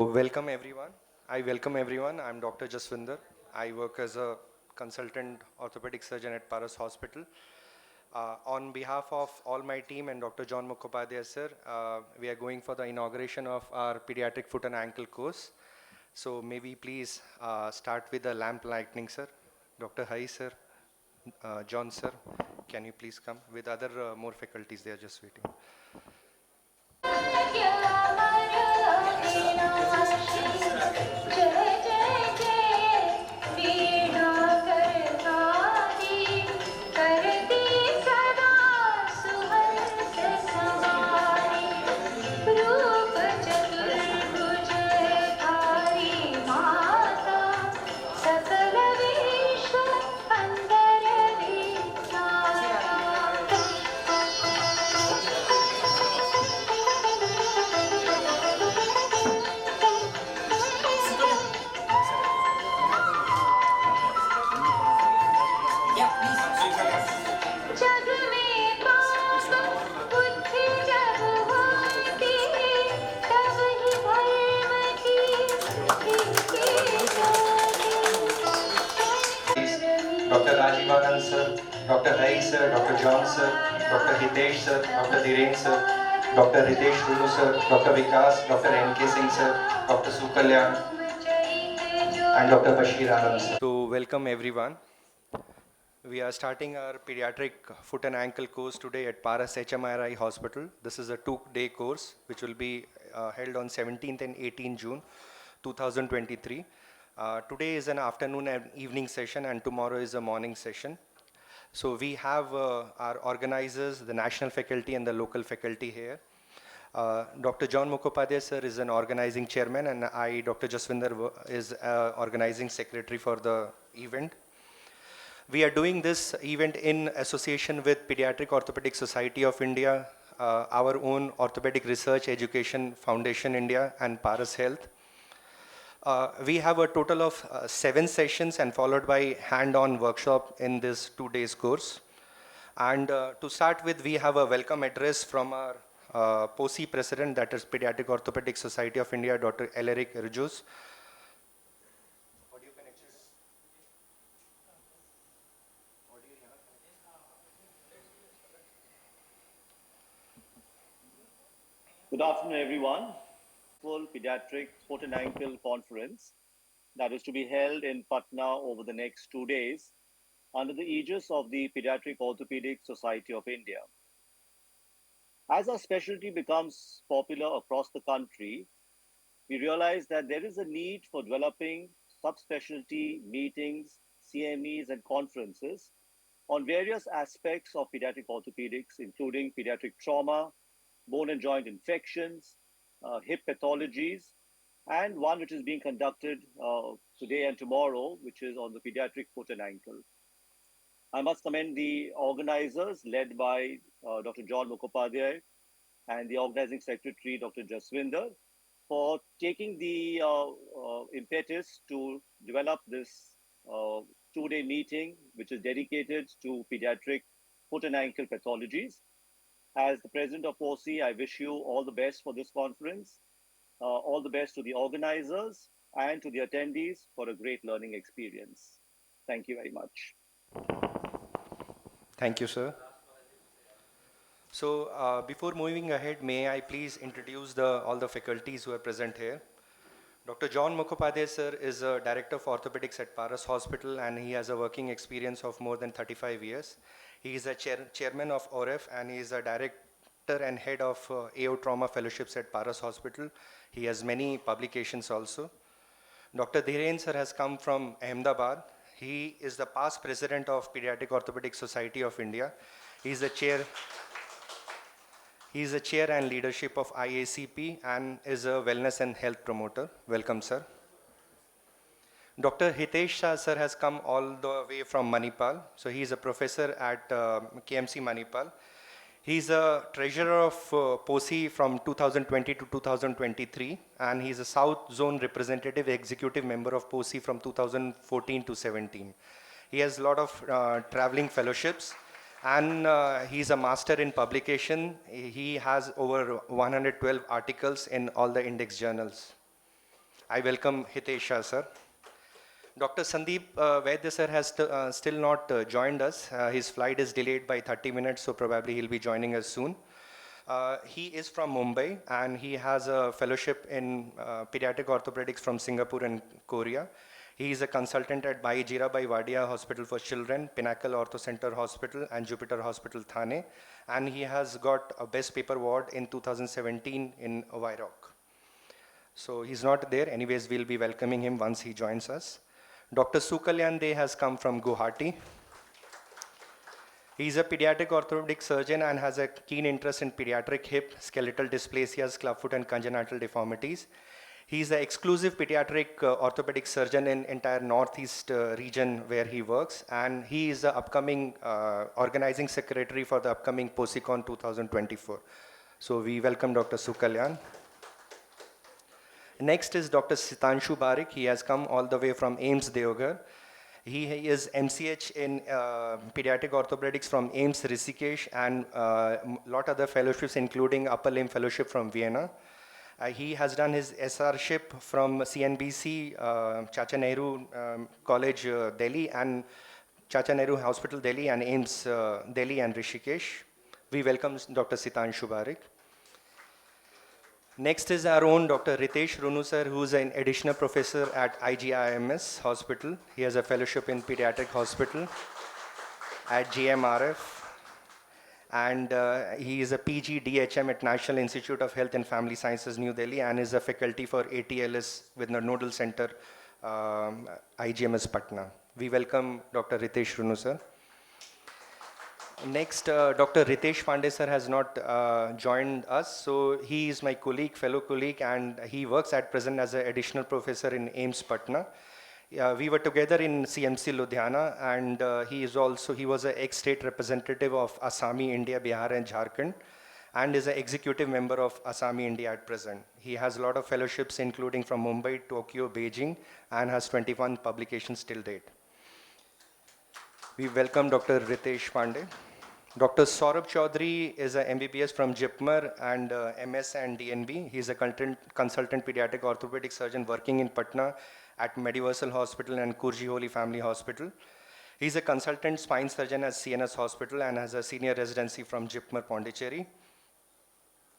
Welcome everyone. I welcome everyone. I'm Dr. Jaswinder. I work as a consultant orthopedic surgeon at Paras Hospital. On behalf of all my team and Dr. John Mukhopadhyay sir, we are going for the inauguration of our pediatric foot and ankle course. So may we please start with the lamp lightning, sir. Dr. Hai sir, John sir, can you please come with other more faculties? They are just waiting. Dr. Rajivanand sir, Dr. Rai sir, Dr. John sir, Dr. Hitesh sir, Dr. Dhiren sir, Dr. Hitesh Runu sir, Dr. Vikas, Dr. N.K. Singh sir, Dr. Sukalyan, and Dr. Bashir Anand sir. So welcome everyone. We are starting our pediatric foot and ankle course today at Paras HMRI Hospital. This is a 2-day course which will be held on 17th and 18th June 2023. Today is an afternoon and evening session and tomorrow is a morning session. So we have our organizers, the national faculty and the local faculty here. Dr. John Mukhopadhyay sir is an organizing chairman and I, Dr. Jaswinder, is organizing secretary for the event. We are doing this event in association with Paediatric Orthopedic Society of India, our own Orthopedic Research Education Foundation India, and Paras Health. We have a total of 7 sessions and followed by hand-on workshop in this 2 days course. And to start with, we have a welcome address from our POSI president, that is Pediatric Orthopedic Society of India, Dr. Eleric Rujus. Good afternoon, everyone. Full Pediatric Foot and Ankle Conference that is to be held in Patna over the next 2 days under the aegis of the Pediatric Orthopedic Society of India. As our specialty becomes popular across the country, we realize that there is a need for developing subspecialty meetings, CMEs, and conferences on various aspects of pediatric orthopedics, including pediatric trauma, bone and joint infections, hip pathologies, and one which is being conducted today and tomorrow, which is on the pediatric foot and ankle. I must commend the organizers led by Dr. John Mukhopadhyay and the organizing secretary, Dr. Jaswinder, for taking the impetus to develop this 2-day meeting, which is dedicated to pediatric foot and ankle pathologies. As the president of POSI, I wish you all the best for this conference, all the best to the organizers and to the attendees for a great learning experience. Thank you very much. Thank you, sir. So before moving ahead, may I please introduce all the faculties who are present here. Dr. John Mukhopadhyay sir is a director of orthopedics at Paras Hospital and he has a working experience of more than 35 years. He is a chairman of ORF and he is a director and head of AO Trauma Fellowships at Paras Hospital. He has many publications also. Dr. Dhiren sir has come from Ahmedabad. He is the past president of Pediatric Orthopedic Society of India. He is the chair and leadership of IACP and is a wellness and health promoter. Welcome, sir. Dr. Hitesh Shah sir has come all the way from Manipal. So he is a professor at KMC Manipal. He's a treasurer of POSI from 2020 to 2023, and he's a South Zone representative executive member of POSI from 2014 to 17. He has a lot of traveling fellowships, and he's a master in publication. He has over 112 articles in all the index journals. I welcome Hitesh Shah, sir. Dr. Sandeep Vaidya sir has still not joined us. His flight is delayed by 30 minutes, so probably he'll be joining us soon. He is from Mumbai and he has a fellowship in pediatric orthopedics from Singapore and Korea. He is a consultant at Bhai Jirabai Wadia Hospital for Children, Pinnacle Ortho Center Hospital, and Jupiter Hospital, Thane. And he has got a Best Paper Award in 2017 in Vairok. So he's not there. Anyways, we'll be welcoming him once he joins us. Dr. Sukalyan De has come from Guwahati. He is a pediatric orthopedic surgeon and has a keen interest in pediatric hip, skeletal dysplasias, clubfoot, and congenital deformities. He is the exclusive pediatric orthopedic surgeon in entire Northeast region where he works, and he is the upcoming organizing secretary for the upcoming POSICON 2024. So we welcome Dr. Sukalyan. Next is Dr. Sitanshu Barik. He has come all the way from AIMS Deoghar. He is MCH in pediatric orthopedics from AIMS Rishikesh and lot other fellowships including upper limb fellowship from Vienna. He has done his SR-ship from CNBC, Chacha Nehru College, Delhi, and Chacha Nehru Hospital, Delhi, and AIMS Delhi and Rishikesh. We welcome Dr. Sitanshu Barik. Next is our own Dr. Ritesh Runu sir, who is an additional professor at IGIMS Hospital. He has a fellowship in pediatric hospital at GMRF. And he is a PG DHM at National Institute of Health and Family Sciences, New Delhi, and is a faculty for ATLS with the Nodal Center, IGMS Patna. We welcome Dr. Ritesh Runu sir. Next, Dr. Ritesh Pandey sir has not joined us, so he is my colleague, fellow colleague, and he works at present as an additional professor in AIMS Patna. We were together in CMC Ludhiana, and he was an ex-state representative of Assami, India, Bihar, and Jharkhand, and is an executive member of Assami, India at present. He has a lot of fellowships, including from Mumbai, Tokyo, Beijing, and has 21 publications till date. We welcome Dr. Ritesh Pandey. Dr. Saurabh Chaudhary is an MBBS from JIPMER and MS and DNB. He is a consultant pediatric orthopedic surgeon working in Patna at Mediversal Hospital and Kurji Holy Family Hospital. He is a consultant spine surgeon at CNS Hospital and has a senior residency from JIPMER Pondicherry.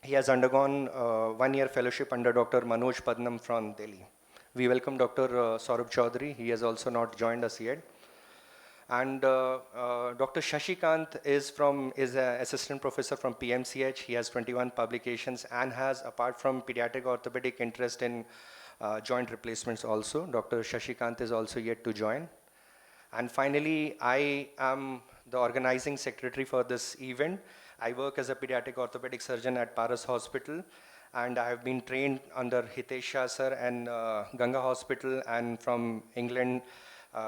He has undergone 1-year fellowship under Dr. Manoj Padnam from Delhi. We welcome Dr. Saurabh Chaudhary. He has also not joined us yet. And Dr. Shashikant is an assistant professor from PMCH. He has 21 publications and has, apart from pediatric orthopedic, interest in joint replacements also. Dr. Shashikant is also yet to join. And finally, I am the organizing secretary for this event. I work as a pediatric orthopedic surgeon at Paras Hospital, and I have been trained under Hitesh Shah sir and Ganga Hospital, and from England,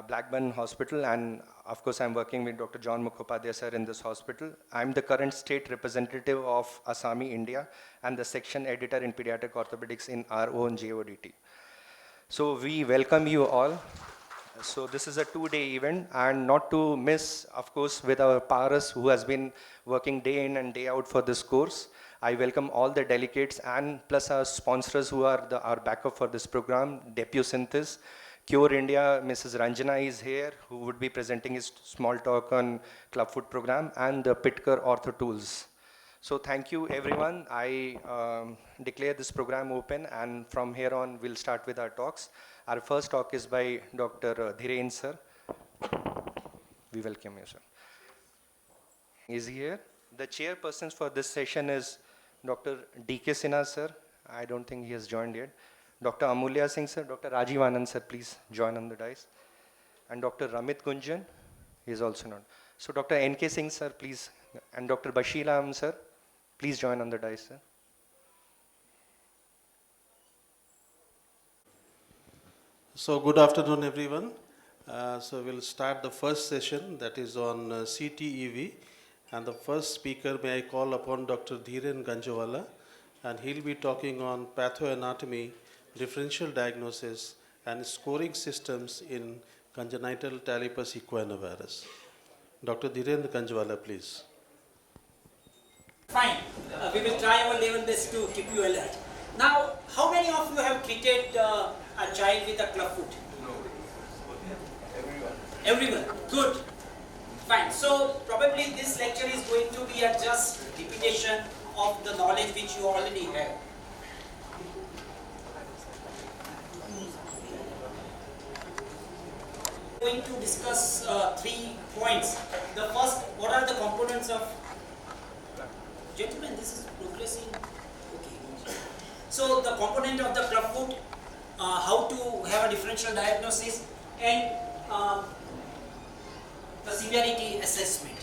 Blackburn Hospital, and of course I'm working with Dr. John Mukhopadhyay sir in this hospital. I'm the current state representative of Assami, India, and the section editor in pediatric orthopedics in our own JODT. So we welcome you all. So this is a 2-day event, and not to miss, of course, with our Paras who has been working day in and day out for this course. I welcome all the delegates and plus our sponsors who are our backup for this program, Depusynthesis, Cure India, Mrs. Ranjana is here, who would be presenting his small talk on Clubfoot program, and the Pitker Ortho Tools. So thank you everyone. I declare this program open, and from here on we'll start with our talks. Our first talk is by Dr. Dhiren sir. We welcome you, sir. Is here. The chairperson for this session is Dr. D.K. Sinha sir. I don't think he has joined yet. Dr. Amulya Singh sir, Dr. Rajiv Anand sir, please join on the dais. And Dr. Ramit Gunjan, he is also not. So Dr. N.K. Singh sir, please, and Dr. Bashir Ahmed sir, please join on the dais, sir. So good afternoon everyone. So we'll start the first session, that is on CTEV, and the first speaker, may I call upon Dr. Dhiren Ganjwala, and he'll be talking on pathoanatomy, differential diagnosis, and scoring systems in congenital talipes equinovarus. Dr. Dhiren Ganjwala, please. Fine. We will try our level best to keep you alert. Now, how many of you have treated a child with a clubfoot? Everyone. Good. Fine. So probably this lecture is going to be a just repetition of the knowledge which you already have. Going to discuss 3 points. The first, what are the components of... Gentlemen, this is progressing. Okay. So the component of the clubfoot, how to have a differential diagnosis, and the severity assessment.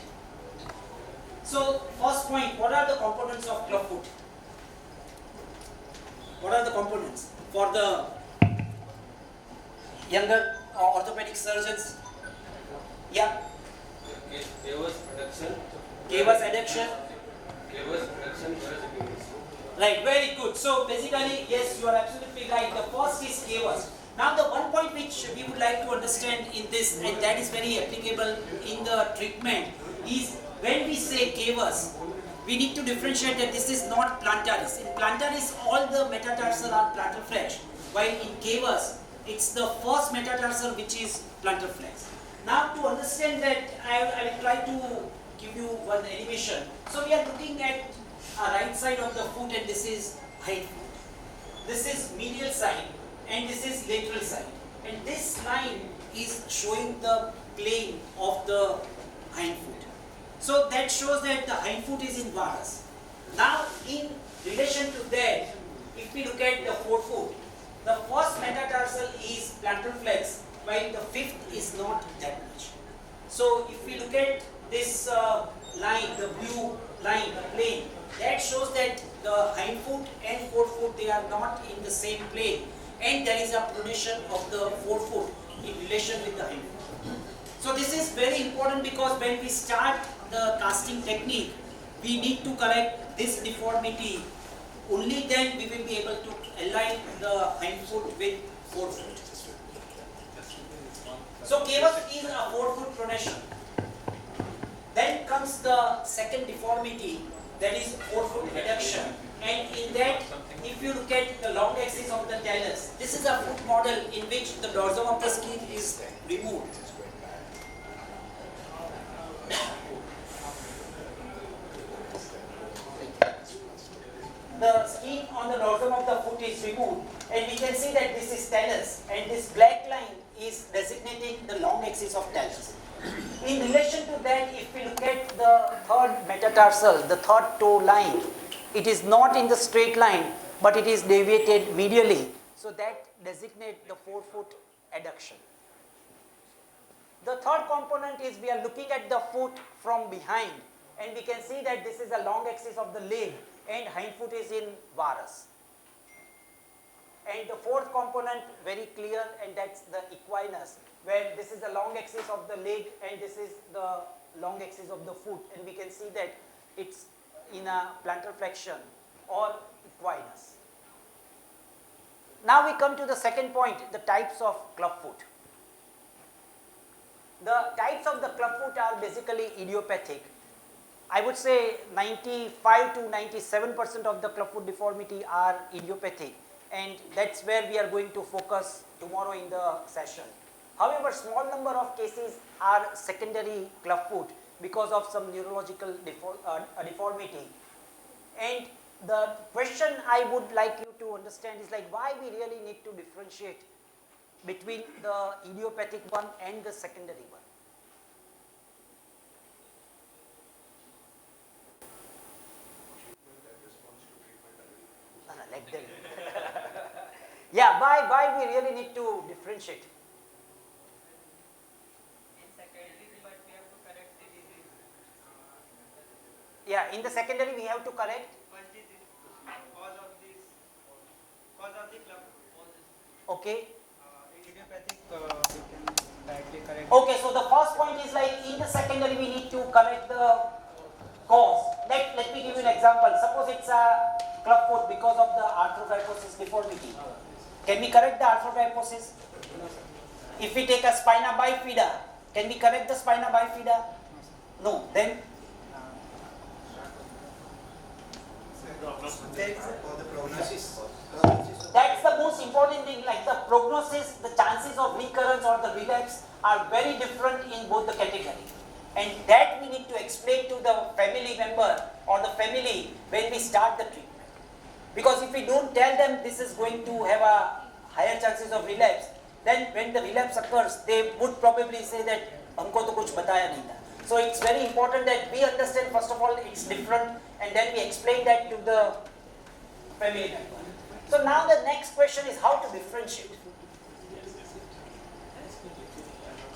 So first point, what are the components of clubfoot? What are the components for the younger orthopedic surgeons? Yeah. Cavus adduction. Cavus adduction. Cavus adduction. Right, very good. So basically, yes, you are absolutely right. The first is cavus. Now the one point which we would like to understand in this, and that is very applicable in the treatment, is when we say cavus, we need to differentiate that this is not plantaris. In plantaris, all the metatarsal are plantar flex, while in cavus, it's the first metatarsal which is plantar flex. Now to understand that, I will try to give you one animation. So we are looking at a right side of the foot, and this is hind foot. This is medial side, and this is lateral side. And this line is showing the plane of the hind foot. So that shows that the hind foot is in varus. Now in relation to that, if we look at the forefoot, the first metatarsal is plantar flex, while the fifth is not that much. So if we look at this line, the blue line, the plane, that shows that the hind foot and forefoot, they are not in the same plane, and there is a pronation of the forefoot in relation with the hind foot. So this is very important, because when we start the casting technique, we need to correct this deformity. Only then we will be able to align the hind foot with forefoot. So cavus is a forefoot pronation. Then comes the second deformity, that is forefoot adduction. And in that, if you look at the long axis of the talus, this is a foot model in which the dorsum of the skin is removed. The skin on the dorsum of the foot is removed, and we can see that this is talus, and this black line is designating the long axis of talus. In relation to that, if we look at the third metatarsal, the third toe line, it is not in the straight line, but it is deviated medially. So that designates the forefoot adduction. The third component is we are looking at the foot from behind, and we can see that this is a long axis of the leg, and hind foot is in varus. And the fourth component, very clear, and that's the equinus, where this is the long axis of the leg and this is the long axis of the foot, and we can see that it's in a plantar flexion or equinus. Now we come to the second point, the types of clubfoot. The types of the clubfoot are basically idiopathic. I would say 95 to 97% of the clubfoot deformity are idiopathic, and that's where we are going to focus tomorrow in the session. However, small number of cases are secondary clubfoot because of some neurological deformity. And the question I would like you to understand is like, why we really need to differentiate between the idiopathic one and the secondary one. Like that. Yeah, why we really need to differentiate? Yeah, in the secondary we have to correct. Cause of the club. Okay. Idiopathic, we can directly correct. Okay, so the first point is like in the secondary we need to correct the cause. Let me give you an example. Suppose it's a clubfoot because of the arthrogryposis deformity. Can we correct the arthrogryposis? If we take a spina bifida, can we correct the spina bifida? No. Then There is a prognosis. are very different in both the category. And that we need to explain to the family member or the family when we start the treatment. Because if we don't tell them this is going to have a higher chances of relapse, then when the relapse occurs, they would probably say that हमको तो कुछ बताया नहीं था. So it's very important that we understand first of all it's different, and then we explain that to the family member. So now the next question is how to differentiate.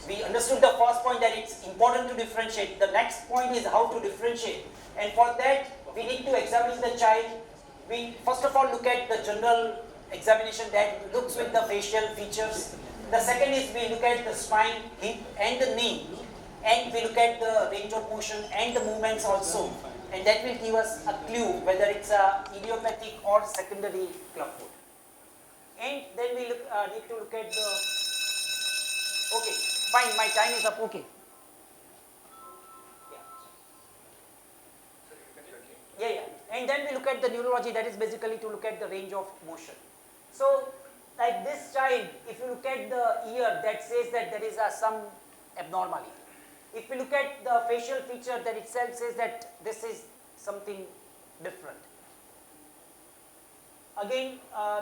We understood the first point that it's important to differentiate. The next point is how to differentiate. And for that, we need to examine the child. We first of all look at the general examination that looks with the facial features. The second is we look at the spine, hip and the knee. And we look at the range of motion and the movements also. And that will give us a clue whether it's a idiopathic or secondary clubfoot. And then we need to look at the... Okay, fine, my time is up, okay. Yeah. And then we look at the neurology, that is basically to look at the range of motion. So, like this child, if you look at the ear, that says that there is some abnormality. If we look at the facial feature, that itself says that this is something different. Again,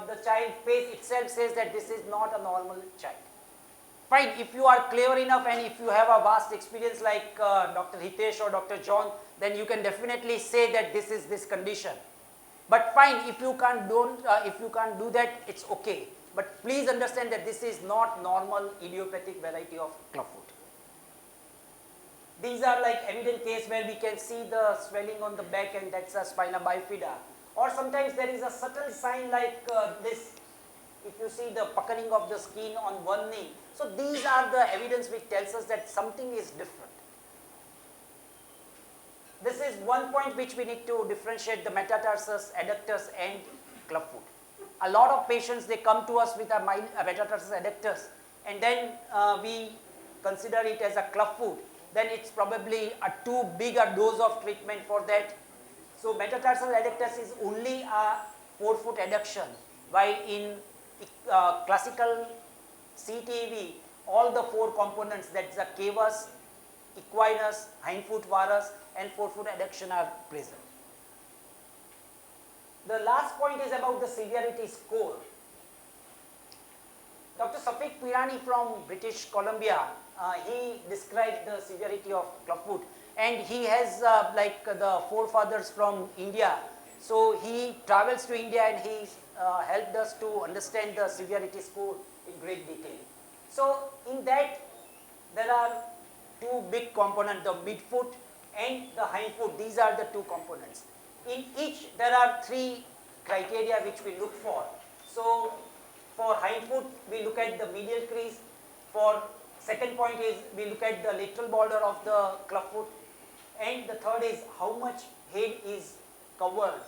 the child face itself says that this is not a normal child. Fine, if you are clever enough and if you have a vast experience like Dr. Hitesh or Dr. John, then you can definitely say that this is this condition. But fine, if you can't do that, it's okay. But please understand that this is not normal idiopathic variety of clubfoot. These are like evident case where we can see the swelling on the back, and that's a spina bifida. Or sometimes there is a subtle sign like this. If you see the puckering of the skin on one knee. So these are the evidence which tells us that something is different. This is one point which we need to differentiate the metatarsus, adductors and clubfoot. A lot of patients, they come to us with a mild metatarsus adductors, and then we consider it as a clubfoot. Then it's probably a too big a dose of treatment for that. So metatarsal adductors is only a forefoot adduction, while in classical CTEV, all the four components, that's the cavus, equinus, hindfoot varus and forefoot adduction are present. The last point is about the severity score. Dr. Safik Pirani from British Columbia, he described the severity of clubfoot, and he has like the forefathers from India. So he travels to India and he helped us to understand the severity score in great detail. So in that there are two big components, the midfoot and the hindfoot. These are the two components. In each there are three criteria which we look for. So for hindfoot we look at the medial crease. For second point is we look at the lateral border of the clubfoot, and the third is how much head is covered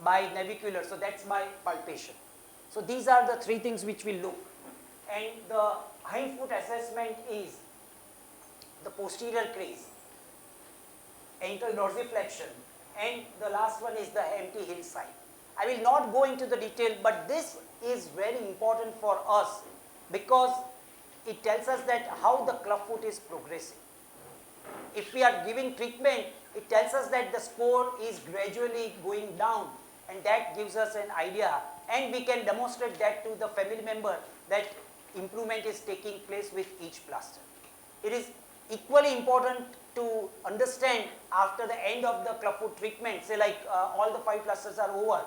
by navicular, so that's by palpation. So these are the three things which we look. And the hindfoot assessment is the posterior crease, ankle dorsiflexion, and the last one is the empty heel side. I will not go into the detail, but this is very important for us because it tells us that how the clubfoot is progressing. If we are giving treatment, it tells us that the score is gradually going down, and that gives us an idea, and we can demonstrate that to the family member that improvement is taking place with each plaster. It is equally important to understand after the end of the clubfoot treatment, say like all the 5 plasters are over,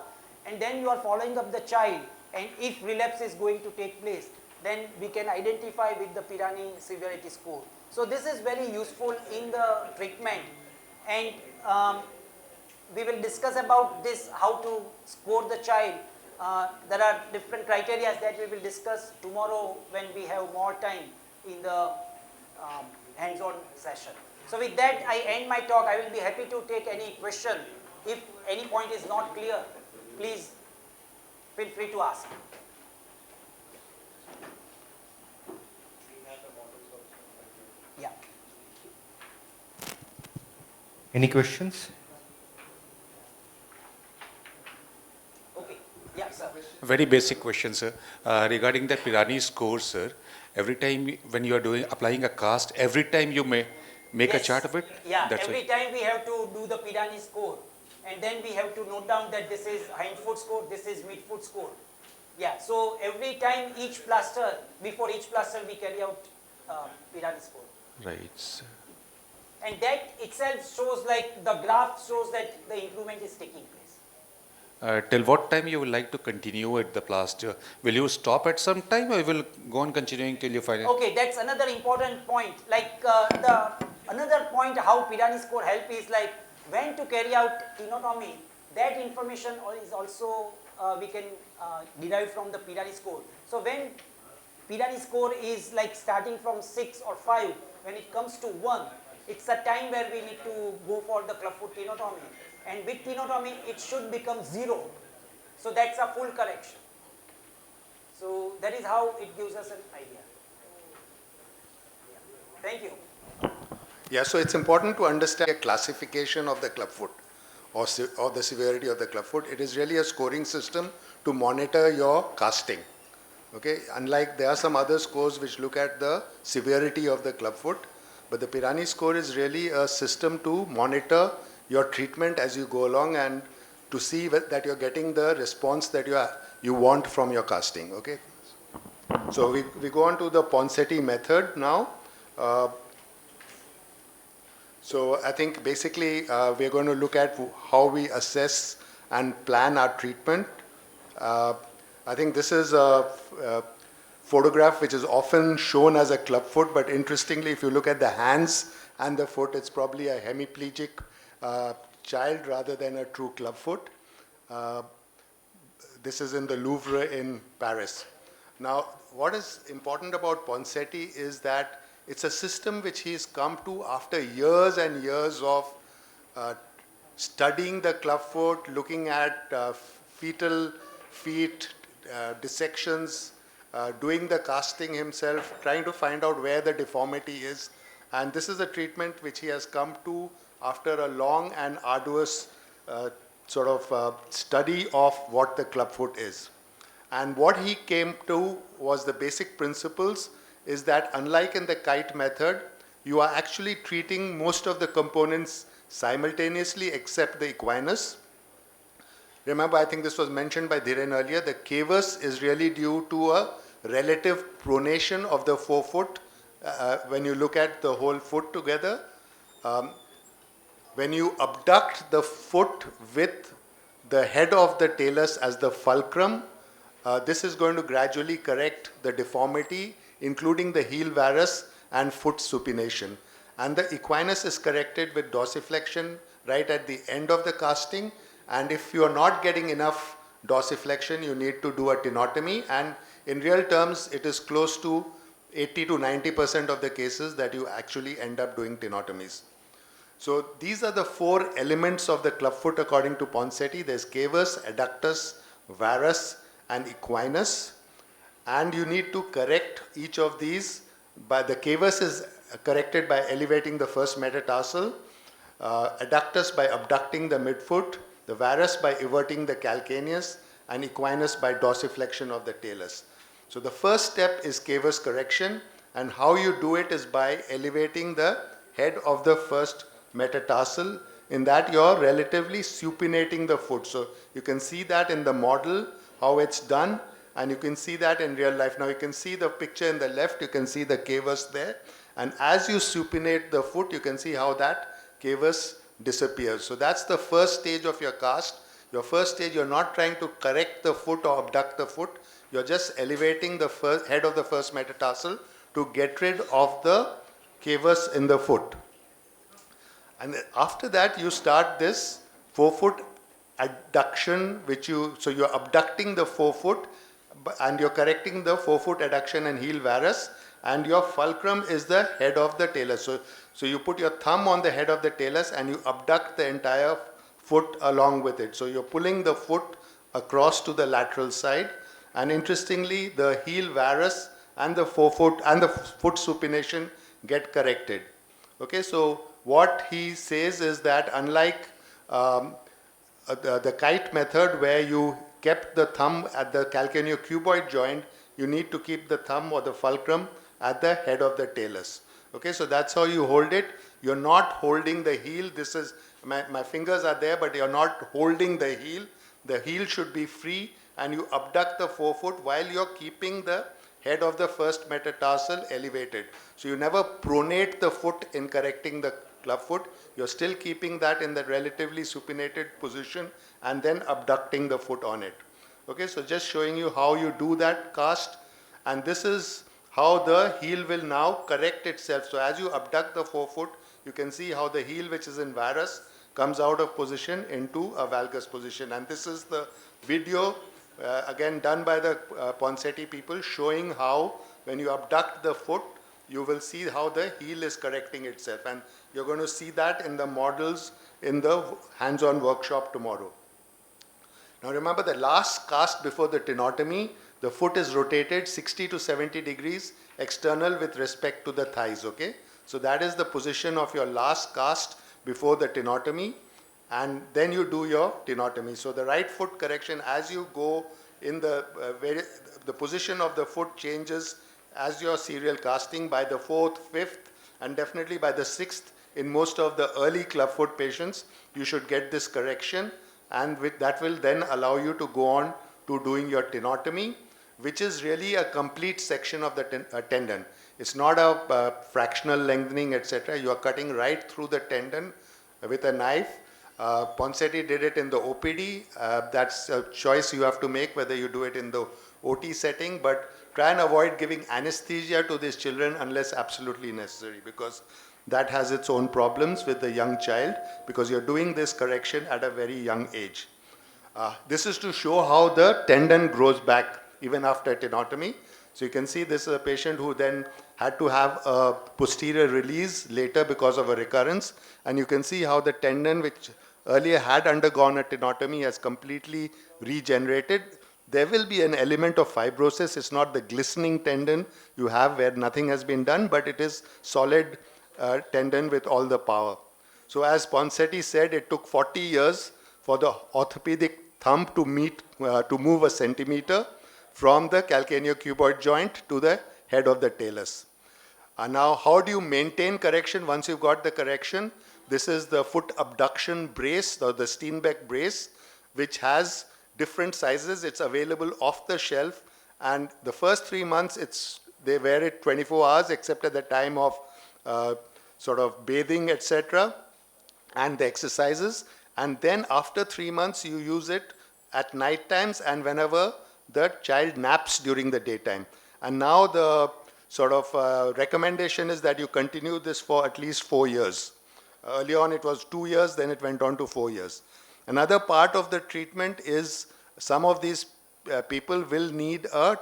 and then you are following up the child, and if relapse is going to take place, then we can identify with the Pirani severity score. So this is very useful in the treatment, and we will discuss about this, how to score the child. There are different criteria that we will discuss tomorrow when we have more time in the hands-on session. So with that, I end my talk. I will be happy to take any question. If any point is not clear, please feel free to ask. Yeah. Any questions? Okay. Yeah, sir. Very basic question, sir. Regarding the Pirani score, sir, every time when you are applying a cast, every time you may make a Yes. chart of it? Yeah, That's every why. time we have to do the Pirani score, and then we have to note down that this is hindfoot score, this is midfoot score. Yeah, so every time each plaster, before each plaster we carry out Pirani score. Right. And that itself shows, like the graph shows that the improvement is taking place. Till what time you would like to continue with the plaster? Will you stop at some time, or you will go on continuing till you find it? Okay, that's another important point. Like another point how Pirani score help is like when to carry out tenotomy. That information is also we can derive from the Pirani score. So when Pirani score is like starting from 6 or 5, when it comes to 1, it's a time where we need to go for the clubfoot tenotomy. And with tenotomy, it should become 0. So that's a full correction. So that is how it gives us an idea. Yeah. Thank you. Yeah, so it's important to understand a classification of the clubfoot or the severity of the clubfoot. It is really a scoring system to monitor your casting. Okay, unlike there are some other scores which look at the severity of the clubfoot, but the Pirani score is really a system to monitor your treatment as you go along and to see that you're getting the response that you want from your casting. Okay, so we go on to the Ponseti method now. So I think basically we're going to look at how we assess and plan our treatment. I think this is a photograph which is often shown as a clubfoot, but interestingly, if you look at the hands and the foot, it's probably a hemiplegic child rather than a true clubfoot. This is in the Louvre in Paris. Now, what is important about Ponseti is that it's a system which he's come to after years and years of studying the clubfoot, looking at fetal feet, dissections, doing the casting himself, trying to find out where the deformity is. And this is a treatment which he has come to after a long and arduous study of what the clubfoot is. And what he came to was the basic principles is that unlike in the kite method, you are actually treating most of the components simultaneously except the equinus. Remember, I think this was mentioned by Dhiren earlier, the cavus is really due to a relative pronation of the forefoot when you look at the whole foot together. When you abduct the foot with the head of the talus as the fulcrum, this is going to gradually correct the deformity, including the heel varus and foot supination. And the equinus is corrected with dorsiflexion right at the end of the casting. And if you are not getting enough dorsiflexion, you need to do a tenotomy. And in real terms, it is close to 80 to 90% of the cases that you actually end up doing tenotomies. So these are the 4 elements of the clubfoot according to Ponseti. There's cavus, adductus, varus, and equinus. And you need to correct each of these. By the cavus is corrected by elevating the first metatarsal, adductus by abducting the midfoot, the varus by everting the calcaneus, and equinus by dorsiflexion of the talus. So the first step is cavus correction, and how you do it is by elevating the head of the first metatarsal. In that you're relatively supinating the foot. So you can see that in the model how it's done, and you can see that in real life. Now you can see the picture in the left, you can see the cavus there, and as you supinate the foot, you can see how that cavus disappears. So that's the first stage of your cast. Your first stage, you're not trying to correct the foot or abduct the foot, you're just elevating the head of the first metatarsal to get rid of the cavus in the foot. And after that, you start this forefoot adduction, so you're abducting the forefoot and you're correcting the forefoot adduction and heel varus, and your fulcrum is the head of the talus. So you put your thumb on the head of the talus and you abduct the entire foot along with it. So you're pulling the foot across to the lateral side, and interestingly, the heel varus and the forefoot and the foot supination get corrected. Okay, so what he says is that unlike the kite method where you kept the thumb at the calcaneocuboid joint, you need to keep the thumb or the fulcrum at the head of the talus. Okay, so that's how you hold it. You're not holding the heel. This is, my fingers are there, but you're not holding the heel. The heel should be free, and you abduct the forefoot while you're keeping the head of the first metatarsal elevated. So you never pronate the foot in correcting the club foot. You're still keeping that in the relatively supinated position and then abducting the foot on it. Okay, so just showing you how you do that cast, and this is how the heel will now correct itself. So as you abduct the forefoot, you can see how the heel, which is in varus, comes out of position into a valgus position. And this is the video, again done by the Ponseti people, showing how when you abduct the foot, you will see how the heel is correcting itself. And you're going to see that in the models in the hands-on workshop tomorrow. Now remember, the last cast before the tenotomy, the foot is rotated 60 to 70 degrees external with respect to the thighs, okay? So that is the position of your last cast before the tenotomy, and then you do your tenotomy. So the right foot correction, as you go in the position of the foot changes as your serial casting by the 4th, 5th, and definitely by the 6th. In most of the early clubfoot patients, you should get this correction, and with that will then allow you to go on to doing your tenotomy, which is really a complete section of the tendon. It's not a fractional lengthening, etc. You are cutting right through the tendon with a knife. Ponseti did it in the OPD. That's a choice you have to make, whether you do it in the OT setting, but try and avoid giving anesthesia to these children unless absolutely necessary, because that has its own problems with the young child, because you're doing this correction at a very young age. This is to show how the tendon grows back even after tenotomy. So you can see this is a patient who then had to have a posterior release later because of a recurrence. And you can see how the tendon, which earlier had undergone a tenotomy, has completely regenerated. There will be an element of fibrosis. It's not the glistening tendon you have where nothing has been done, but it is solid tendon with all the power. So as Ponseti said, it took 40 years for the orthopedic thumb to move a centimeter from the calcaneocuboid joint to the head of the talus. Now, how do you maintain correction once you've got the correction? This is the foot abduction brace, or the Steenbeck brace, which has different sizes. It's available off the shelf, and the first 3 months they wear it 24 hours except at the time of sort of bathing, etc., and the exercises. And then after 3 months, you use it at night times and whenever the child naps during the daytime. And now the sort of recommendation is that you continue this for at least 4 years. Early on it was 2 years, then it went on to 4 years. Another part of the treatment is some of these people will need a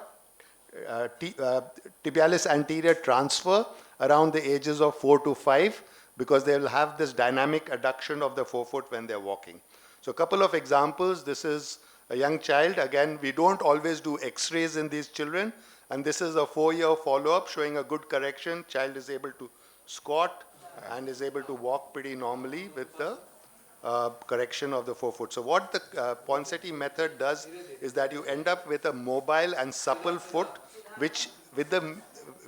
tibialis anterior transfer around the ages of 4 to 5, because they will have this dynamic adduction of the forefoot when they're walking. So a couple of examples. This is a young child. Again, we don't always do x-rays in these children, and this is a 4-year follow-up showing a good correction. Child is able to squat and is able to walk pretty normally with the correction of the forefoot. So what the Ponseti method does is that you end up with a mobile and supple foot, which with the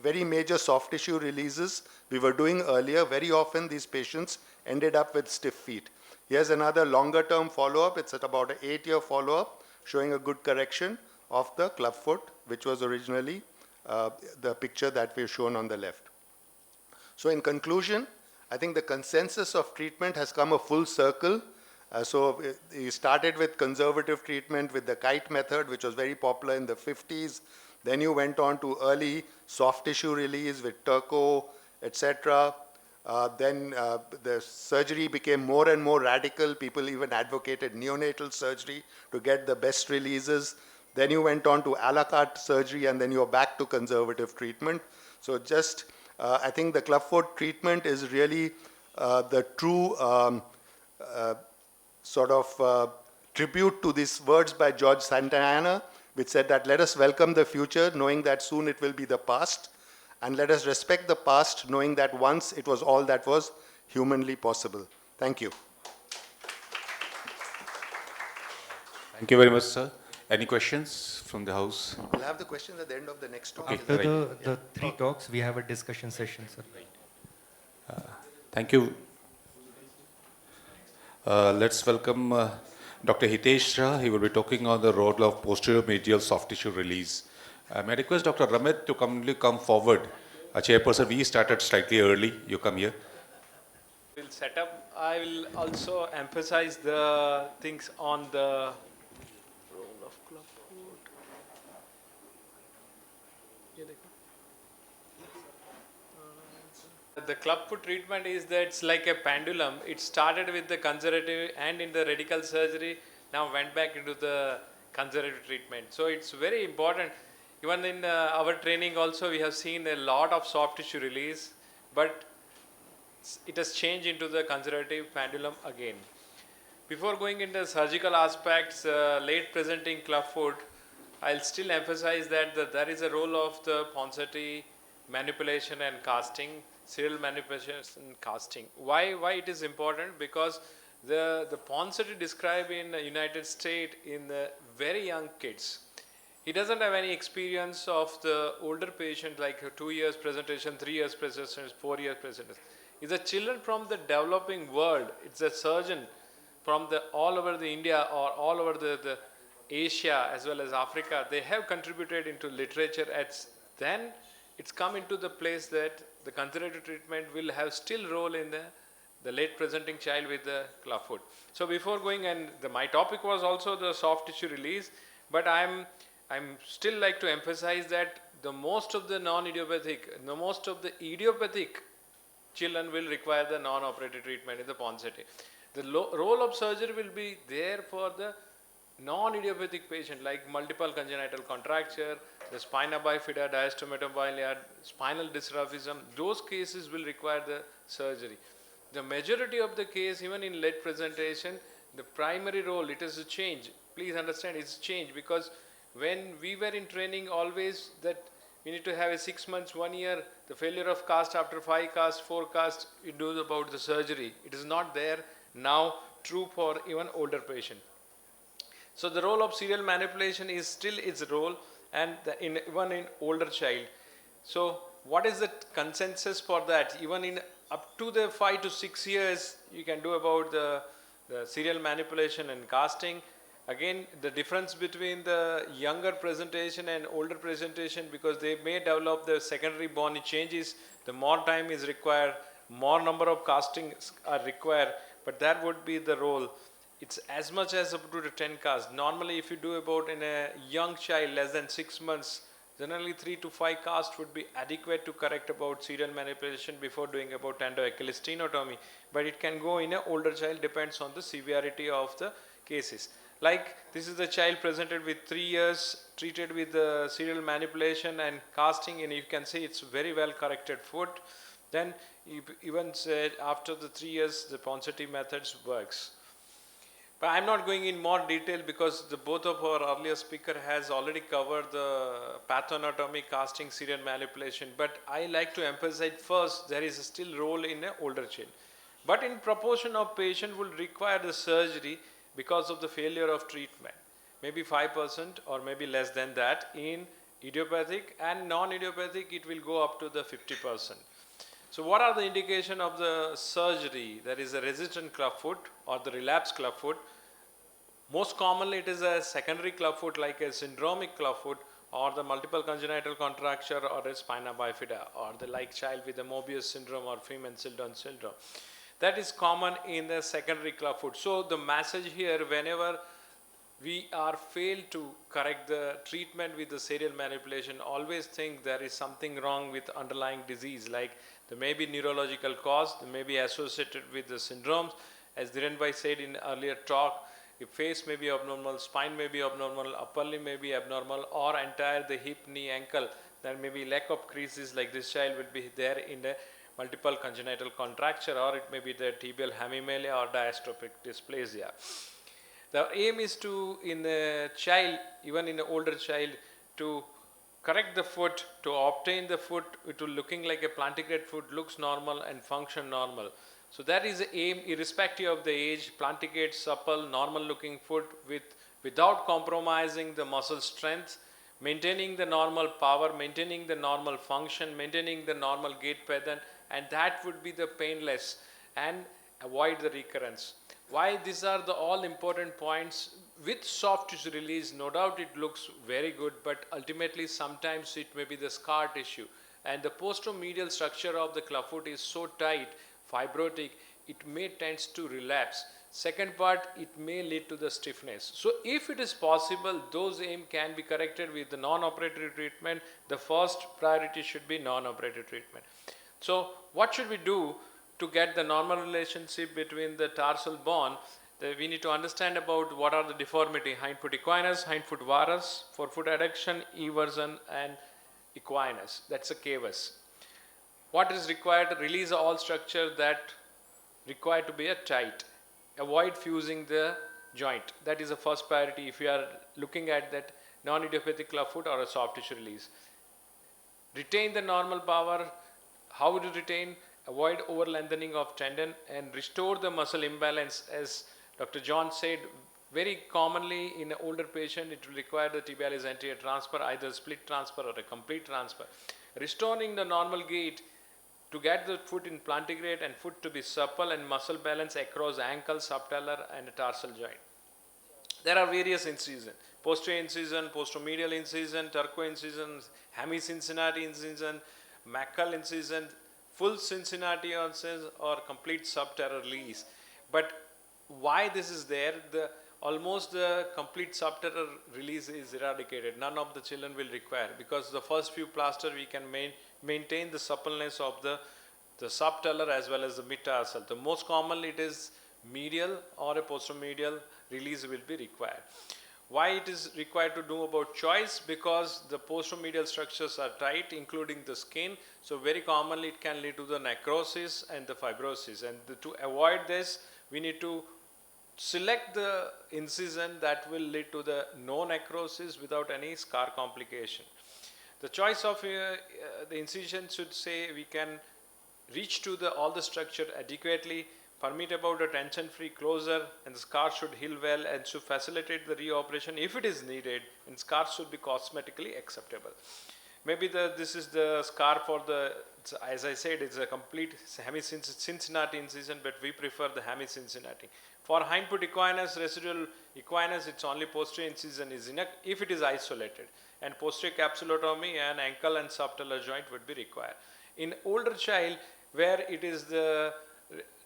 very major soft tissue releases we were doing earlier, very often these patients ended up with stiff feet. Here's another longer term follow-up. It's at about an 8-year follow-up showing a good correction of the clubfoot, which was originally the picture that we've shown on the left. So in conclusion, I think the consensus of treatment has come a full circle. So we started with conservative treatment with the kite method, which was very popular in the 50s. Then you went on to early soft tissue release with Turco, etc. Then the surgery became more and more radical. People even advocated neonatal surgery to get the best releases. Then you went on to a la carte surgery, and then you're back to conservative treatment. So just, I think the clubfoot treatment is really the true sort of tribute to these words by George Santayana, which said that let us welcome the future, knowing that soon it will be the past, and let us respect the past, knowing that once it was all that was humanly possible. Thank you. Thank you very much, sir. Any questions from the house? We'll have the questions at the end of the next talk. After right. the three talks, we have a discussion session, sir. Thank you. Let's welcome Dr. Hitesh Shah. He will be talking on the role of posterior medial soft tissue release. May I request Dr. Ramit to come forward. Chairperson, we started slightly early. You come here. Will set up. I will also emphasize the things on the role of clubfoot. The clubfoot treatment is that it's like a pendulum. It started with the conservative and in the radical surgery, now went back into the conservative treatment. So it's very important. Even in our training also we have seen a lot of soft tissue release, but it has changed into the conservative pendulum again. Before going into surgical aspects, late presenting clubfoot, I'll still emphasize that there is a role of the Ponseti manipulation and casting, serial manipulation and casting. Why it is important? Because the Ponseti described in the United States in the very young kids. He doesn't have any experience of the older patient like 2 years presentation, 3 years presentation, 4 years presentation. It's the children from the developing world. It's a surgeon from all over the India or all over the Asia as well as Africa. They have contributed into literature. Then it's come into the place that the conservative treatment will have still role in the late presenting child with the clubfoot. So before going, and my topic was also the soft tissue release, but I'm still like to emphasize that the most of the idiopathic children will require the non-operative treatment in the Ponseti. The role of surgery will be there for the non-idiopathic patient like multiple congenital contracture, the spina bifida, diastematomyelia, spinal dysraphism. Those cases will require the surgery. The majority of the case, even in late presentation, the primary role, it is a change. Please understand, it's change because when we were in training always that we need to have a 6 months, 1 year, the failure of cast after 5 cast, 4 cast, it knows about the surgery. It is not there now, true for even older patient. So the role of serial manipulation is still its role and even in older child. So what is the consensus for that? Even in up to the 5 to 6 years, you can do about the serial manipulation and casting. Again, the difference between the younger presentation and older presentation, because they may develop the secondary bony changes, the more time is required, more number of castings are required, but that would be the role. It's as much as up to the 10 casts. Normally, if you do about in a young child less than 6 months, generally 3 to 5 casts would be adequate to correct about serial manipulation before doing about tendo-Achilles stenotomy. But it can go in an older child, depends on the severity of the cases. Like this is the child presented with 3 years, treated with the serial manipulation and casting, and you can see it's very well corrected foot. Then even said after the 3 years, the Ponseti methods works. But I'm not going in more detail because both of our earlier speaker has already covered the pathoanatomy, casting, serial manipulation. But I like to emphasize first, there is still role in an older child. But in proportion of patient will require the surgery because of the failure of treatment. Maybe 5% or maybe less than that. In idiopathic and non-idiopathic, it will go up to the 50%. So what are the indication of the surgery? There is a resistant clubfoot or the relapsed clubfoot. Most commonly it is a secondary clubfoot like a syndromic clubfoot or the multiple congenital contracture or a spina bifida or the like child with the Mobius syndrome or Freeman-Sildon syndrome. That is common in the secondary clubfoot. So the message here, whenever we are failed to correct the treatment with the serial manipulation, always think there is something wrong with underlying disease, like there may be neurological cause, there may be associated with the syndromes. As Dhiren Bhai said in earlier talk, the face may be abnormal, spine may be abnormal, upper limb may be abnormal, or entire the hip, knee, ankle. There may be lack of creases, like this child will be there in the multiple congenital contracture, or it may be the tibial hemimelia or diastrophic dysplasia. The aim is to, in the child, even in the older child, to correct the foot, to obtain the foot to looking like a plantigrade foot, looks normal and function normal. So that is the aim, irrespective of the age, plantigrade, supple, normal looking foot with without compromising the muscle strength, maintaining the normal power, maintaining the normal function, maintaining the normal gait pattern, and that would be the painless and avoid the recurrence. Why these are the all important points? With soft tissue release, no doubt it looks very good, but ultimately sometimes it may be the scar tissue, and the posteromedial structure of the clubfoot is so tight, fibrotic, it may tends to relapse. Second part, it may lead to the stiffness. So if it is possible, those aim can be corrected with the non-operative treatment. The first priority should be non-operative treatment. So what should we do to get the normal relationship between the tarsal bone? We need to understand about what are the deformity: hindfoot equinus, hindfoot varus, forefoot adduction, eversion, and equinus. That's a cavus. What is required to release all structure that required to be a tight. Avoid fusing the joint. That is the first priority if you are looking at that non-idiopathic clubfoot or a soft tissue release. Retain the normal power. How would you retain? Avoid over lengthening of tendon and restore the muscle imbalance. As Dr. John said, very commonly in an older patient it will require the tibialis anterior transfer, either split transfer or a complete transfer. Restoring the normal gait to get the foot in plantigrade and foot to be supple and muscle balance across ankle, subtalar and tarsal joint. There are various incisions: posterior incision, posteromedial incision, turco incision, hemi-Cincinnati incision, Mackle incision, full Cincinnati incision or complete subtalar release. But why this is there? Almost the complete subtalar release is eradicated. None of the children will require, because the first few plaster we can maintain the suppleness of the subtalar as well as the metatarsal. The most commonly it is medial or a posteromedial release will be required. Why it is required to do about choice? Because the posteromedial structures are tight, including the skin. So very commonly it can lead to the necrosis and the fibrosis. And to avoid this, we need to select the incision that will lead to the no necrosis without any scar complication. The choice of the incision should say we can reach to all the structure adequately, permit about a tension-free closure, and the scar should heal well and should facilitate the reoperation if it is needed, and scars should be cosmetically acceptable. Maybe this is the scar for as I said, it's a complete hemi-Cincinnati incision, but we prefer the hemi-Cincinnati. For hindfoot equinus, residual equinus, it's only posterior incision is enough if it is isolated, and posterior capsulotomy and ankle and subtalar joint would be required. In older child, where it is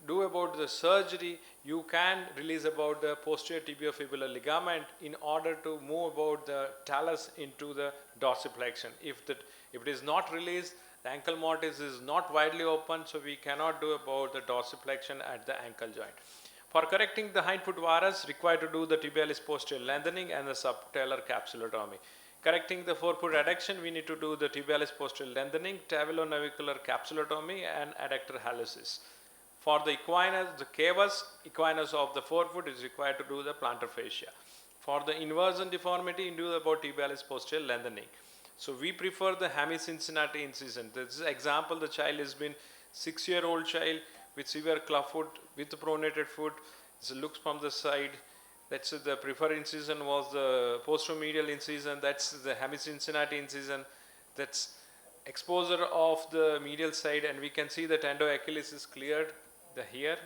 do about the surgery, you can release about the posterior tibiofibular ligament in order to move about the talus into the dorsiflexion. If it is not released, the ankle mortise is not widely open, so we cannot do about the dorsiflexion at the ankle joint. For correcting the hindfoot varus, required to do the tibialis posterior lengthening and the subtalar capsulotomy. Correcting the forefoot adduction, we need to do the tibialis posterior lengthening, tabelonavicular capsulotomy and adductor hallucis. For the equinus, the cavus, equinus of the forefoot is required to do the plantar fascia. For the inversion deformity, we do about tibialis posterior lengthening. So we prefer the hemi-Cincinnati incision. This is example, the child has been 6-year-old child with severe clubfoot with pronated foot. It looks from the side. That's the preferred incision was the posteromedial incision. That's the hemi-Cincinnati incision. That's exposure of the medial side, and we can see the tendo Achilles is cleared. Here,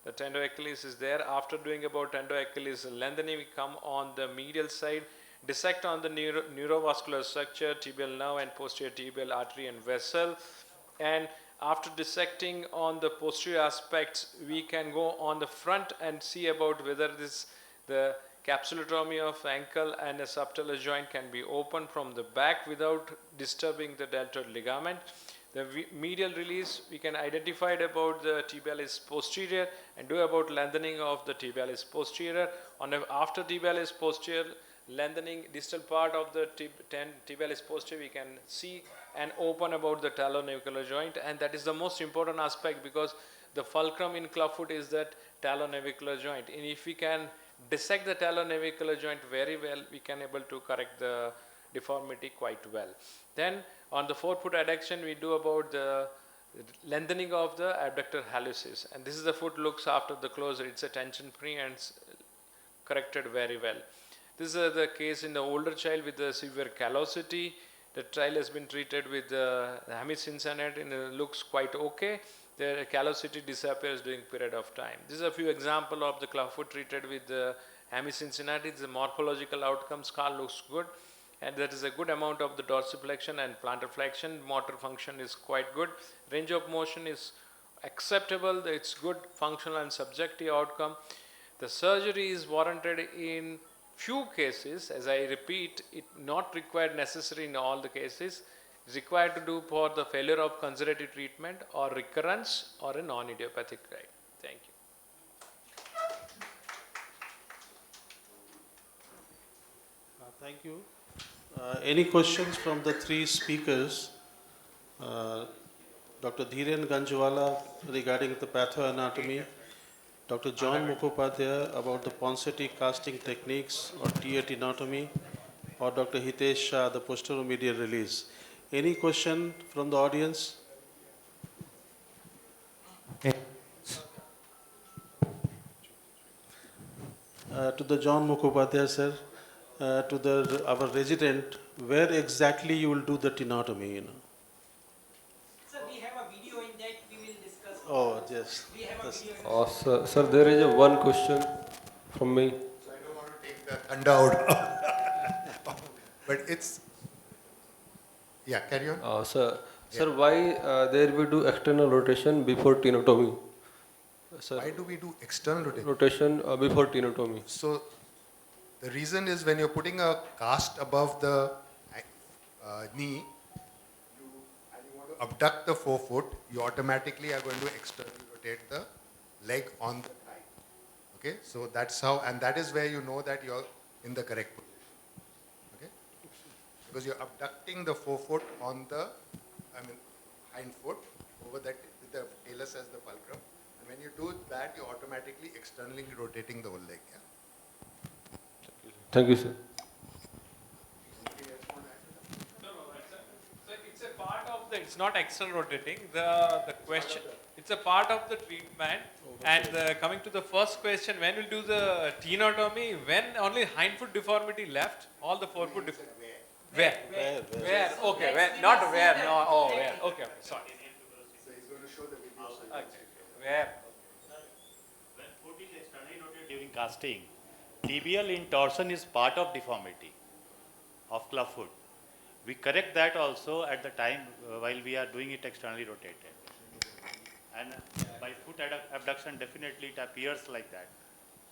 the tendo Achilles is there. After doing about tendo Achilles lengthening, we come on the medial side, dissect on the neurovascular structure, tibial nerve and posterior tibial artery and vessel, and after dissecting on the posterior aspects, we can go on the front and see about whether the capsulotomy of ankle and a subtalar joint can be opened from the back without disturbing the deltoid ligament. The medial release, we can identify about the tibialis posterior and do about lengthening of the tibialis posterior. After tibialis posterior lengthening, distal part of the tibialis posterior, we can see and open about the talonavicular joint, and that is the most important aspect, because the fulcrum in clubfoot is that talonavicular joint, and if we can dissect the talonavicular joint very well, we can able to correct the deformity quite well. Then on the forefoot adduction, we do about the lengthening of the abductor hallucis, and this is the foot looks after the closure. It's a tension free and corrected very well. This is the case in the older child with the severe callosity. The child has been treated with hemicincinate and it looks quite okay. The callosity disappears during period of time. This is a few example of the clubfoot treated with hemicincinate. The morphological outcome scar looks good, and there is a good amount of the dorsiflexion and plantar flexion. Motor function is quite good. Range of motion is acceptable. It's good functional and subjective outcome. The surgery is warranted in few cases, as I repeat, it not required necessary in all the cases. It's required to do for the failure of conservative treatment or recurrence or a non-idiopathic right. Thank you. Thank you. Any questions from the three speakers? Dr. Dhiren Ganjwala regarding the pathoanatomy, Dr. John Mukhopadhyay about the Ponseti casting techniques or TA tenotomy, or Dr. Hitesh Shah, the posterior medial release. Any question from the audience? To the John Mukhopadhyay, sir, to our resident, where exactly you will do the tenotomy, Sir, we have a video in that we will discuss. Oh, yes. We have a video in Sir, there is one question from me. So I don't want to take the thunder out. But it's, yeah, carry on. Sir, why there we do external rotation before tenotomy? Sir, Why do we do external rotation? rotation before tenotomy? So the reason is when you're putting a cast above the knee, and you want to abduct the forefoot, you automatically are going to externally rotate the leg on the thigh. Okay, so that's how, and that is where you know that you're in the correct position. Okay, because you're abducting the forefoot on the, hind foot over that with the talus as the fulcrum. And when you do that, you're automatically externally rotating the whole leg. Yeah? Thank you, sir. It's a part of the, it's not external rotating, the question, it's a part of the treatment. And coming to the first question, when we'll do the tenotomy, when only hind foot deformity left, all the forefoot deformity. Where? Okay, where? Not where, no, oh, where? Okay, sorry. So he's going to show the video. Okay, where? When foot is externally rotated during casting, tibial intorsion is part of deformity of clubfoot. We correct that also at the time while we are doing it externally rotated. And by foot abduction, definitely it appears like that.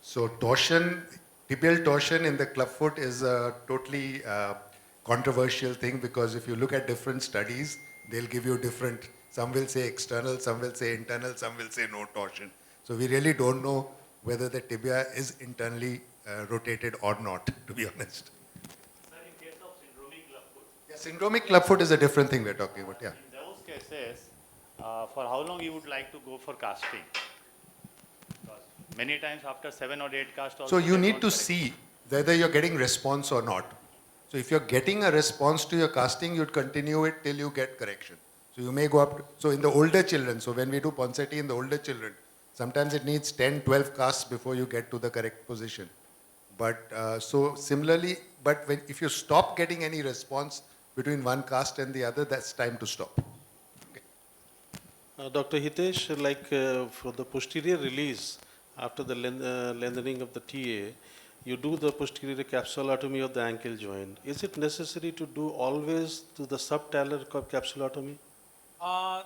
So torsion, tibial torsion in the clubfoot is a totally controversial thing, because if you look at different studies, they'll give you different, some will say external, some will say internal, some will say no torsion. So we really don't know whether the tibia is internally rotated or not, to be honest. Sir, in case of syndromic clubfoot. Yeah, syndromic clubfoot is a different thing we're talking about, yeah. In those cases, for how long you would like to go for casting? Because many times after 7 or 8 casts also. So you need to see whether you're getting response or not. So if you're getting a response to your casting, you'd continue it till you get correction. So you may go up, so in the older children, so when we do Ponseti in the older children, sometimes it needs 10, 12 casts before you get to the correct position. But so similarly, but if you stop getting any response between one cast and the other, that's time to stop. Okay. Dr. Hitesh, like for the posterior release, after the lengthening of the TA, you do the posterior capsulotomy of the ankle joint. Is it necessary to do always to the subtalar capsulotomy? A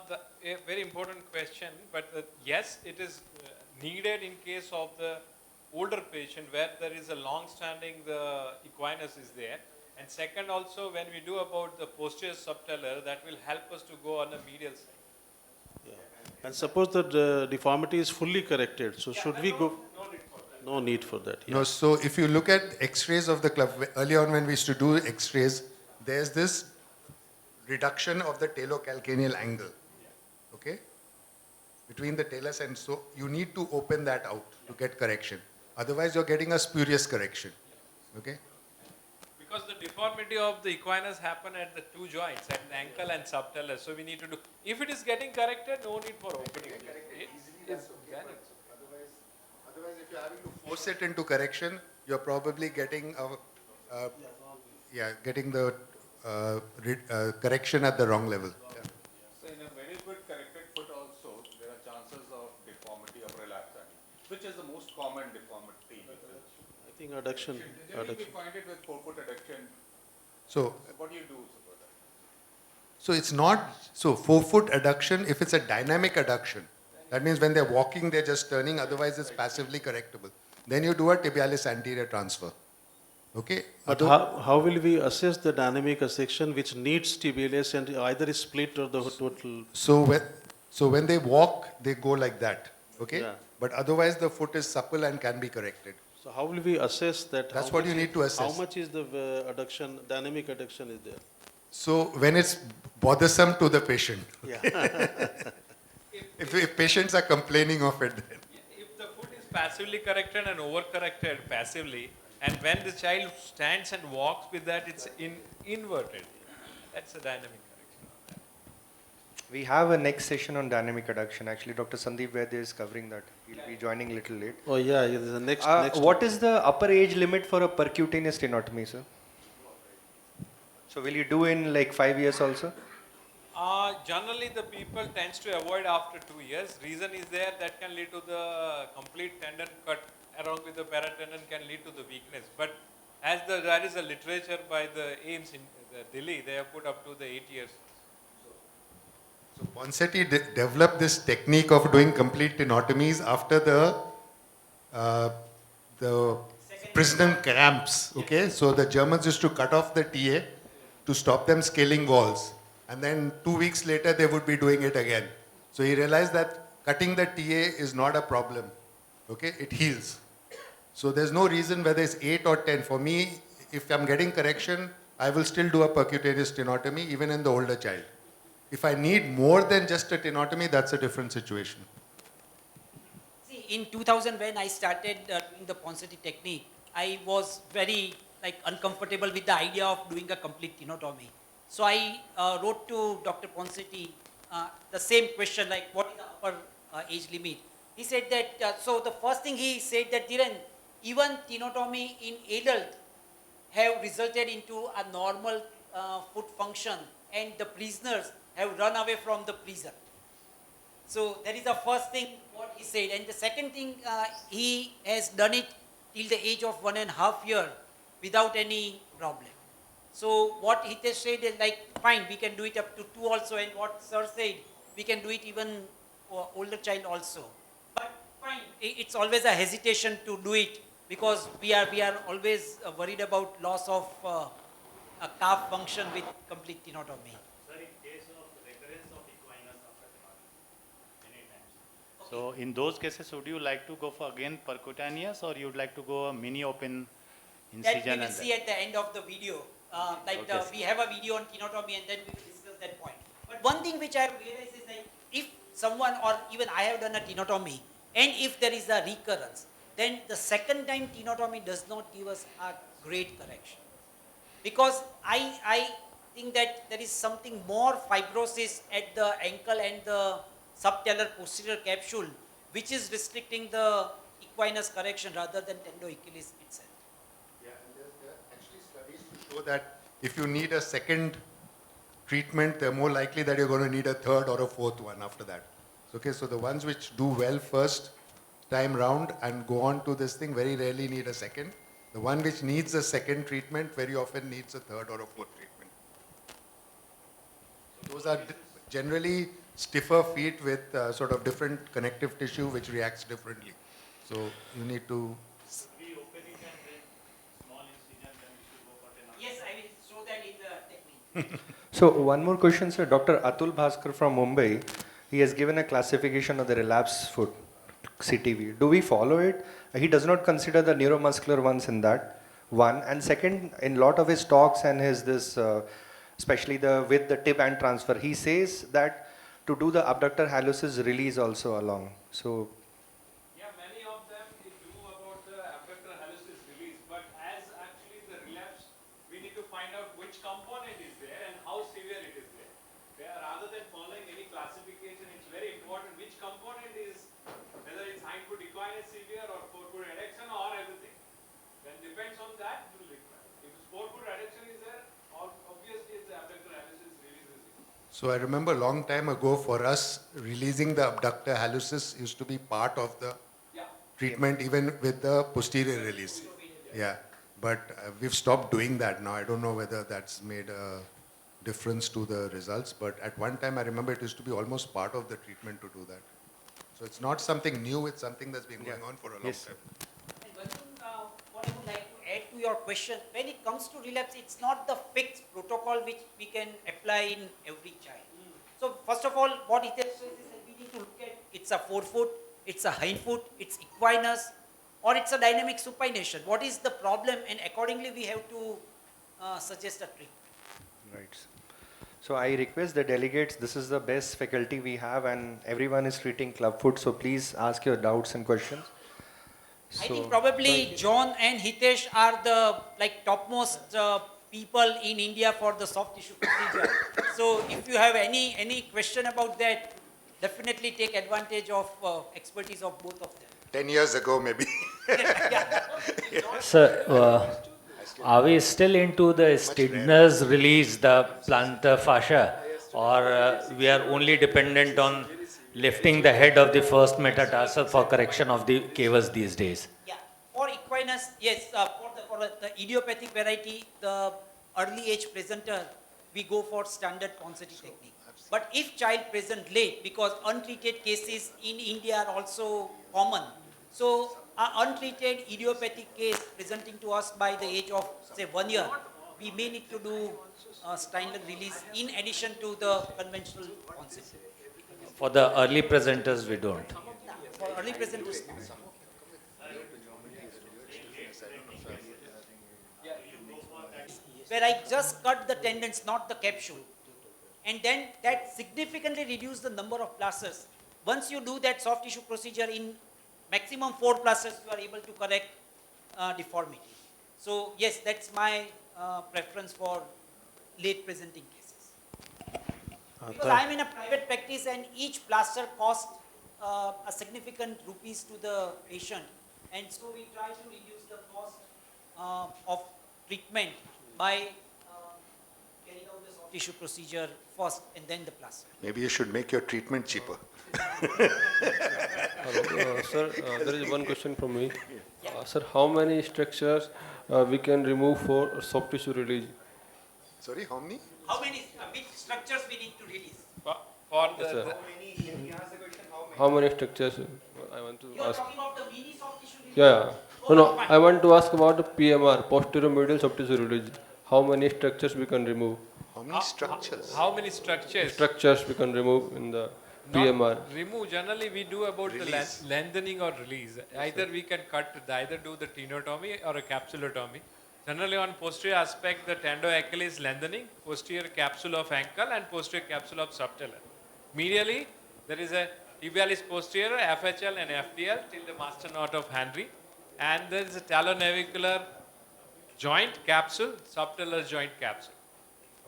very important question, but yes, it is needed in case of the older patient where there is a long-standing the equinus is there. And second also, when we do about the posterior subtalar, that will help us to go on the medial side. Yeah. And suppose the deformity is fully corrected, so should we go? No need for that. Yeah. No, so if you look at x-rays of the club, early on when we used to do x-rays, there's this reduction of the talocalcaneal angle, okay, between the talus, and so you need to open that out to get correction. Otherwise, you're getting a spurious correction, okay? Because the deformity of the equinus happen at the two joints, at the ankle and subtalar. So we need to do, if it is getting corrected, no need for opening. Otherwise, if you're having to force it into correction, you're probably getting getting the correction at the wrong level. Yeah. So in a very good corrected foot also, there are chances of deformity of relapse, which is the most common deformity. I think adduction. Generally we find it with forefoot adduction. So What do you do for that? So it's not, so forefoot adduction, if it's a dynamic adduction, that means when they're walking, they're just turning, otherwise it's passively correctable. Then you do a tibialis anterior transfer. Okay? But how will we assess the dynamic section which needs tibialis and either is split or the total? So when they walk, they go like that. Okay? Yeah. But otherwise the foot is supple and can be corrected. So how will we assess that? That's what you need to assess. How much is the adduction, dynamic adduction is there? So when it's bothersome to the patient. Yeah. if patients are complaining of it then. If the foot is passively corrected and over-corrected passively, and when the child stands and walks with that, it's inverted. That's a dynamic correction. We have a next session on dynamic adduction. Actually, Dr. Sandeep Vaidya is covering that. He'll be joining a little late. Oh yeah, there's a next. What is the upper age limit for a percutaneous stenotomy, sir? So will you do in like 5 years also? Generally, the people tends to avoid after 2 years. Reason is there that can lead to the complete tendon cut along with the paratendon can lead to the weakness. But as there is a literature by the AIMS in Delhi, they have put up to the 8 years. So Ponseti developed this technique of doing complete tenotomies after the prison camps. Okay, so the Germans used to cut off the TA to stop them scaling walls, and then 2 weeks later they would be doing it again. So he realized that cutting the TA is not a problem. Okay, it heals. So there's no reason whether it's 8 or 10. For me, if I'm getting correction, I will still do a percutaneous tenotomy even in the older child. If I need more than just a tenotomy, that's a different situation. See, in 2000 when I started doing the Ponseti technique, I was very uncomfortable with the idea of doing a complete tenotomy. So I wrote to Dr. Ponseti the same question, like what is the upper age limit? He said that, so the first thing he said that Dhiren, even tenotomy in adult have resulted into a normal foot function, and the prisoners have run away from the prison. So that is the first thing what he said. And the second thing, he has done it till the age of 1.5 years without any problem. So what he just said is like, fine, we can do it up to 2 also, and what sir said, we can do it even for older child also. But fine, it's always a hesitation to do it because we are always worried about loss of a calf function with complete tenotomy. Sir, in case of recurrence of equinus after tenotomy, many times. So in those cases, would you like to go for again percutaneous, or you would like to go a mini open incision? That we will see at the end of the video. We have a video on tenotomy, and then we will discuss that point. But one thing which I have realized is like, if someone or even I have done a tenotomy, and if there is a recurrence, then the second time tenotomy does not give us a great correction. Because I think that there is something more fibrosis at the ankle and the subtalar posterior capsule, which is restricting the equinus correction rather than tendoachilles itself. Yeah, and there are actually studies to show that if you need a second treatment, they're more likely that you're going to need a third or a fourth one after that. Okay, so the ones which do well first time round and go on to this thing very rarely need a second. The one which needs a second treatment very often needs a third or a fourth treatment. So those are generally stiffer feet with sort of different connective tissue which reacts differently. So you need to... Yes, I will show that in the technique. So one more question, sir. Dr. Atul Bhaskar from Mumbai, he has given a classification of the relapse foot, CTV. Do we follow it? He does not consider the neuromuscular ones in that, one. And second, in lot of his talks and his especially with the tib and transfer, he says that to do the abductor hallucis release also along. So Yeah, many of them they do about the abductor hallucis release, but as actually the relapse, we need to find out which component is there and how severe it is there. Rather than following any classification, it's very important which component is, whether it's hindfoot equinus severe or forefoot adduction or everything. When So I remember a long time ago for us, releasing the abductor hallucis used to be part of the treatment even with the posterior release. Yeah, but we've stopped doing that now. I don't know whether that's made a difference to the results, but at one time I remember it used to be almost part of the treatment to do that. So it's not something new, it's something that's been going on for a long time. And one thing what I would like to add to your question, when it comes to relapse, it's not the fixed protocol which we can apply in every child. So first of all, what it says is that we need to look at, it's a forefoot, it's a hindfoot, it's equinus, or it's a dynamic supination. What is the problem? And accordingly, we have to suggest a treatment. Right. So I request the delegates, this is the best faculty we have and everyone is treating clubfoot, so please ask your doubts and questions. I think probably John and Hitesh are the topmost people in India for the soft tissue procedure. So if you have any question about that, definitely take advantage of expertise of both of them. 10 years ago maybe. Sir, are we still into the Stidner's release, the plantar fascia, or we are only dependent on lifting the head of the first metatarsal for correction of the cavus these days? Yeah, for equinus, yes, for the idiopathic variety, the early age presenter, we go for standard Ponseti technique. But if child present late, because untreated cases in India are also common, so an untreated idiopathic case presenting to us by the age of say 1 year, we may need to do Steiner release in addition to the conventional Ponseti. For the early presenters, we don't. For early presenters, where I just cut the tendons, not the capsule. And then that significantly reduces the number of plasters. Once you do that soft tissue procedure in maximum 4 plasters, you are able to correct deformity. So yes, that's my preference for late presenting cases. Because I am in a private practice and each plaster costs a significant rupees to the patient. And so we try to reduce the cost of treatment by carrying out the soft tissue procedure first and then the plaster. Maybe you should make your treatment cheaper. Hello, sir, there is one question from me. Sir, how many structures we can remove for soft tissue release? Sorry, how many? How many, which structures we need to release? For Yes, the, sir. How many structures? I want to You are ask. talking about the mini soft tissue release? Yeah. No, I want to ask about the PMR, posterior medial soft tissue release. How many structures we can remove? How many structures? how many structures? Structures we can remove in the PMR. Remove, generally we do about Release. the lengthening or release. Either we can either do the tenotomy or a capsulotomy. Generally on posterior aspect, the tendo-ankle is lengthening, posterior capsule of ankle and posterior capsule of subtalar. Medially, there is a tibialis posterior, FHL and FDL till the master knot of Henry. And there is a talonavicular joint capsule, subtalar joint capsule.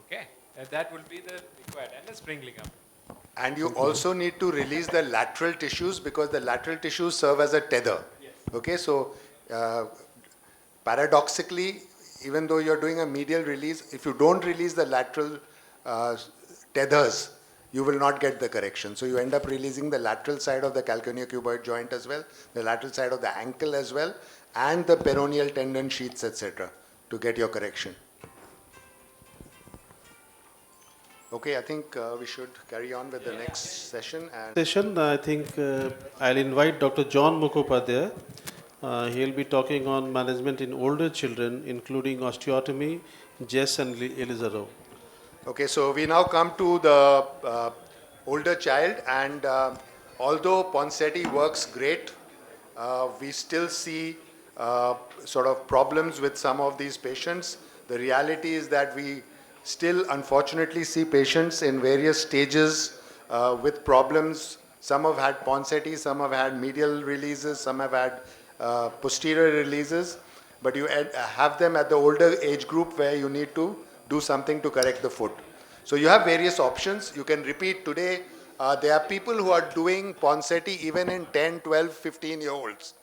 Okay, and that will be the required, and the spring ligament. And you also need to release the lateral tissues because the lateral tissues serve as a tether. Yes. Okay, so paradoxically, even though you're doing a medial release, if you don't release the lateral tethers, you will not get the correction. So you end up releasing the lateral side of the calcaneocuboid joint as well, the lateral side of the ankle as well, and the peroneal tendon sheaths, etc., to get your correction. Okay, I think we should carry on with the next session. And I think I'll invite Dr. John Mukhopadhyay. He'll be talking on management in older children, including osteotomy, Jess and Elizaro. Okay, so we now come to the older child, and although Ponseti works great, we still see sort of problems with some of these patients. The reality is that we still unfortunately see patients in various stages with problems. Some have had Ponseti, some have had medial releases, some have had posterior releases, but you have them at the older age group where you need to do something to correct the foot. So you have various options. You can repeat today. There are people who are doing Ponseti even in 10, 12, 15-year-olds.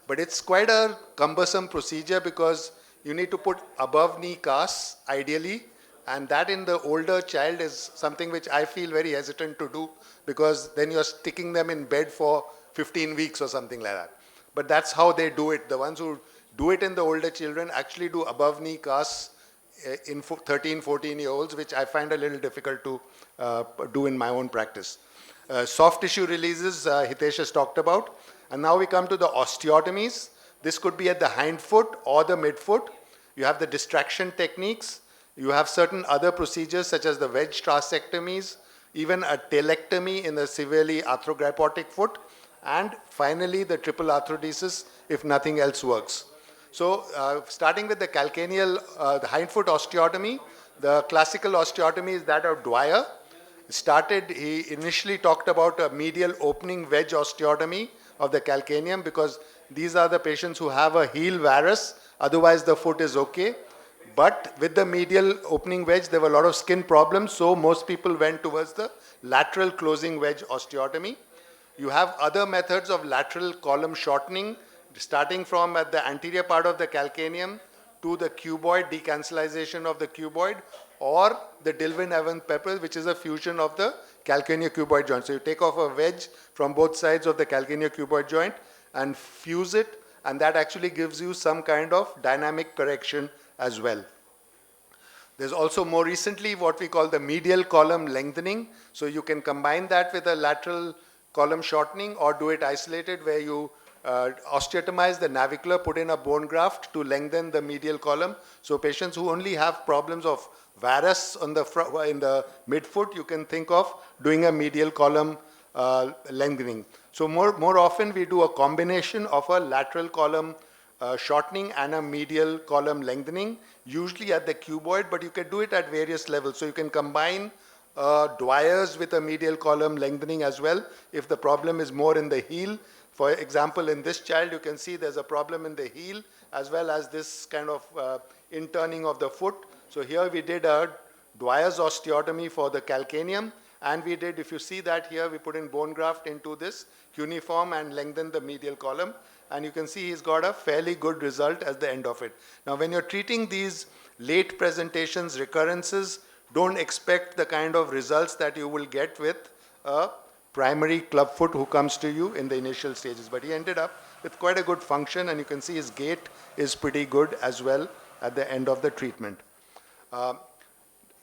But it's quite a cumbersome procedure because you need to put above knee casts, ideally, And that in the older child is something which I feel very hesitant to do, because then you're sticking them in bed for 15 weeks or something like that. But that's how they do it. The ones who do it in the older children actually do above knee casts in 13, 14-year-olds, which I find a little difficult to do in my own practice. Soft tissue releases, Hitesh has talked about. And now we come to the osteotomies. This could be at the hind foot or the midfoot. You have the distraction techniques. You have certain other procedures such as the wedge tracectomies, even a talectomy in the severely arthrogrypotic foot, and finally the triple arthrodesis if nothing else works. So starting with the calcaneal, the hindfoot osteotomy, the classical osteotomy is that of Dwyer. He initially talked about a medial opening wedge osteotomy of the calcaneum, because these are the patients who have a heel varus, otherwise the foot is okay. But with the medial opening wedge, there were a lot of skin problems, so most people went towards the lateral closing wedge osteotomy. You have other methods of lateral column shortening, starting from at the anterior part of the calcaneum to the cuboid, decancellization of the cuboid, or the Dillwyn-Evans-Pepper, which is a fusion of the calcaneocuboid joint. So you take off a wedge from both sides of the calcaneocuboid joint and fuse it, and that actually gives you some kind of dynamic correction as well. There's also more recently what we call the medial column lengthening. So you can combine that with a lateral column shortening or do it isolated, where you osteotomize the navicular, put in a bone graft to lengthen the medial column. So patients who only have problems of varus on the in the midfoot, you can think of doing a medial column lengthening. So more often we do a combination of a lateral column shortening and a medial column lengthening, usually at the cuboid, but you can do it at various levels. So you can combine Dwyer's with a medial column lengthening as well if the problem is more in the heel. For example, in this child, you can see there's a problem in the heel as well as this kind of interning of the foot. So here we did a Dwyer's osteotomy for the calcaneum, and we did, if you see that here, we put in bone graft into this cuneiform and lengthened the medial column. And you can see he's got a fairly good result at the end of it. Now, when you're treating these late presentations, recurrences, don't expect the kind of results that you will get with a primary clubfoot who comes to you in the initial stages. But he ended up with quite a good function, and you can see his gait is pretty good as well at the end of the treatment.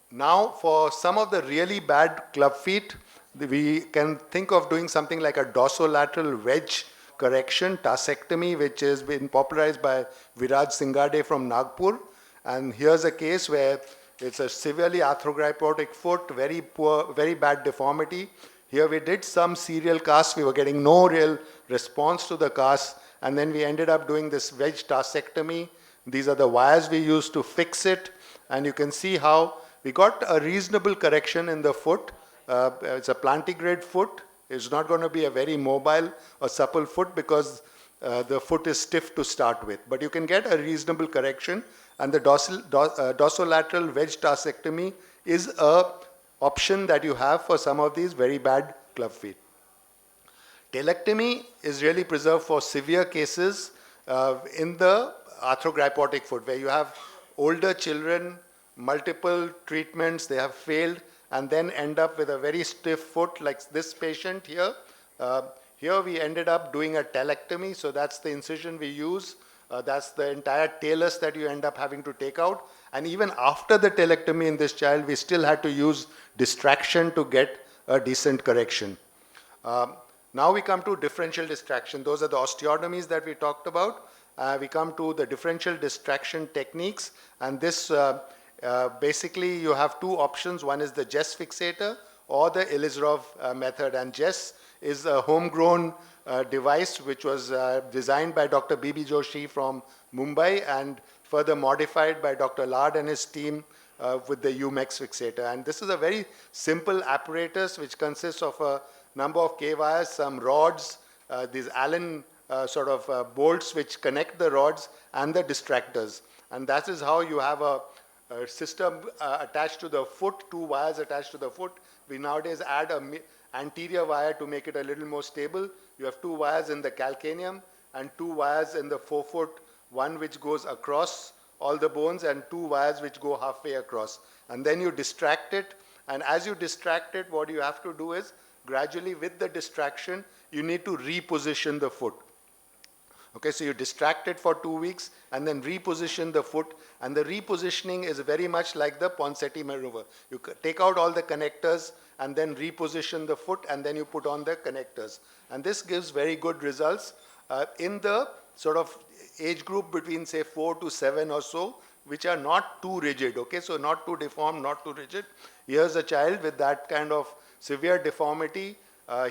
Now, for some of the really bad club feet, we can think of doing something like a dorsolateral wedge correction, tacectomy, which has been popularized by Viraj Singade from Nagpur. And here's a case where it's a severely arthrogrypotic foot, very poor, very bad deformity. Here we did some serial casts. We were getting no real response to the casts. And then we ended up doing this wedge tacectomy. These are the wires we used to fix it. And you can see how we got a reasonable correction in the foot. It's a plantigrade foot. It's not going to be a very mobile or supple foot because the foot is stiff to start with. But you can get a reasonable correction. And the dorsolateral wedge tacectomy is an option that you have for some of these very bad club feet. Talectomy is really preserved for severe cases in the arthrogrypotic foot, where you have older children, multiple treatments, they have failed, and then end up with a very stiff foot like this patient here. Here we ended up doing a talectomy, so that's the incision we use. That's the entire talus that you end up having to take out. And even after the talectomy in this child, we still had to use distraction to get a decent correction. Now we come to differential distraction. Those are the osteotomies that we talked about. We come to the differential distraction techniques. And this basically you have two options. One is the Jess fixator or the Ilizarov method. And Jess is a homegrown device which was designed by Dr. B.B. Joshi from Mumbai and further modified by Dr. Lard and his team with the UMEX fixator. And this is a very simple apparatus which consists of a number of K-wires, some rods, these Allen bolts which connect the rods and the distractors. And that is how you have a system attached to the foot, two wires attached to the foot. We nowadays add an anterior wire to make it a little more stable. You have two wires in the calcaneum and two wires in the forefoot, one which goes across all the bones and 2 wires which go halfway across. And then you distract it, and as you distract it, what you have to do is gradually with the distraction, you need to reposition the foot. Okay, so you distract it for 2 weeks and then reposition the foot, and the repositioning is very much like the Ponseti maneuver. You take out all the connectors and then reposition the foot, and then you put on the connectors. And this gives very good results in the sort of age group between say 4 to 7 or so, which are not too rigid. Okay, so not too deformed, not too rigid. Here's a child with that kind of severe deformity.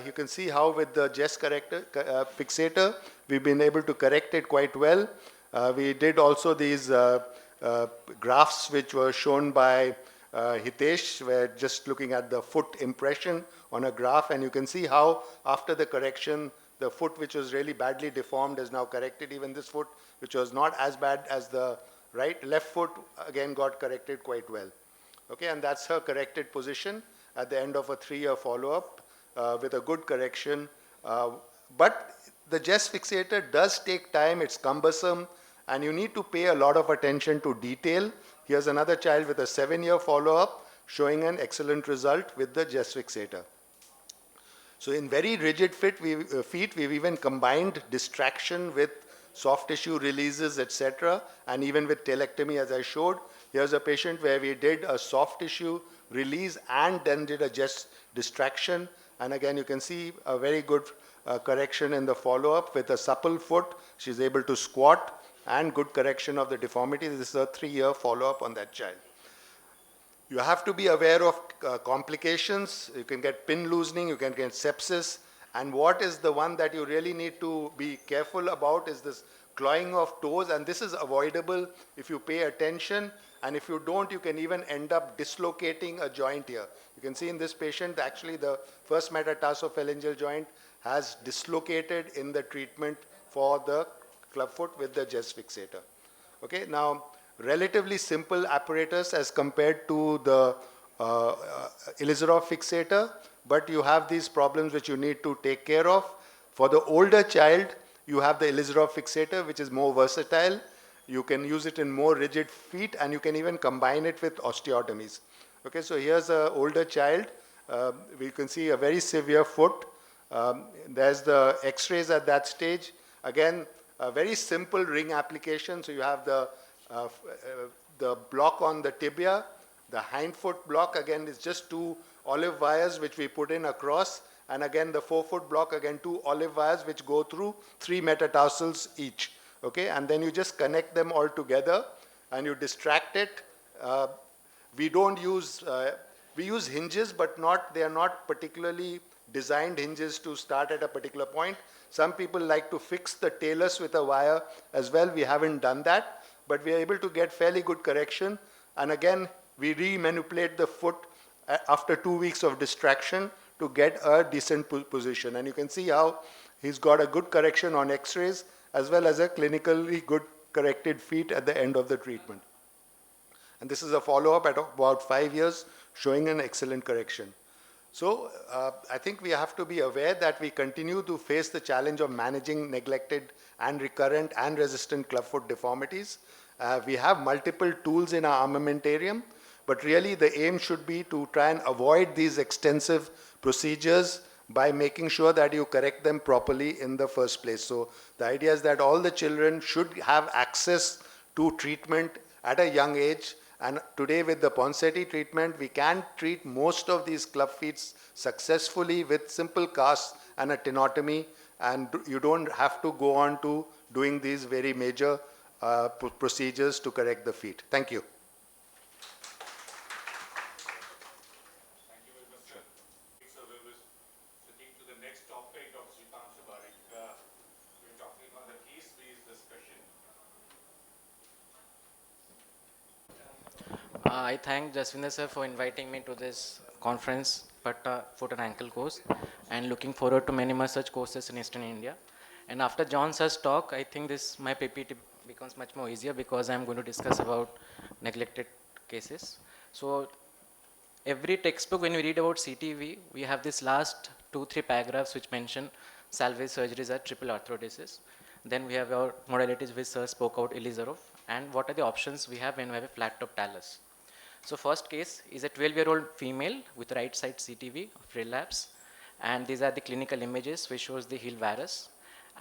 You can see how with the Jess fixator, we've been able to correct it quite well. We did also these graphs which were shown by Hitesh, where just looking at the foot impression on a graph, and you can see how after the correction, the foot which was really badly deformed is now corrected. Even this foot, which was not as bad as the left foot, again got corrected quite well. Okay, and that's her corrected position at the end of a 3-year follow-up with a good correction. But the Jess fixator does take time, it's cumbersome, and you need to pay a lot of attention to detail. Here's another child with a 7-year follow-up showing an excellent result with the Jess fixator. So in very rigid feet, we've even combined distraction with soft tissue releases, etc., and even with talectomy, as I showed. Here's a patient where we did a soft tissue release and then did a Jess distraction. And again, you can see a very good correction in the follow-up with a supple foot. She's able to squat and good correction of the deformity. This is a 3-year follow-up on that child. You have to be aware of complications. You can get pin loosening, you can get sepsis. And what is the one that you really need to be careful about is this clawing of toes. And this is avoidable if you pay attention. And if you don't, you can even end up dislocating a joint here. You can see in this patient, actually the first metatarsophalangeal joint has dislocated in the treatment for the clubfoot with the Jess fixator. Okay, now relatively simple apparatus as compared to the Ilizarov fixator, but you have these problems which you need to take care of. For the older child, you have the Ilizarov fixator, which is more versatile. You can use it in more rigid feet, and you can even combine it with osteotomies. Okay, so here's an older child. We can see a very severe foot. There's the x-rays at that stage. Again, a very simple ring application. So you have the block on the tibia. The hindfoot block, again, is just 2 olive wires which we put in across. And again, the forefoot block, again, 2 olive wires which go through 3 metatarsals each. Okay, and then you just connect them all together and you distract it. We don't use, we use hinges, but they are not particularly designed hinges to start at a particular point. Some people like to fix the talus with a wire as well. We haven't done that, but we are able to get fairly good correction. And again, we re-manipulate the foot after 2 weeks of distraction to get a decent position. And you can see how he's got a good correction on x-rays as well as a clinically good corrected feet at the end of the treatment. And this is a follow-up at about 5 years showing an excellent correction. So I think we have to be aware that we continue to face the challenge of managing neglected and recurrent and resistant clubfoot deformities. We have multiple tools in our armamentarium, but really the aim should be to try and avoid these extensive procedures by making sure that you correct them properly in the first place. So the idea is that all the children should have access to treatment at a young age. And today with the Ponseti treatment, we can treat most of these club feet successfully with simple casts and a tenotomy. And you don't have to go on to doing these very major procedures to correct the feet. Thank you. I thank Jaswinder sir for inviting me to this conference, foot and ankle course, and looking forward to many more such courses in Eastern India. And after John sir's talk, I think my PPT becomes much more easier because I'm going to discuss about neglected cases. So every textbook, when we read about CTV, we have this last 2-3 paragraphs which mention salvage surgeries are triple arthrodesis. Then we have our modalities which sir spoke out, Ilizarov, and what are the options we have when we have a flat top talus. So first case is a 12-year-old female with right side CTV of relapse, and these are the clinical images which shows the heel varus.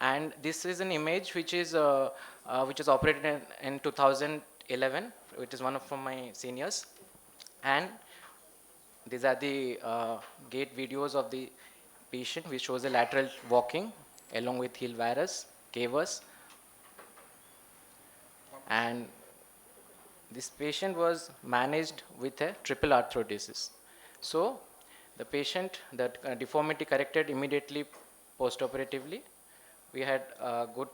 And this is an image which is operated in 2011, which is one of from my seniors. And these are the gait videos of the patient, which shows a lateral walking along with heel varus, cavus. And this patient was managed with a triple arthrodesis. So the patient, that deformity corrected immediately post-operatively. We had good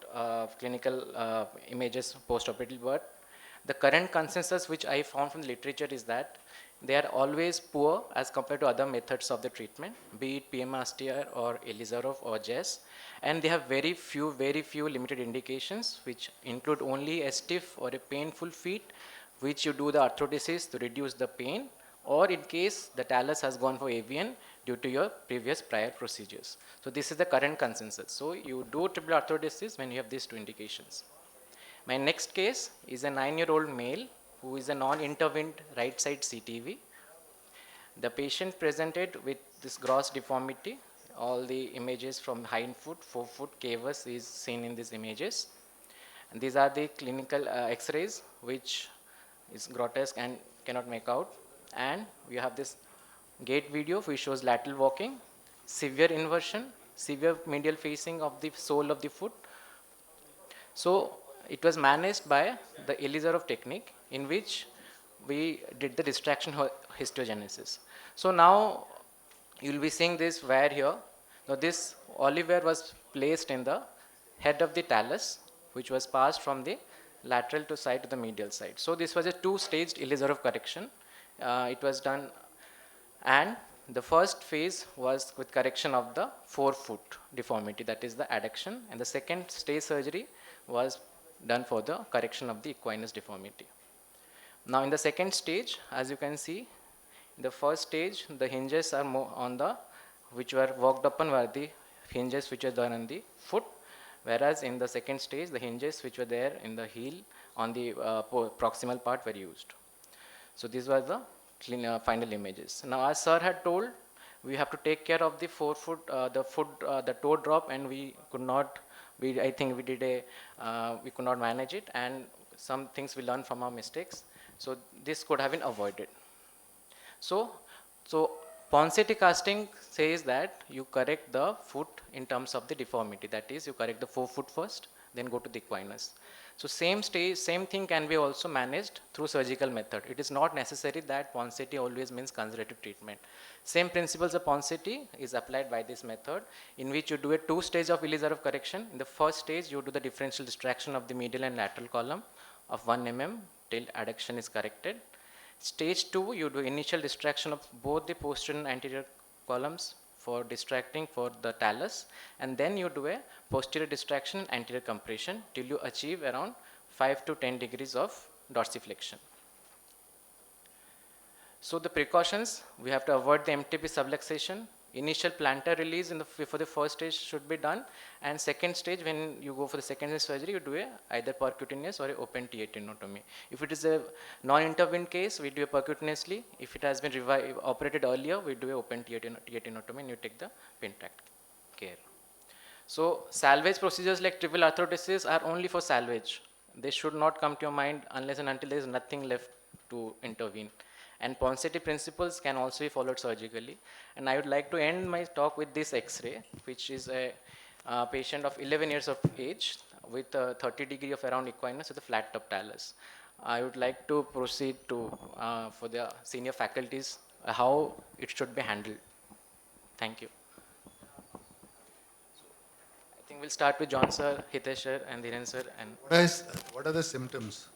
clinical images post-operatively, but the current consensus which I found from the literature is that they are always poor as compared to other methods of the treatment, be it PMRSTR or Elizarov or JES, and they have very few limited indications, which include only a stiff or a painful feet, which you do the arthrodesis to reduce the pain, or in case the talus has gone for AVN due to your previous prior procedures. So this is the current consensus. So you do triple arthrodesis when you have these two indications. My next case is a 9-year-old male who is a non-intervened right side CTV. The patient presented with this gross deformity. All the images from hind foot, forefoot, cavus is seen in these images. And these are the clinical X-rays, which is grotesque and cannot make out. And we have this gait video which shows lateral walking, severe inversion, severe medial facing of the sole of the foot. So it was managed by the Elizarov technique, in which we did the distraction histogenesis. So now you will be seeing this wire here. Now this olive wire was placed in the head of the talus, which was passed from the lateral to side to the medial side. So this was a two-staged Elizarov correction. It was done, and the first phase was with correction of the forefoot deformity, that is the adduction, and the second stage surgery was done for the correction of the equinus deformity. Now in the second stage, as you can see, in the first stage the hinges are more on the, which were worked upon were the hinges which were done on the foot, whereas in the second stage the hinges which were there in the heel on the proximal part were used. So these were the final images. Now as sir had told, we have to take care of the forefoot, the toe drop, and we could not, I think we did we could not manage it, and some things we learned from our mistakes. So this could have been avoided. So Ponseti casting says that you correct the foot in terms of the deformity. That is, you correct the forefoot first, then go to the equinus. So same thing can be also managed through surgical method. It is not necessary that Ponseti always means conservative treatment. Same principles of Ponseti is applied by this method, in which you do a two-stage of Elizarov correction. In the first stage, you do the differential distraction of the medial and lateral column of 1 mm till adduction is corrected. Stage 2, you do initial distraction of both the posterior and anterior columns for distracting for the talus, and then you do a posterior distraction and anterior compression till you achieve around 5 to 10 degrees of dorsiflexion. So the precautions, we have to avoid the MTP subluxation. Initial plantar release for the first stage should be done, and second stage, when you go for the second stage surgery, you do either percutaneous or a open T tenotomy. If it is a non-intervened case, we do a percutaneously. If it has been operated earlier, we do a open T tenotomy, and you take the pintract care. So salvage procedures like triple arthrodesis are only for salvage. They should not come to your mind unless and until there is nothing left to intervene. And Ponseti principles can also be followed surgically. And I would like to end my talk with this X-ray, which is a patient of 11 years of age with a 30 degree of around equinus with a flat top talus. I would like to proceed to for the senior faculties how it should be handled. Thank you. I think we'll start with John sir, Hitesh sir, and Dhiren sir. And what are the symptoms?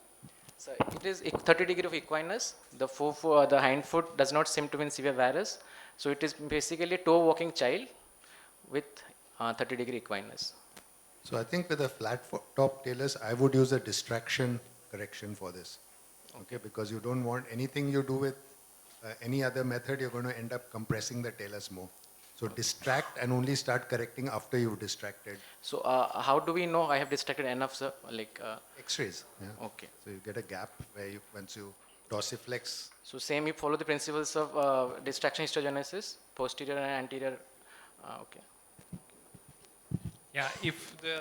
So it is 30 degree of equinus. The hind foot does not seem to be in severe varus. So it is basically a toe walking child with 30 degree equinus. So I think with a flat top talus, I would use a distraction correction for this. Okay, because you don't want anything you do with any other method, you're going to end up compressing the talus more. So distract and only start correcting after you've distracted. So how do we know I have distracted enough, sir? Like X-rays. Yeah. okay. So you get a gap where you, once you dorsiflex. So same, you follow the principles of distraction histogenesis, posterior and anterior. Okay. Yeah, if the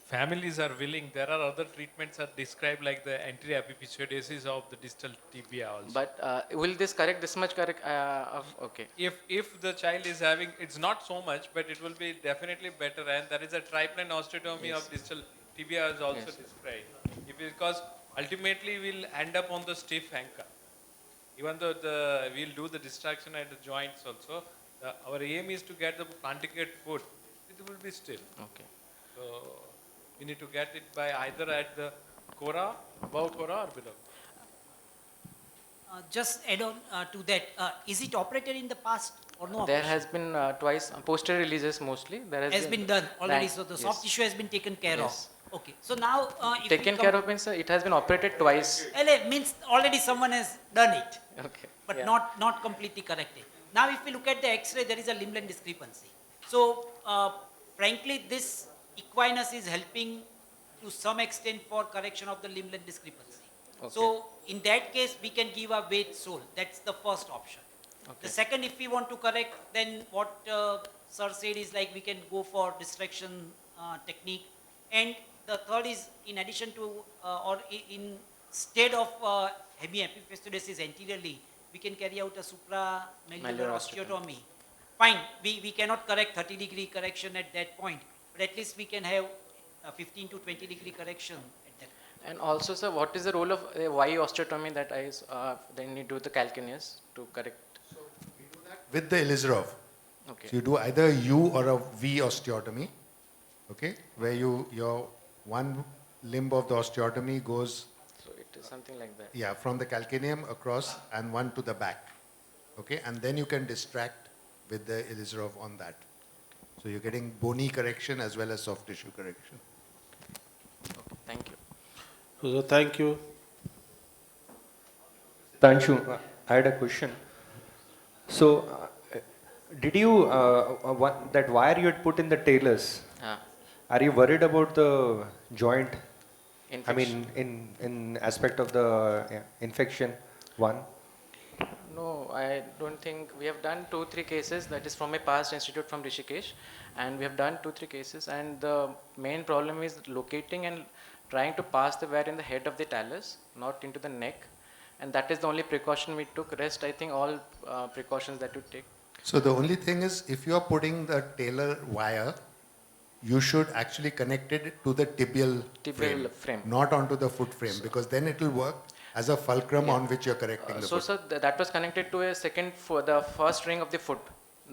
families are willing, there are other treatments are described like the anterior epiphysiodesis of the distal tibia also. But will this correct this much correct? Okay. If the child is having, it's not so much, but it will be definitely better. And there is a triplane osteotomy Yes. of distal tibia is also Yes. described. Because ultimately we'll end up on the stiff ankle. Even though we'll do the distraction at the joints also, our aim is to get the planticate foot. It will be stiff. Okay. So we need to get it by either at the cora, above cora or below. Just add on to that, is it operated in the past or no? There operation? has been twice posterior releases mostly. There has been done already, Right. so the Yes. soft tissue has been taken care Yes. of. Okay, so now if Taken care of means it has been operated twice. LA means already someone has done it, Okay. but Yeah. not completely corrected. Now if we look at the X-ray, there is a limb length discrepancy. So frankly, this equinus is helping to some extent for correction of the limb length discrepancy. Okay. So in that case, we can give a weight sole. That's the first option. Okay. The second, if we want to correct, then what sir said is like we can go for distraction technique. And the third is, in addition to instead of hemiepiphysiodesis anteriorly, we can carry out a supramalleolar Malleolar osteotomy. Fine, we cannot correct 30-degree correction at that point, but at least we can have 15 to 20-degree correction at that. And also, sir, what is the role of Y osteotomy that I then need to do with the calcaneus to correct? With the Ilizarov. Okay. So you do either U or a V osteotomy, okay, where your one limb of the osteotomy goes, So it is something like that. yeah, from the calcaneum across and one to the back, okay, and then you can distract with the Ilizarov on that. So you're getting bony correction as well as soft tissue correction. Okay, thank you. So thank you. Tanshu, I had a question. So, did you, that wire you had put in the talus, are you worried about the joint? Infection. I mean, in aspect of the infection, one? No, I don't think. We have done 2-3 cases. That is from a past institute from Rishikesh, and we have done 2-3 cases. And the main problem is locating and trying to pass the wire in the head of the talus, not into the neck. And that is the only precaution we took. Rest, I think, all precautions that you take. So the only thing is, if you are putting the talar wire, you should actually connect it to the tibial frame. Not onto the foot frame, because then it will work as a fulcrum on which you're correcting the So, foot. sir, that was connected to a second, for the first ring of the foot.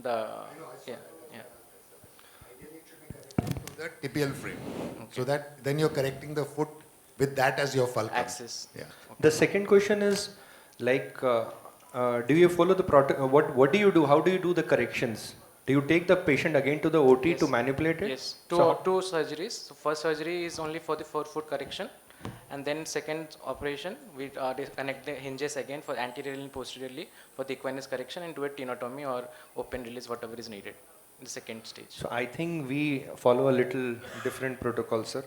The yeah. To the tibial frame. So that then you're correcting the foot with that as your fulcrum. Axis. Yeah. The second question is, like, do you follow the protocol? What do you do? How do you do the corrections? Do you take the patient again to the OT to manipulate it? Yes, So, two surgeries. So first surgery is only for the forefoot correction, and then second operation we connect the hinges again for anteriorly and posteriorly for the equinus correction, and do a tenotomy or open release, whatever is needed in the second stage. so I think we follow a little different protocol, sir.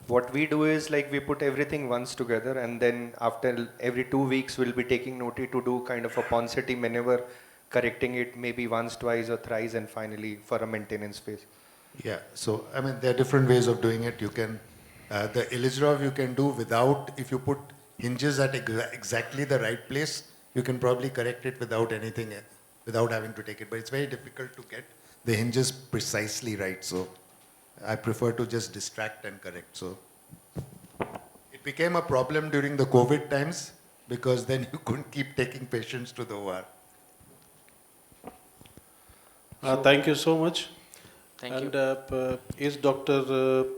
What we do is, like, we put everything once together, and then after every 2 weeks we'll be taking noti to do kind of a Ponseti maneuver, correcting it maybe once, twice or thrice, and finally for a maintenance phase. Yeah, so I mean, there are different ways of doing it. You can, the Ilizarov you can do without, if you put hinges at exactly the right place, you can probably correct it without anything, without having to take it. But it's very difficult to get the hinges precisely right. So I prefer to just distract and correct. So it became a problem during the COVID times, because then you couldn't keep taking patients to the OR. Thank you so much. Thank and you. Is Dr.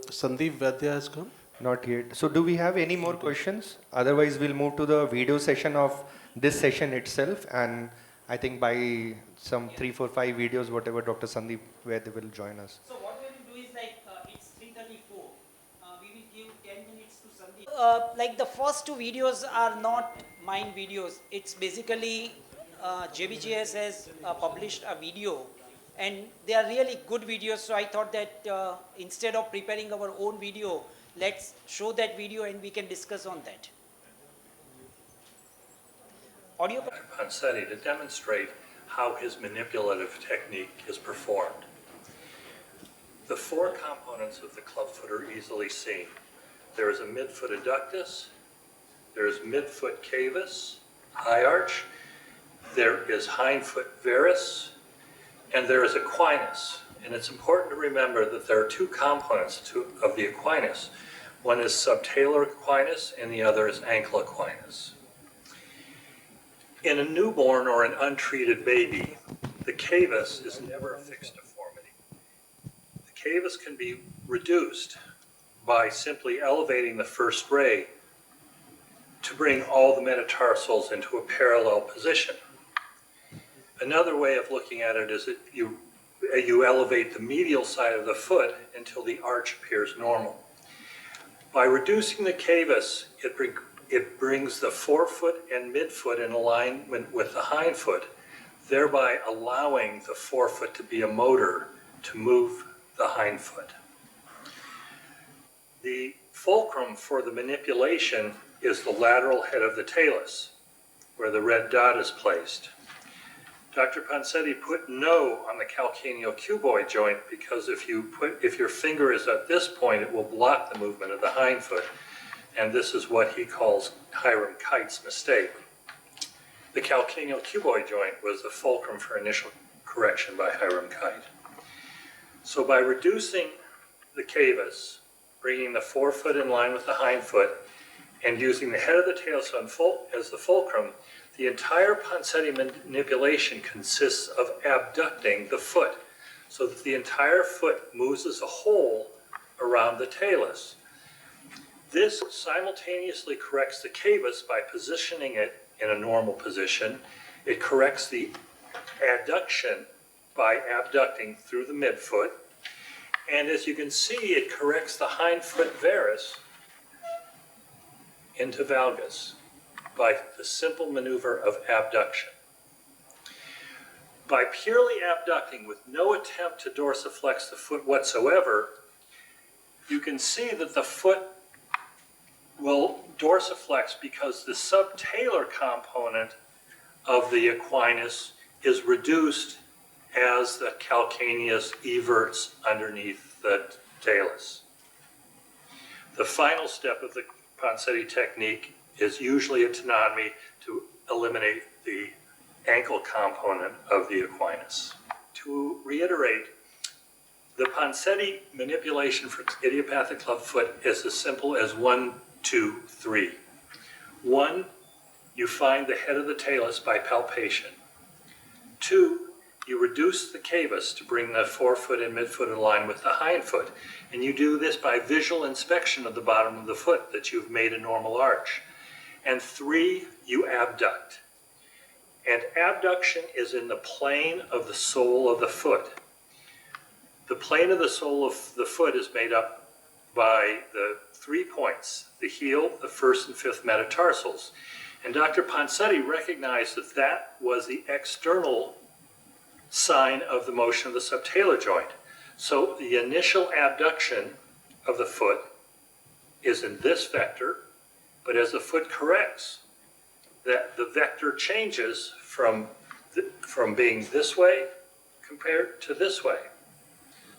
Sandeep Vaidya has come? Not yet. So do we have any more questions? Otherwise, we'll move to the video session of this session itself, and I think by some 3, 4, 5 videos, whatever Dr. Sandeep Vaidya will join us. So what we will do is, like, it's 3:34. We will give 10 minutes to Sandeep. Like the first 2 videos are not mine videos. It's basically JBJS has published a video, and they are really good videos. So I thought that instead of preparing our own video, let's show that video and we can discuss on that. Audio. Pansetti to demonstrate how his manipulative technique is performed. The four components of the clubfoot are easily seen. There is a midfoot adductus, there is midfoot cavus, high arch, there is hindfoot varus, and there is equinus. And it's important to remember that there are two components of the equinus. One is subtalar equinus and the other is ankle equinus. In a newborn or an untreated baby, the cavus is never a fixed deformity. The cavus can be reduced by simply elevating the first ray to bring all the metatarsals into a parallel position. Another way of looking at it is that you elevate the medial side of the foot until the arch appears normal. By reducing the cavus, it brings the forefoot and midfoot in alignment with the hindfoot, thereby allowing the forefoot to be a motor to move the hindfoot. The fulcrum for the manipulation is the lateral head of the talus, where the red dot is placed. Dr. Pansetti put no on the calcaneocuboid joint because if your finger is at this point, it will block the movement of the hindfoot. And this is what he calls Hiram Kite's mistake. The calcaneocuboid joint was the fulcrum for initial correction by Hiram Kite. So by reducing the cavus, bringing the forefoot in line with the hindfoot, and using the head of the talus as the fulcrum, the entire Pansetti manipulation consists of abducting the foot so that the entire foot moves as a whole around the talus. This simultaneously corrects the cavus by positioning it in a normal position. It corrects the adduction by abducting through the midfoot. And as you can see, it corrects the hindfoot varus into valgus by the simple maneuver of abduction. By purely abducting with no attempt to dorsiflex the foot whatsoever, you can see that the foot will dorsiflex because the subtalar component of the equinus is reduced as the calcaneus everts underneath the talus. The final step of the Pansetti technique is usually a tenotomy to eliminate the ankle component of the equinus. To reiterate, the Pansetti manipulation for idiopathic clubfoot is as simple as 1, 2, 3. 1, you find the head of the talus by palpation. 2, you reduce the cavus to bring the forefoot and midfoot in line with the hindfoot. And you do this by visual inspection of the bottom of the foot that you've made a normal arch. And 3, you abduct. And abduction is in the plane of the sole of the foot. The plane of the sole of the foot is made up by the 3 points, the heel, the first and fifth metatarsals. And Dr. Pansetti recognized that that was the external sign of the motion of the subtalar joint. So the initial abduction of the foot is in this vector, but as the foot corrects, that the vector changes from being this way compared to this way.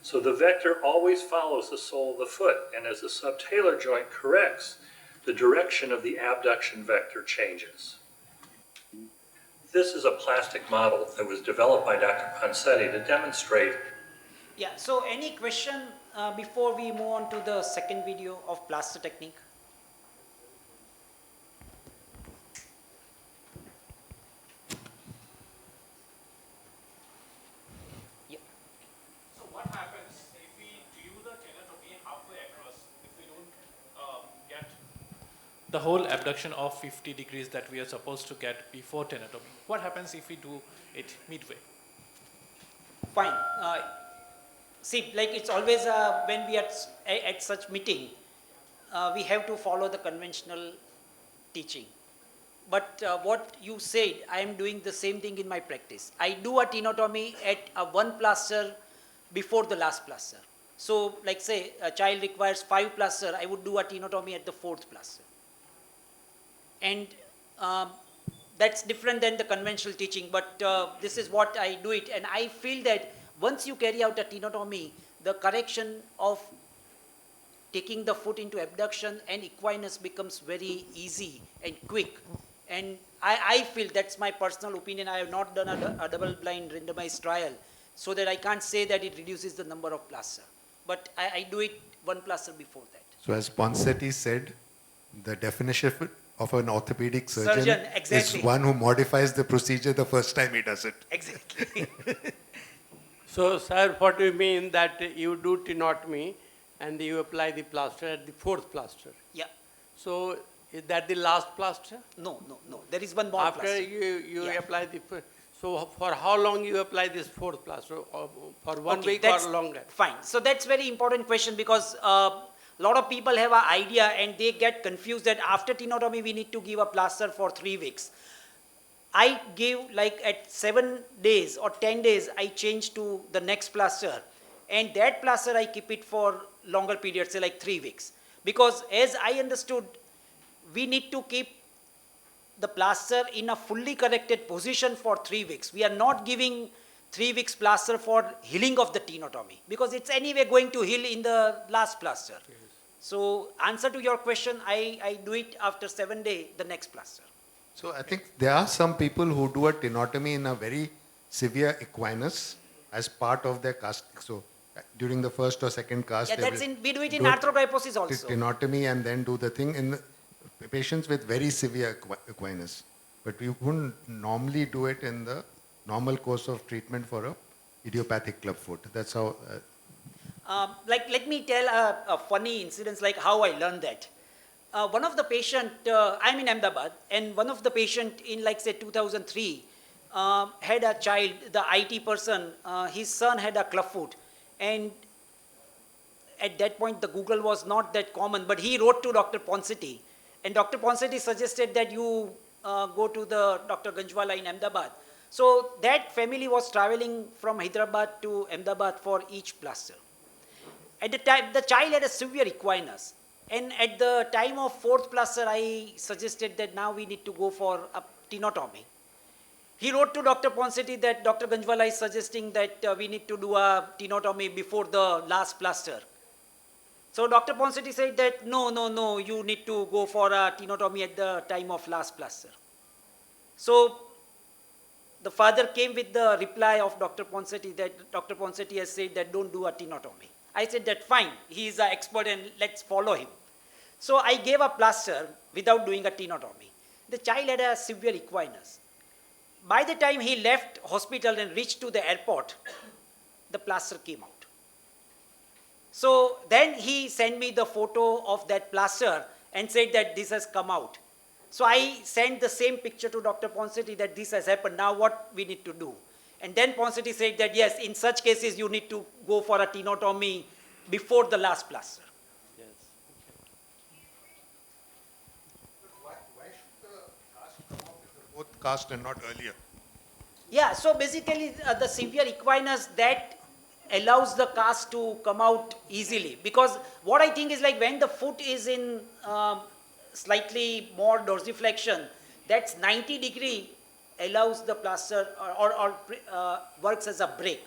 So the vector always follows the sole of the foot, and as the subtalar joint corrects, the direction of the abduction vector changes. This is a plastic model that was developed by Dr. Pansetti to demonstrate. Yeah, so any question before we move on to the second video of plaster technique? Yeah. So what happens if we view the tenotomy halfway across, if we don't get the whole abduction of 50 degrees that we are supposed to get before tenotomy? What happens if we do it midway? Fine. See, like it's always when we are at such meeting, we have to follow the conventional teaching. but what you said, I am doing the same thing in my practice. I do a tenotomy at a one plaster before the last plaster. So, like say, a child requires 5 plaster, I would do a tenotomy at the 4th plaster. And that's different than the conventional teaching, but this is what I do it. And I feel that once you carry out a tenotomy, the correction of taking the foot into abduction and equinus becomes very easy and quick. And I feel, that's my personal opinion, I have not done a double-blind randomized trial, so that I can't say that it reduces the number of plaster. But I do it one plaster before that. So as Ponseti said, the definition of an orthopedic surgeon exactly. is one who modifies the procedure the first time he does it. Exactly. So, sir, what do you mean that you do tenotomy and you apply the plaster at the 4th plaster? Yeah. So, is that the last plaster? No. There is one more After plaster. you Yeah. apply the, so for how long you apply this 4th plaster? For 1 week or longer? Fine. So that's very important question, because a lot of people have an idea and they get confused that after tenotomy we need to give a plaster for 3 weeks. I give, like at 7 days or 10 days, I change to the next plaster, and that plaster I keep it for longer periods, say like 3 weeks. Because as I understood, we need to keep the plaster in a fully corrected position for 3 weeks. We are not giving 3 weeks plaster for healing of the tenotomy, because it's anyway going to heal in the last plaster. Yes. So answer to your question, I do it after 7 days, the next plaster. So I think there are some people who do a tenotomy in a very severe equinus as part of their casting. So during the first or second cast, Yeah, we do it in arthrogryposis also. Tenotomy and then do the thing in the patients with very severe equinus. But we wouldn't normally do it in the normal course of treatment for a idiopathic club foot. That's how. Let me tell a funny incident, like how I learned that. One of the patient, I'm in Ahmedabad, and one of the patient in, like say 2003 had a child, the IT person, his son had a clubfoot, and at that point the Google was not that common, but he wrote to Dr. Ponseti, and Dr. Ponseti suggested that you go to the Dr. Ganjwala in Ahmedabad. So that family was traveling from Hyderabad to Ahmedabad for each plaster. At the time, the child had a severe equinus. And at the time of 4th plaster, I suggested that now we need to go for a tenotomy. He wrote to Dr. Ponseti that Dr. Ganjwala is suggesting that we need to do a tenotomy before the last plaster. So Dr. Ponseti said that no, you need to go for a tenotomy at the time of last plaster. So the father came with the reply of Dr. Ponseti that Dr. Ponseti has said that don't do a tenotomy. I said that fine, he is an expert and let's follow him. So I gave a plaster without doing a tenotomy. The child had a severe equinus. By the time he left hospital and reached to the airport, the plaster came out. So then he sent me the photo of that plaster and said that this has come out. So I sent the same picture to Dr. Ponseti that this has happened, now what we need to do. And then Ponseti said that yes, in such cases you need to go for a tenotomy before the last plaster. Yes. Why should the cast come out in the 4th cast and not earlier? Yeah, so basically the severe equinus, that allows the cast to come out easily, because what I think is like when the foot is in slightly more dorsiflexion, that's 90 degree allows the plaster or works as a brake.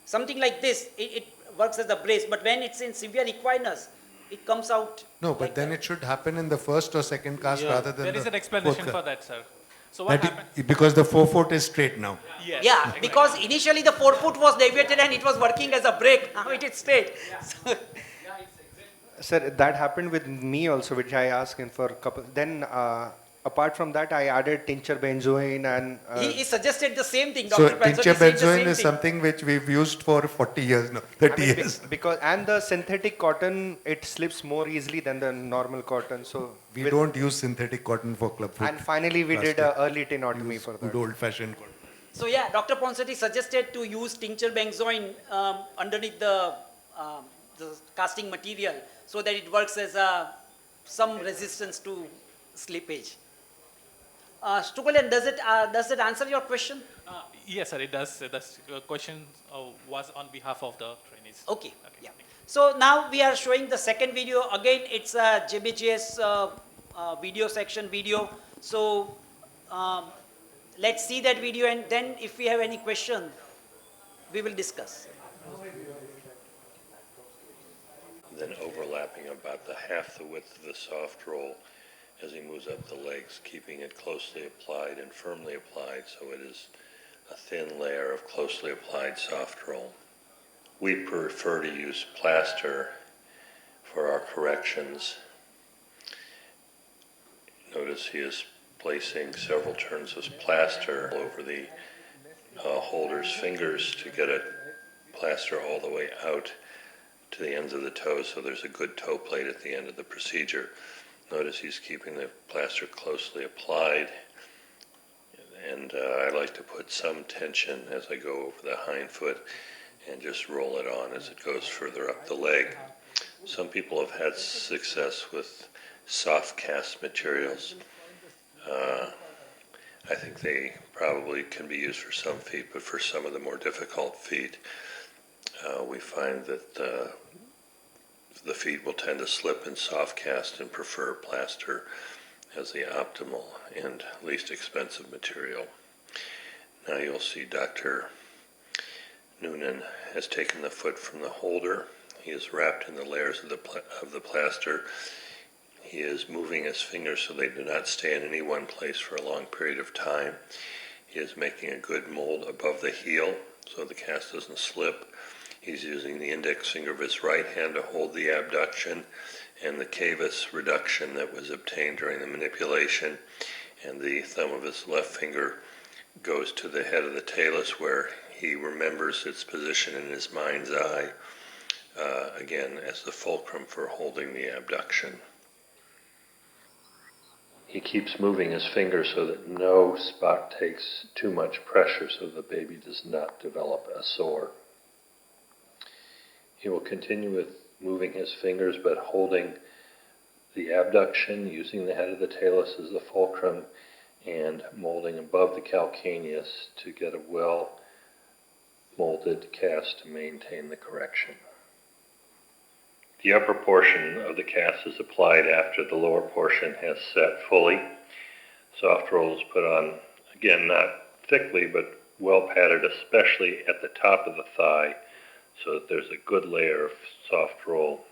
Something like this, it works as a brace, but when it's in severe equinus, it comes out. No, but then it should happen in the first or second cast rather than There is an explanation for that, sir. So what happened? Because the forefoot is straight now. Yes, Yeah, exactly. because initially the forefoot was deviated and it was working as a brake. Now it is straight. So, Sir, that happened with me also, which I asked him for a couple. Then, apart from that, I added tincture benzoin and. he suggested the same thing. So Dr. Ponseti tincture said the benzoin same is thing. something which we've used for 40 years now, 30 years. Because and the synthetic cotton, it slips more easily than the normal cotton. So We don't use synthetic cotton for club foot. And finally, we did plastic. early tenotomy for that. Good old-fashioned cotton. So yeah, Dr. Ponseti suggested to use tincture benzoin underneath the casting material so that it works as some resistance to slippage. Stukulian, does it answer your question? Yes, sir, it does. The question was on behalf of the trainees. Okay, yeah. So now we are showing the second video. Again, it's a JBJS video section video. So let's see that video, and then if we have any question, we will discuss. Then overlapping about half the width of the soft roll as he moves up the legs, keeping it closely applied and firmly applied so it is a thin layer of closely applied soft roll. We prefer to use plaster for our corrections. Notice he is placing several turns of plaster over the holder's fingers to get it plaster all the way out to the ends of the toes, so there's a good toe plate at the end of the procedure. Notice he's keeping the plaster closely applied, and I like to put some tension as I go over the hind foot and just roll it on as it goes further up the leg. Some people have had success with soft cast materials. I think they probably can be used for some feet, but for some of the more difficult feet, we find that the feet will tend to slip in soft cast and prefer plaster as the optimal and least expensive material. Now you'll see Dr. Noonan has taken the foot from the holder. He is wrapped in the layers of the plaster. He is moving his fingers so they do not stay in any one place for a long period of time. He is making a good mold above the heel so the cast doesn't slip. He's using the index finger of his right hand to hold the abduction and the cavus reduction that was obtained during the manipulation, and the thumb of his left finger goes to the head of the talus where he remembers its position in his mind's eye, again as the fulcrum for holding the abduction. He keeps moving his finger so that no spot takes too much pressure so the baby does not develop a sore. He will continue with moving his fingers but holding the abduction, using the head of the talus as the fulcrum, and molding above the calcaneus to get a well molded cast to maintain the correction. The upper portion of the cast is applied after the lower portion has set fully. Soft roll is put on, again, not thickly, but well padded, especially at the top of the thigh, so that there's a good layer of soft roll.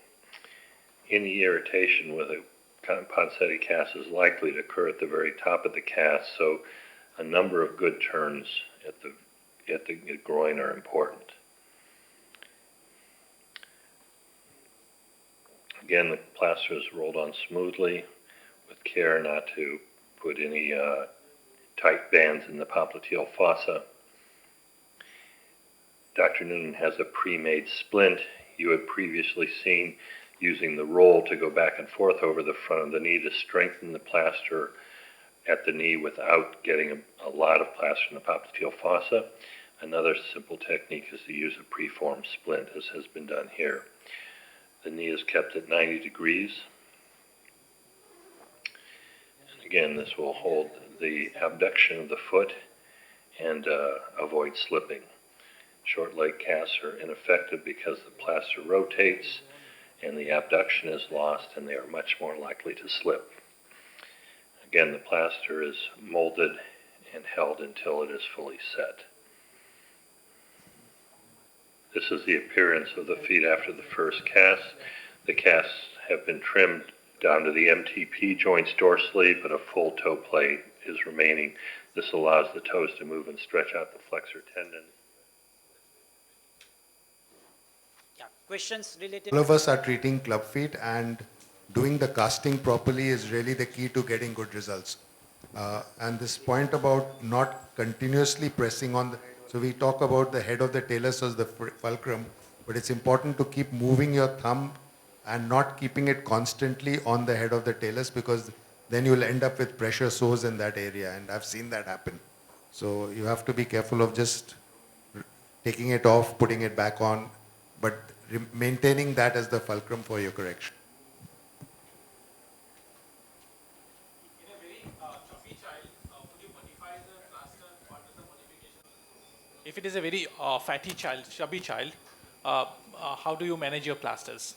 Any irritation with a Ponseti cast is likely to occur at the very top of the cast, so a number of good turns at the groin are important. Again, the plaster is rolled on smoothly with care not to put any tight bands in the popliteal fossa. Dr. Noonan has a pre-made splint you had previously seen using the roll to go back and forth over the front of the knee to strengthen the plaster at the knee without getting a lot of plaster in the popliteal fossa. Another simple technique is to use a preformed splint, as has been done here. The knee is kept at 90 degrees. And again, this will hold the abduction of the foot and avoid slipping. Short leg casts are ineffective because the plaster rotates and the abduction is lost, and they are much more likely to slip. Again, the plaster is molded and held until it is fully set. This is the appearance of the feet after the first cast. The casts have been trimmed down to the MTP joints dorsally, but a full toe plate is remaining. This allows the toes to move and stretch out the flexor tendons. Questions related? All of us are treating club feet, and doing the casting properly is really the key to getting good results. And this point about not continuously pressing on so we talk about the head of the talus as the fulcrum, but it's important to keep moving your thumb and not keeping it constantly on the head of the talus, because then you'll end up with pressure sores in that area, and I've seen that happen. So you have to be careful of just taking it off, putting it back on, but maintaining that as the fulcrum for your correction. In a very chubby child, if it is a very fatty child, chubby child, how do you manage your plasters?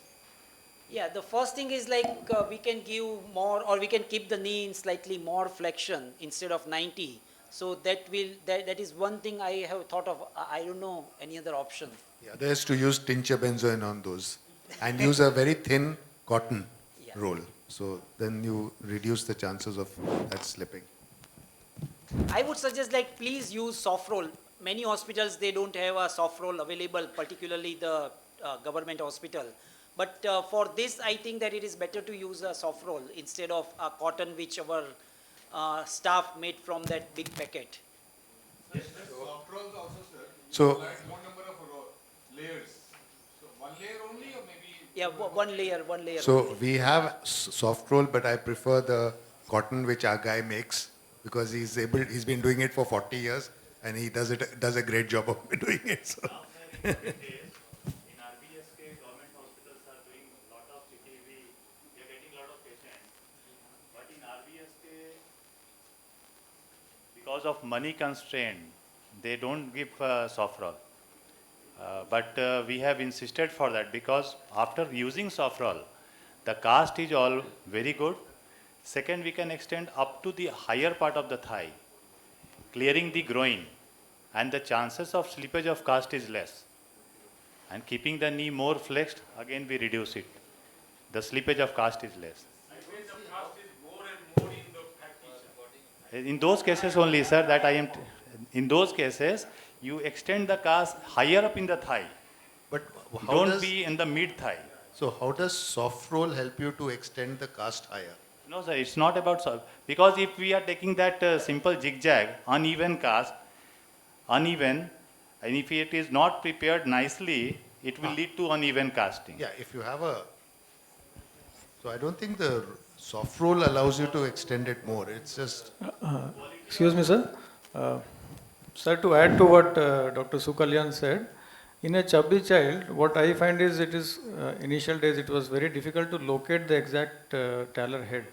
Yeah, the first thing is like we can give more, or we can keep the knee in slightly more flexion instead of 90. So that is one thing I have thought of. I don't know any other option. Yeah, there's to use tincture benzoin on those and use a very thin cotton roll. So then you reduce the chances of that slipping. I would suggest like please use soft roll. Many hospitals they don't have a soft roll available, particularly the government hospital. But for this, I think that it is better to use a soft roll instead of a cotton which our staff made from that big packet. So, more number of layers. So one layer only, or maybe? Yeah, one layer, one layer. so only. we have soft roll, but I prefer the cotton which our guy makes because he's been doing it for 40 years and he does a great job of doing it. So. Because of money constraint, they don't give soft roll. But we have insisted for that because after using soft roll, the cast is all very good. Second, we can extend up to the higher part of the thigh, clearing the groin, and the chances of slippage of cast is less. And keeping the knee more flexed, again we reduce it. The slippage of cast is less. In those cases only, sir, that I am, in those cases, you extend the cast higher up in the thigh. But don't be in the mid thigh. So how does soft roll help you to extend the cast higher? No, sir, it's not about soft. Because if we are taking that simple zigzag, uneven cast, uneven, and if it is not prepared nicely, it will lead to uneven casting. Yeah, if you have a... So I don't think the soft roll allows you to extend it more. It's just... Excuse me, sir. Sir, to add to what Dr. Sukalyan said, in a chubby child, what I find is initial days it was very difficult to locate the exact talar head,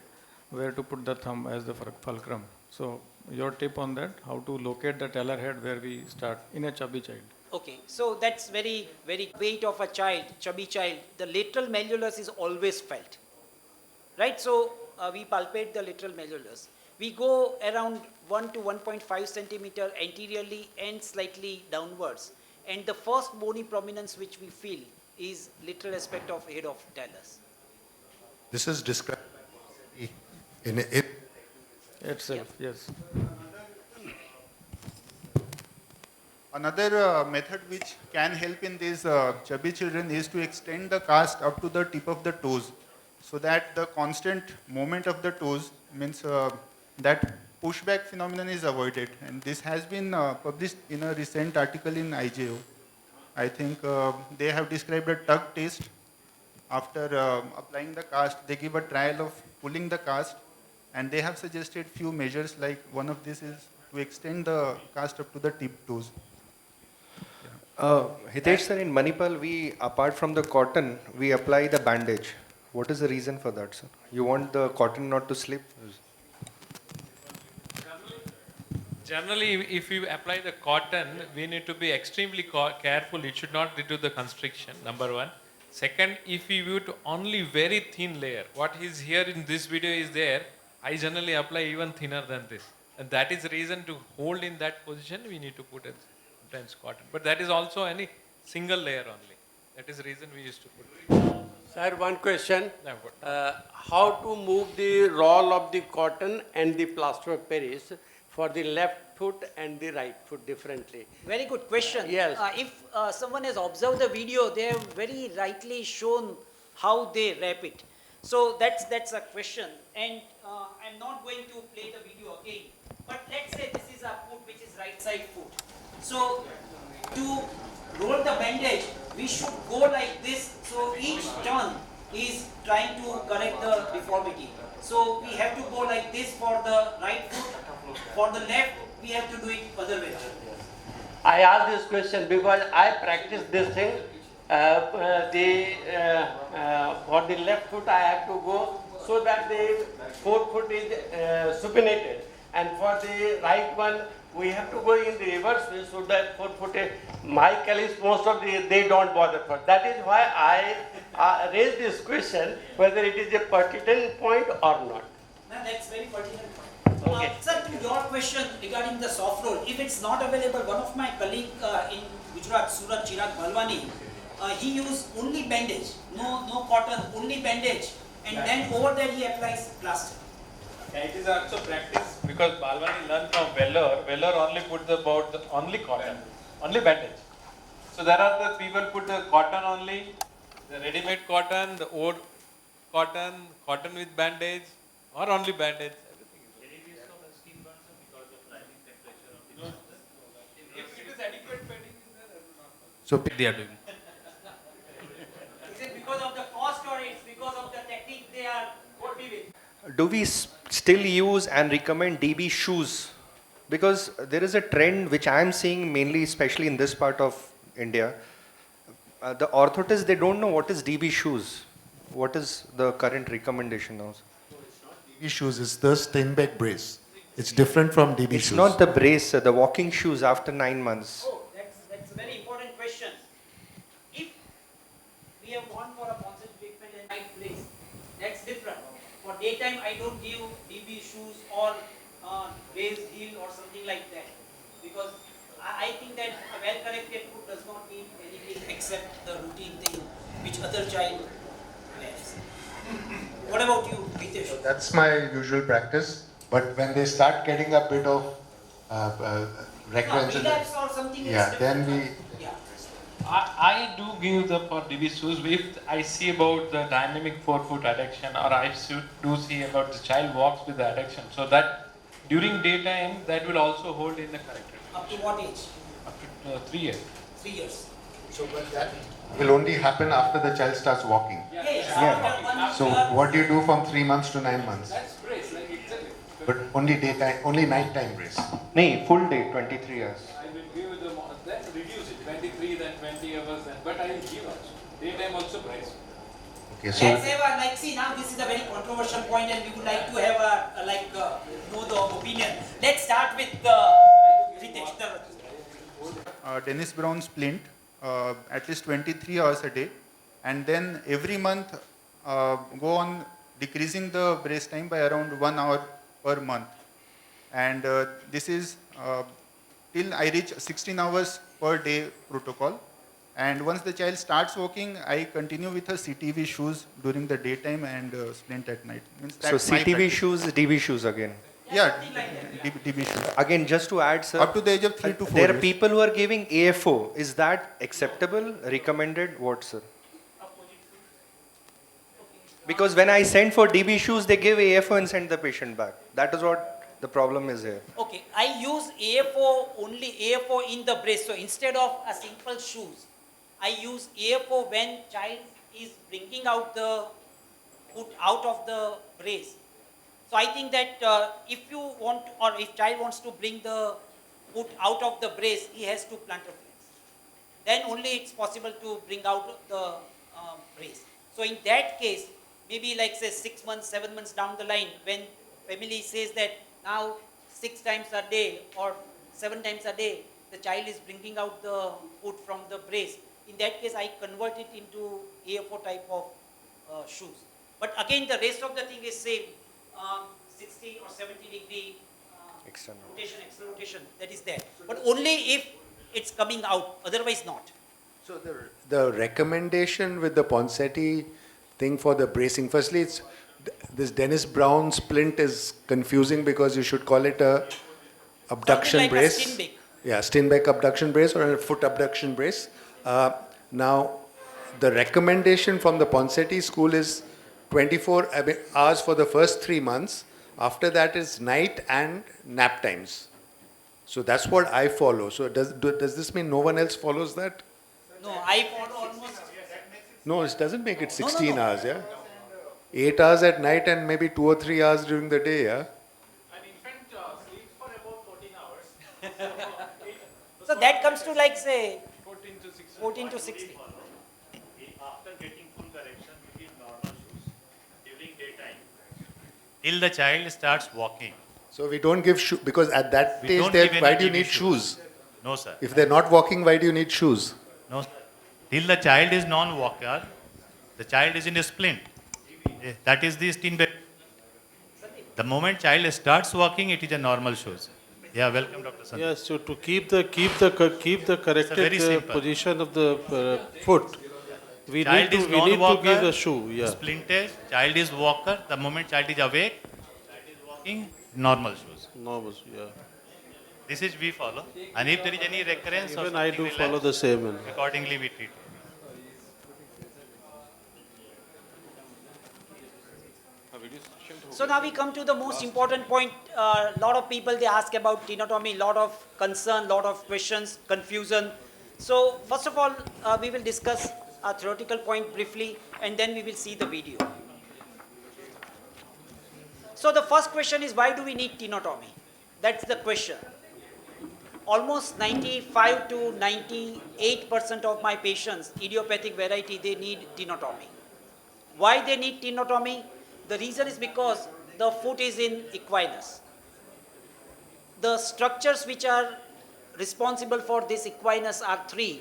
where to put the thumb as the fulcrum. So your tip on that, how to locate the talar head where we start in a chubby child. Okay, so that's very, very weight of a child, chubby child. The lateral malleolus is always felt, right? So we palpate the lateral malleolus. We go around 1 to 1.5 centimeter anteriorly and slightly downwards. And the first bony prominence which we feel is lateral aspect of head of talus. This is described in it itself, yes. Another method which can help in these chubby children is to extend the cast up to the tip of the toes, so that the constant movement of the toes means that pushback phenomenon is avoided. And this has been published in a recent article in IJO. I think they have described a tug test. After applying the cast, they give a trial of pulling the cast, and they have suggested few measures, like one of this is to extend the cast up to the tip toes. Hitesh sir, in Manipal, we, apart from the cotton, we apply the bandage. What is the reason for that, sir? You want the cotton not to slip? Generally, if you apply the cotton, we need to be extremely careful. It should not lead to the constriction, number one. Second, if we use only very thin layer, what is here in this video is there, I generally apply even thinner than this. And that is the reason to hold in that position, we need to put a dense cotton. But that is also any single layer only. That is the reason we used to put it. Sir, one question. How to move the roll of the cotton and the plaster of Paris for the left foot and the right foot differently? Very good question. Yes. If someone has observed the video, they have very rightly shown how they wrap it. So that's a question. And I'm not going to play the video again. But let's say this is a foot which is right side foot. So to roll the bandage, we should go like this. So each turn is trying to correct the deformity. So we have to go like this for the right foot. For the left, we have to do it other way. I ask this question because I practice this thing. For the left foot, I have to go so that the forefoot is supinated. and for the right one, we have to go in the reverse way so that foot my colleagues, most of they don't bother for. That is why I raised this question whether it is a pertinent point or not. No, that's very pertinent point. Okay. Sir, to your question regarding the soft roll, if it's not available, one of my colleague in Gujarat, Surat, Chirag Balwani, he used only bandage, no cotton, only bandage, and then over there he applies plaster. Yeah, it is also practice because Balwani learned from Vellore. Vellore only put only cotton, only bandage. So there are the people put the cotton only, the ready-made cotton, the old cotton, cotton with bandage, or only bandage. If it is adequate bedding, So they are doing. Is it because of the cost or it's because of the technique they are working with? Do we still use and recommend DB shoes? Because there is a trend which I am seeing mainly, especially in this part of India. The orthotists, they don't know what is DB shoes. What is the current recommendation now? DB shoes is the Steinbeck brace. It's different from DB It's shoes. not the brace, the walking shoes after 9 months. Oh, that's a very important question. If we have gone for a concept treatment in night place, that's different. For daytime, I don't give DB shoes or raised heel or something like that, because I think that a well-corrected foot does not need anything except the routine thing which other child wears. What about you, Hitesh? That's my usual practice. But when they start getting a bit of recurrence, relapse or something yeah, is then different. we. Yeah. I do give the for DB shoes if I see about the dynamic forefoot adduction, or I do see about the child walks with the adduction, so that during daytime that will also hold in the corrected. Up to what age? Up to 3 years. 3 years. So, but that will only happen after the child starts walking. Yeah. So what do you do from 3 months to 9 months? That's brace, like exactly. But only daytime, only nighttime brace. No, full day, 23 years. I will give them, then reduce it, 23, then 20 hours, then, but I will give also. Daytime also brace. Okay, so Let's have see now this is a very controversial point and we would like to have know the opinion. Let's start with Ritesh. Dennis Brown splint, at least 23 hours a day, and then every month go on decreasing the brace time by around 1 hour per month. And this is till I reach 16 hours per day protocol. And once the child starts walking, I continue with her CTV shoes during the daytime and splint at night. So CTV shoes, DB shoes again. Yeah, DB shoes. Again, just to add, sir. Up to the age of 3 to 4 There are years. people who are giving AFO. Is that acceptable, recommended? What, sir? Because when I send for DB shoes, they give AFO and send the patient back. That is what the problem is here. Okay, I use AFO only AFO in the brace. So instead of a simple shoes, I use AFO when child is bringing out the foot out of the brace. So I think that if you want or if child wants to bring the foot out of the brace, he has to plantar flex. Then only it's possible to bring out the brace. So in that case, maybe like say 6 months, 7 months down the line, when family says that now 6 times a day or 7 times a day, the child is bringing out the foot from the brace. In that case, I convert it into AFO type of shoes. But again, the rest of the thing is same, 60 or 70 degree rotation, external rotation, that is there. But only if it's coming out, otherwise not. So the recommendation with the Ponseti thing for the bracing, firstly, it's this Dennis Brown splint is confusing because you should call it a abduction Something like brace. a Steinbeck. Yeah, Steinbeck abduction brace or a foot abduction brace. Now, the recommendation from the Ponseti school is 24 hours for the first 3 months. After that is night and nap times. So that's what I follow. So does this mean no one else follows that? No, I follow almost. No, it doesn't make it 16 hours, yeah? 8 hours at night and maybe 2 or 3 hours during the day, yeah? An infant sleeps for about 14 hours. So that comes to like say 14 to 16. 14 to 16. After getting full correction, we give normal shoes during daytime till the child starts walking. So we don't give shoes, because at that We stage, don't give why any do you TV need shoes? No, sir. If they're not walking, why do you need shoes? No, sir. Till the child is non-walker, the child is in a splint. That is the stin. The moment child starts walking, it is a normal shoes. Yeah, welcome, Dr. Sandeep. Yes, so to keep the corrected position of the foot, we Child need is to give non-walker, the shoe. Yeah. splinted, child is walker. The moment child is awake, child is walking, normal shoes. Normal, yeah. This is we follow. And if there is any recurrence or Even I something do follow the same. accordingly we treat. So now we come to the most important point. A lot of people, they ask about tenotomy, lot of concern, lot of questions, confusion. So first of all, we will discuss a theoretical point briefly, and then we will see the video. So the first question is, why do we need tenotomy? That's the question. Almost 95 to 98% of my patients, idiopathic variety, they need tenotomy. Why they need tenotomy? The reason is because the foot is in equinus. The structures which are responsible for this equinus are three.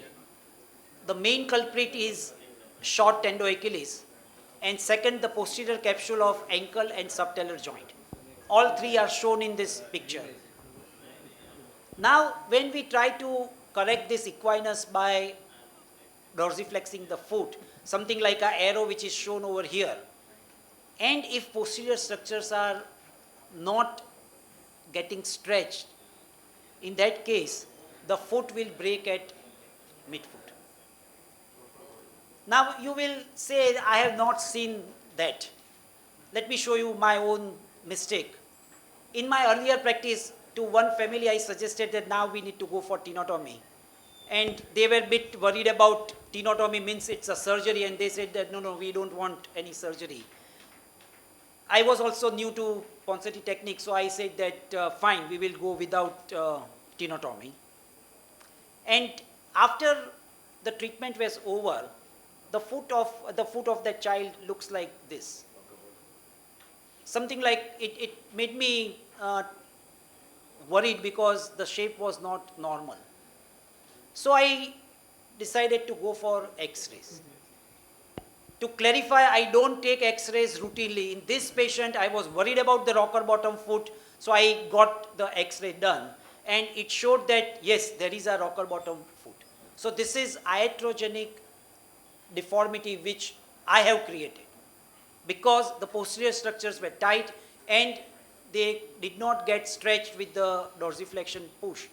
The main culprit is short tendo-Achilles, and second, the posterior capsule of ankle and subtalar joint. All three are shown in this picture. Now, when we try to correct this equinus by dorsiflexing the foot, something like an arrow which is shown over here, and if posterior structures are not getting stretched, in that case, the foot will break at midfoot. Now, you will say, I have not seen that. Let me show you my own mistake. In my earlier practice, to one family, I suggested that now we need to go for tenotomy. And they were a bit worried about tenotomy means it's a surgery, and they said that, no, we don't want any surgery. I was also new to Ponseti technique, so I said that fine, we will go without tenotomy. And after the treatment was over, the foot of that child looks like this. Something like it made me worried because the shape was not normal. So I decided to go for X-rays. To clarify, I don't take X-rays routinely. In this patient, I was worried about the rocker bottom foot, so I got the X-ray done. And it showed that, yes, there is a rocker bottom foot. So this is iatrogenic deformity which I have created, because the posterior structures were tight and they did not get stretched with the dorsiflexion push,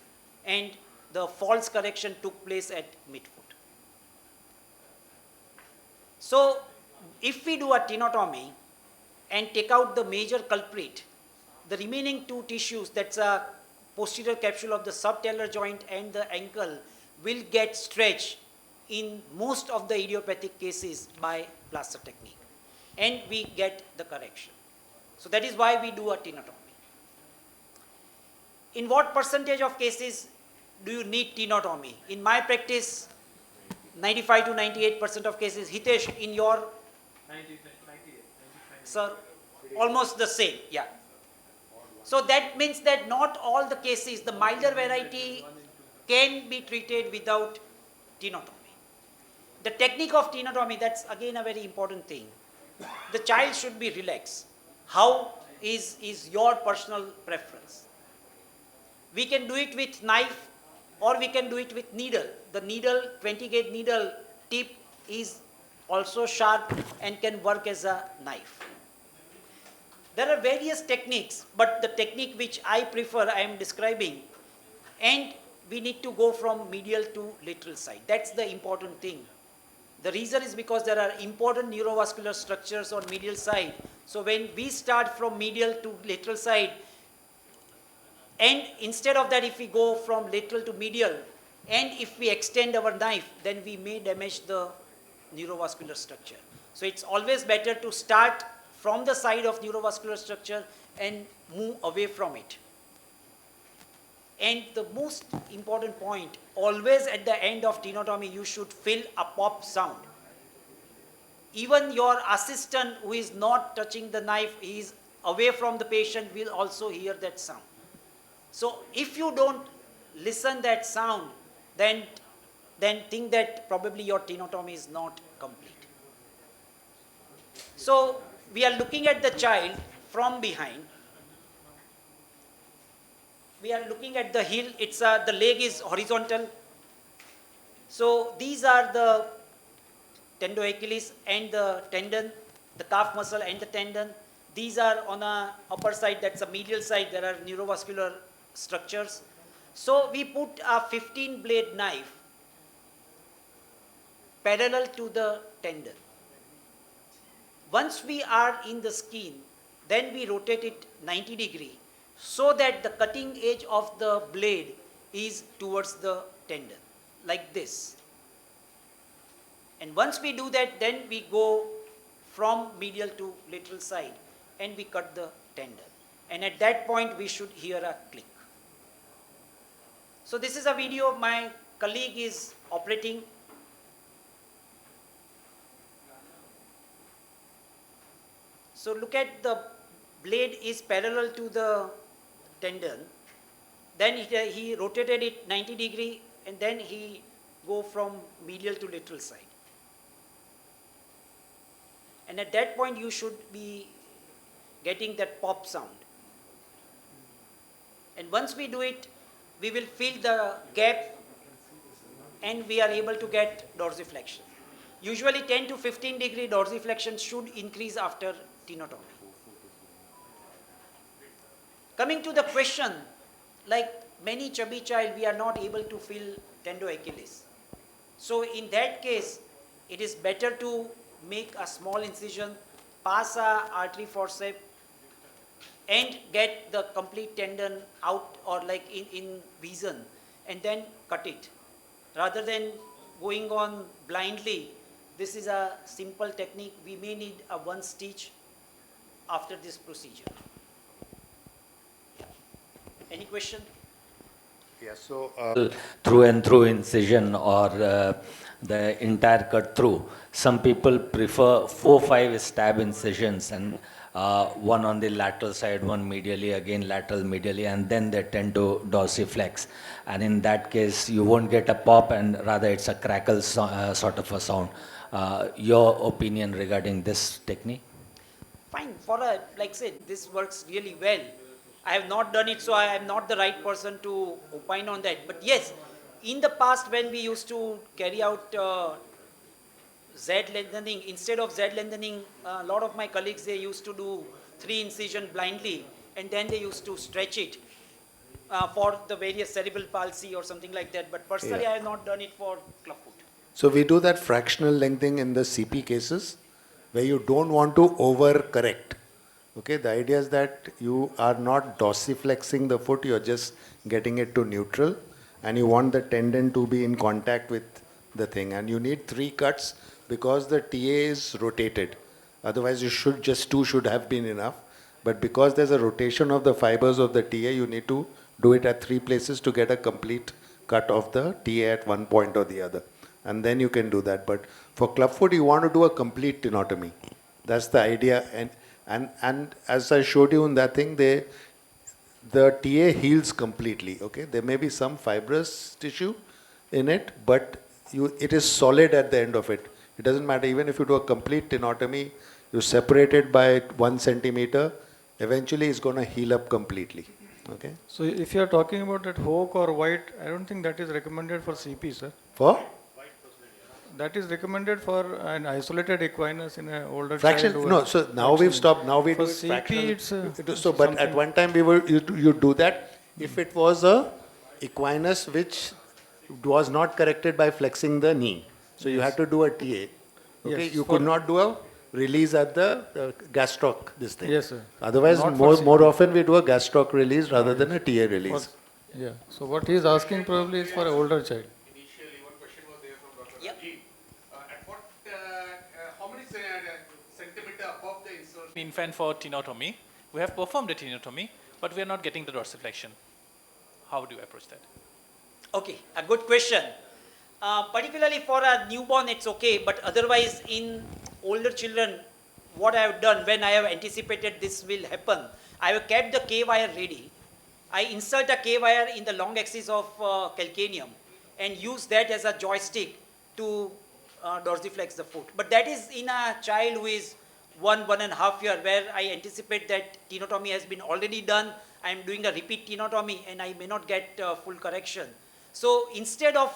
and the false correction took place at midfoot. So if we do a tenotomy and take out the major culprit, the remaining two tissues, that's a posterior capsule of the subtalar joint and the ankle, will get stretched in most of the idiopathic cases by plaster technique, and we get the correction. So that is why we do a tenotomy. In what percentage of cases do you need tenotomy? In my practice, 95 to 98% of cases. Hitesh, in your? 98. Sir, almost the same, yeah. So that means that not all the cases, the milder variety can be treated without tenotomy. The technique of tenotomy, that's again a very important thing. The child should be relaxed. How is your personal preference? We can do it with knife, or we can do it with needle. The needle, 20 gauge needle tip is also sharp and can work as a knife. There are various techniques, but the technique which I prefer, I am describing, and we need to go from medial to lateral side. That's the important thing. The reason is because there are important neurovascular structures on medial side. So when we start from medial to lateral side, and instead of that, if we go from lateral to medial, and if we extend our knife, then we may damage the neurovascular structure. So it's always better to start from the side of neurovascular structure and move away from it. And the most important point, always at the end of tenotomy, you should feel a pop sound. Even your assistant who is not touching the knife, he is away from the patient will also hear that sound. So if you don't listen that sound, then think that probably your tenotomy is not complete. So we are looking at the child from behind. We are looking at the heel. It's the leg is horizontal. So these are the tendoachilles and the tendon, the calf muscle and the tendon. These are on the upper side, that's the medial side, there are neurovascular structures. So we put a 15 blade knife parallel to the tendon. Once we are in the skin, then we rotate it 90 degree so that the cutting edge of the blade is towards the tendon, like this. And once we do that, then we go from medial to lateral side and we cut the tendon. And at that point, we should hear a click. So this is a video of my colleague is operating. So look at the blade is parallel to the tendon. Then he rotated it 90 degree and then he go from medial to lateral side. And at that point you should be getting that pop sound. And once we do it, we will fill the gap and we are able to get dorsiflexion. Usually 10 to 15 degree dorsiflexion should increase after tenotomy. Coming to the question, like many chubby child, we are not able to fill tendoachilles. So in that case, it is better to make a small incision, pass a artery forceps, and get the complete tendon out or like in vision, and then cut it. Rather than going on blindly, this is a simple technique. We may need a one stitch after this procedure. Yeah. Any question? Yeah, so through and through incision or the entire cut through. Some people prefer 4-5 stab incisions and one on the lateral side, one medially, again lateral medially, and then they tend to dorsiflex. And in that case, you won't get a pop and rather it's a crackle sort of a sound. Your opinion regarding this technique? Fine, for a, like I said, this works really well. I have not done it, so I am not the right person to opine on that. But yes, in the past when we used to carry out Z lengthening, instead of Z lengthening, a lot of my colleagues, they used to do 3 incision blindly and then they used to stretch it for the various cerebral palsy or something like that. But personally, Yeah. I have not done it for clubfoot. So we do that fractional lengthening in the CP cases where you don't want to overcorrect. Okay, the idea is that you are not dorsiflexing the foot, you're just getting it to neutral and you want the tendon to be in contact with the thing. And you need 3 cuts because the TA is rotated. Otherwise, you should just 2 should have been enough. But because there's a rotation of the fibers of the TA, you need to do it at 3 places to get a complete cut of the TA at one point or the other. And then you can do that. But for clubfoot, you want to do a complete tenotomy. That's the idea. And as I showed you in that thing, the TA heals completely. Okay, there may be some fibrous tissue in it, but it is solid at the end of it. It doesn't matter. Even if you do a complete tenotomy, you separate it by 1 centimeter, eventually it's going to heal up completely. Okay. So if you are talking about that Hoke or White, I don't think that is recommended for CP, sir. For? That is recommended for an isolated equinus in an older Fractional, child. no, so now we've stopped. Now we do it CP, fractional. So, but at one time you do that if it was a equinus which was not corrected by flexing the knee. So you had to do a TA. Okay, Yes, you for- could not do a release at the gastroc, this thing. Yes, sir. Otherwise, Not for more often we do a gastroc release rather than a TA release. Yeah. So what he is asking probably is for an older child. Infant for tenotomy. We have performed a tenotomy, but we are not getting the dorsiflexion. How do you approach that? Okay, a good question. Particularly for a newborn, it's okay, but otherwise in older children, what I have done when I have anticipated this will happen, I have kept the K-wire ready. I insert a K-wire in the long axis of calcaneum and use that as a joystick to dorsiflex the foot. But that is in a child who is 1.5 year, where I anticipate that tenotomy has been already done. I am doing a repeat tenotomy and I may not get full correction. So instead of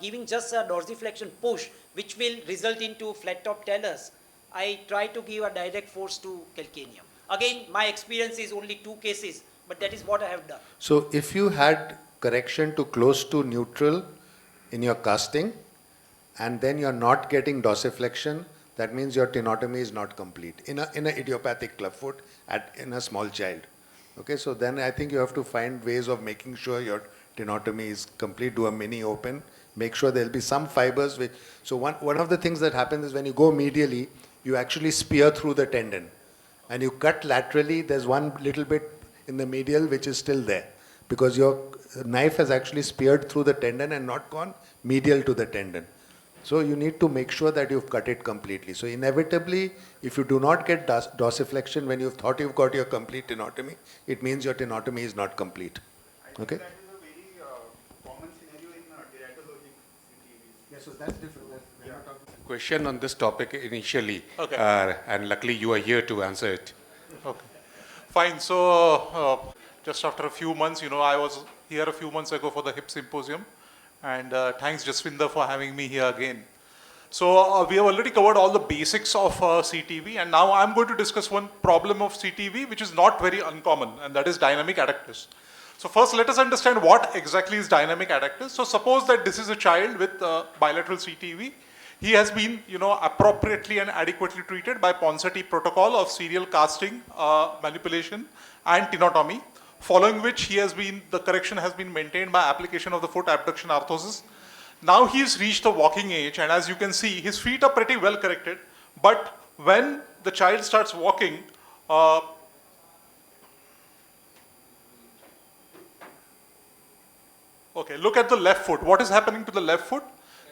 giving just a dorsiflexion push, which will result into flat top talus, I try to give a direct force to calcaneum. Again, my experience is only 2 cases, but that is what I have done. So if you had correction to close to neutral in your casting, and then you're not getting dorsiflexion, that means your tenotomy is not complete in a idiopathic clubfoot in a small child. Okay, so then I think you have to find ways of making sure your tenotomy is complete. Do a mini open, make sure there'll be some fibers which, so one of the things that happens is when you go medially, you actually spear through the tendon, and you cut laterally, there's one little bit in the medial which is still there, because your knife has actually speared through the tendon and not gone medial to the tendon. So you need to make sure that you've cut it completely. So inevitably, if you do not get dorsiflexion when you've thought you've got your complete tenotomy, it means your tenotomy is not complete. Okay? That is a very common scenario in teratologic CTVs. Yes, so that's different. Question on this topic initially, Okay. and luckily you are here to answer it. Okay. Fine. So just after a few months, I was here a few months ago for the hip symposium, and thanks Jaswinder for having me here again. So we have already covered all the basics of CTV, and now I'm going to discuss one problem of CTV which is not very uncommon, and that is dynamic adductors. So first, let us understand what exactly is dynamic adductors. So suppose that this is a child with bilateral CTV. He has been, appropriately and adequately treated by Ponseti protocol of serial casting, manipulation, and tenotomy, following which the correction has been maintained by application of the foot abduction orthosis. Now he has reached the walking age, and as you can see, his feet are pretty well corrected. But when the child starts walking, okay, look at the left foot. What is happening to the left foot?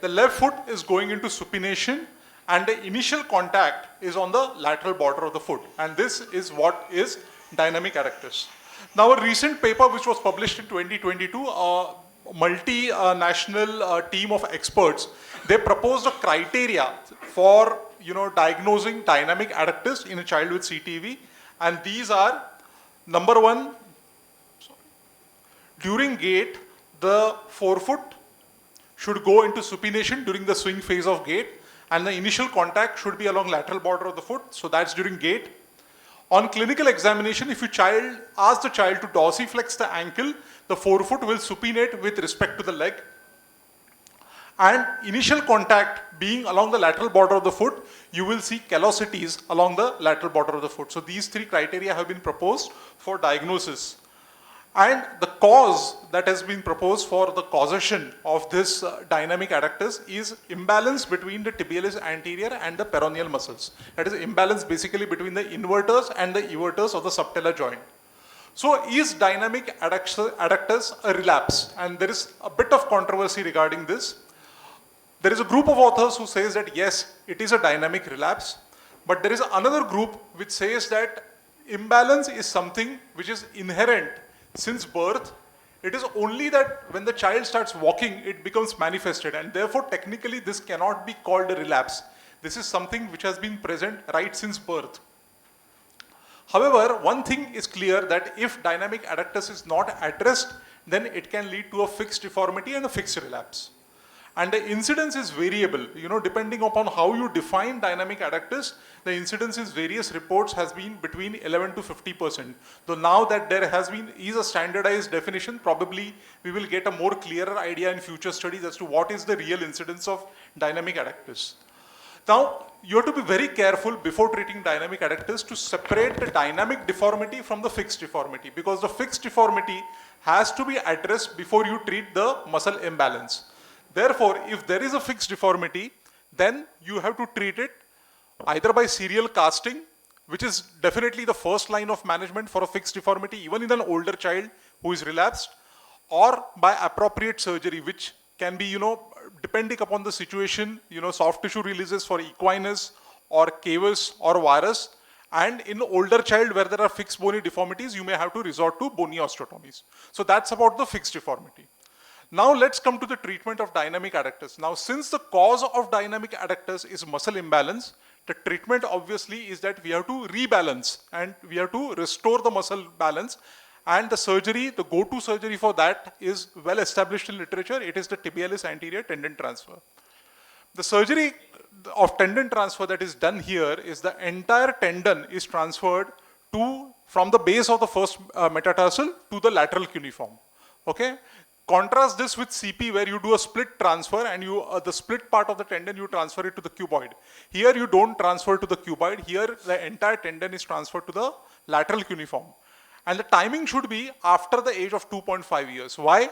The left foot is going into supination, and the initial contact is on the lateral border of the foot. And this is what is dynamic adductors. Now, a recent paper which was published in 2022, a multinational team of experts, they proposed a criteria for diagnosing dynamic adductors in a child with CTV. And these are, number one, during gait, the forefoot should go into supination during the swing phase of gait, and the initial contact should be along lateral border of the foot, so that's during gait. On clinical examination, if you ask the child to dorsiflex the ankle, the forefoot will supinate with respect to the leg. And initial contact being along the lateral border of the foot, you will see callosities along the lateral border of the foot. So these 3 criteria have been proposed for diagnosis. And the cause that has been proposed for the causation of this dynamic adductors is imbalance between the tibialis anterior and the peroneal muscles. That is imbalance basically between the inverters and the everters of the subtalar joint. So is dynamic adductors a relapse? And there is a bit of controversy regarding this. There is a group of authors who says that yes, it is a dynamic relapse, but there is another group which says that imbalance is something which is inherent since birth. It is only that when the child starts walking, it becomes manifested, and therefore technically this cannot be called a relapse. This is something which has been present right since birth. However, one thing is clear, that if dynamic adductors is not addressed, then it can lead to a fixed deformity and a fixed relapse. And the incidence is variable, depending upon how you define dynamic adductors. The incidence in various reports has been between 11 to 50%. Though now that there is a standardized definition, probably we will get a more clearer idea in future studies as to what is the real incidence of dynamic adductors. Now, you have to be very careful before treating dynamic adductors to separate the dynamic deformity from the fixed deformity, because the fixed deformity has to be addressed before you treat the muscle imbalance. Therefore, if there is a fixed deformity, then you have to treat it either by serial casting, which is definitely the first line of management for a fixed deformity, even in an older child who is relapsed, or by appropriate surgery, which can be, depending upon the situation, soft tissue releases for equinus, or cavus or varus. And in older child where there are fixed bony deformities, you may have to resort to bony osteotomies. So that's about the fixed deformity. Now let's come to the treatment of dynamic adductors. Now since the cause of dynamic adductors is muscle imbalance, the treatment obviously is that we have to rebalance and we have to restore the muscle balance. And the surgery, the go-to surgery for that is well established in literature. It is the tibialis anterior tendon transfer. The surgery of tendon transfer that is done here is the entire tendon is transferred from the base of the first metatarsal to the lateral cuneiform. Okay? Contrast this with CP where you do a split transfer and the split part of the tendon you transfer it to the cuboid. Here you don't transfer to the cuboid. Here the entire tendon is transferred to the lateral cuneiform. And the timing should be after the age of 2.5 years. Why?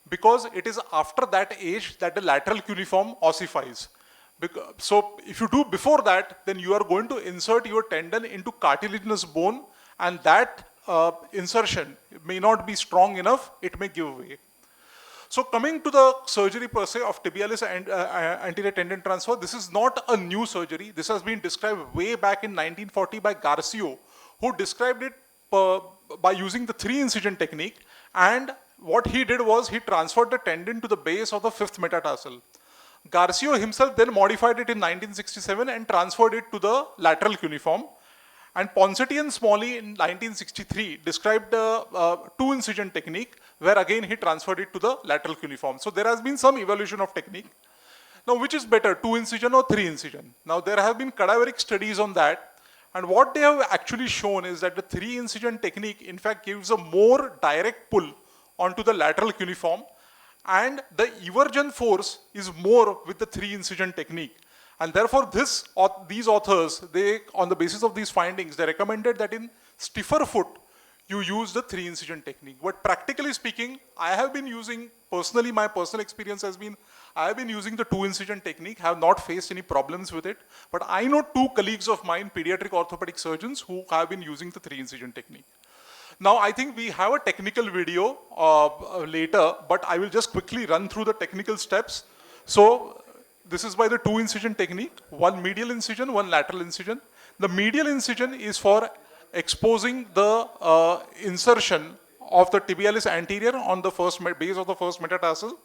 Because it is after that age that the lateral cuneiform ossifies. So if you do before that, then you are going to insert your tendon into cartilaginous bone, and that insertion may not be strong enough, it may give way. So coming to the surgery per se of tibialis and anterior tendon transfer, this is not a new surgery. This has been described way back in 1940 by Garcio, who described it by using the 3-incision technique. And what he did was he transferred the tendon to the base of the 5th metatarsal. Garcio himself then modified it in 1967 and transferred it to the lateral cuneiform. And Ponseti and Smalley in 1963 described the 2-incision technique, where again he transferred it to the lateral cuneiform. So there has been some evolution of technique. Now which is better, 2-incision or 3-incision? Now there have been cadaveric studies on that, and what they have actually shown is that the 3-incision technique in fact gives a more direct pull onto the lateral cuneiform, and the eversion force is more with the 3-incision technique. And therefore these authors, on the basis of these findings, they recommended that in stiffer foot, you use the 3-incision technique. But practically speaking, I have been using, personally my personal experience has been, I have been using the 2-incision technique, have not faced any problems with it. But I know 2 colleagues of mine, pediatric orthopedic surgeons, who have been using the 3-incision technique. Now I think we have a technical video later, but I will just quickly run through the technical steps. So this is by the 2-incision technique, 1 medial incision, 1 lateral incision. The medial incision is for exposing the insertion of the tibialis anterior on the base of the first metatarsal.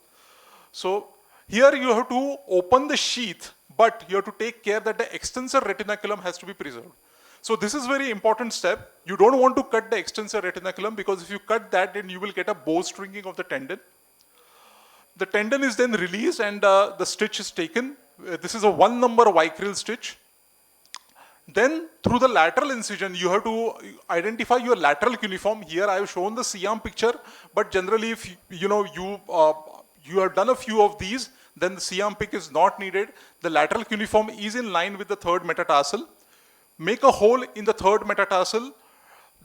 So here you have to open the sheath, but you have to take care that the extensor retinaculum has to be preserved. So this is very important step. You don't want to cut the extensor retinaculum, because if you cut that, then you will get a bowstringing of the tendon. The tendon is then released and the stitch is taken. This is a 1 number Vicryl stitch. Then through the lateral incision, you have to identify your lateral cuneiform. Here I have shown the Siam picture, but generally if you have done a few of these, then the Siam pic is not needed. The lateral cuneiform is in line with the 3rd metatarsal. Make a hole in the 3rd metatarsal,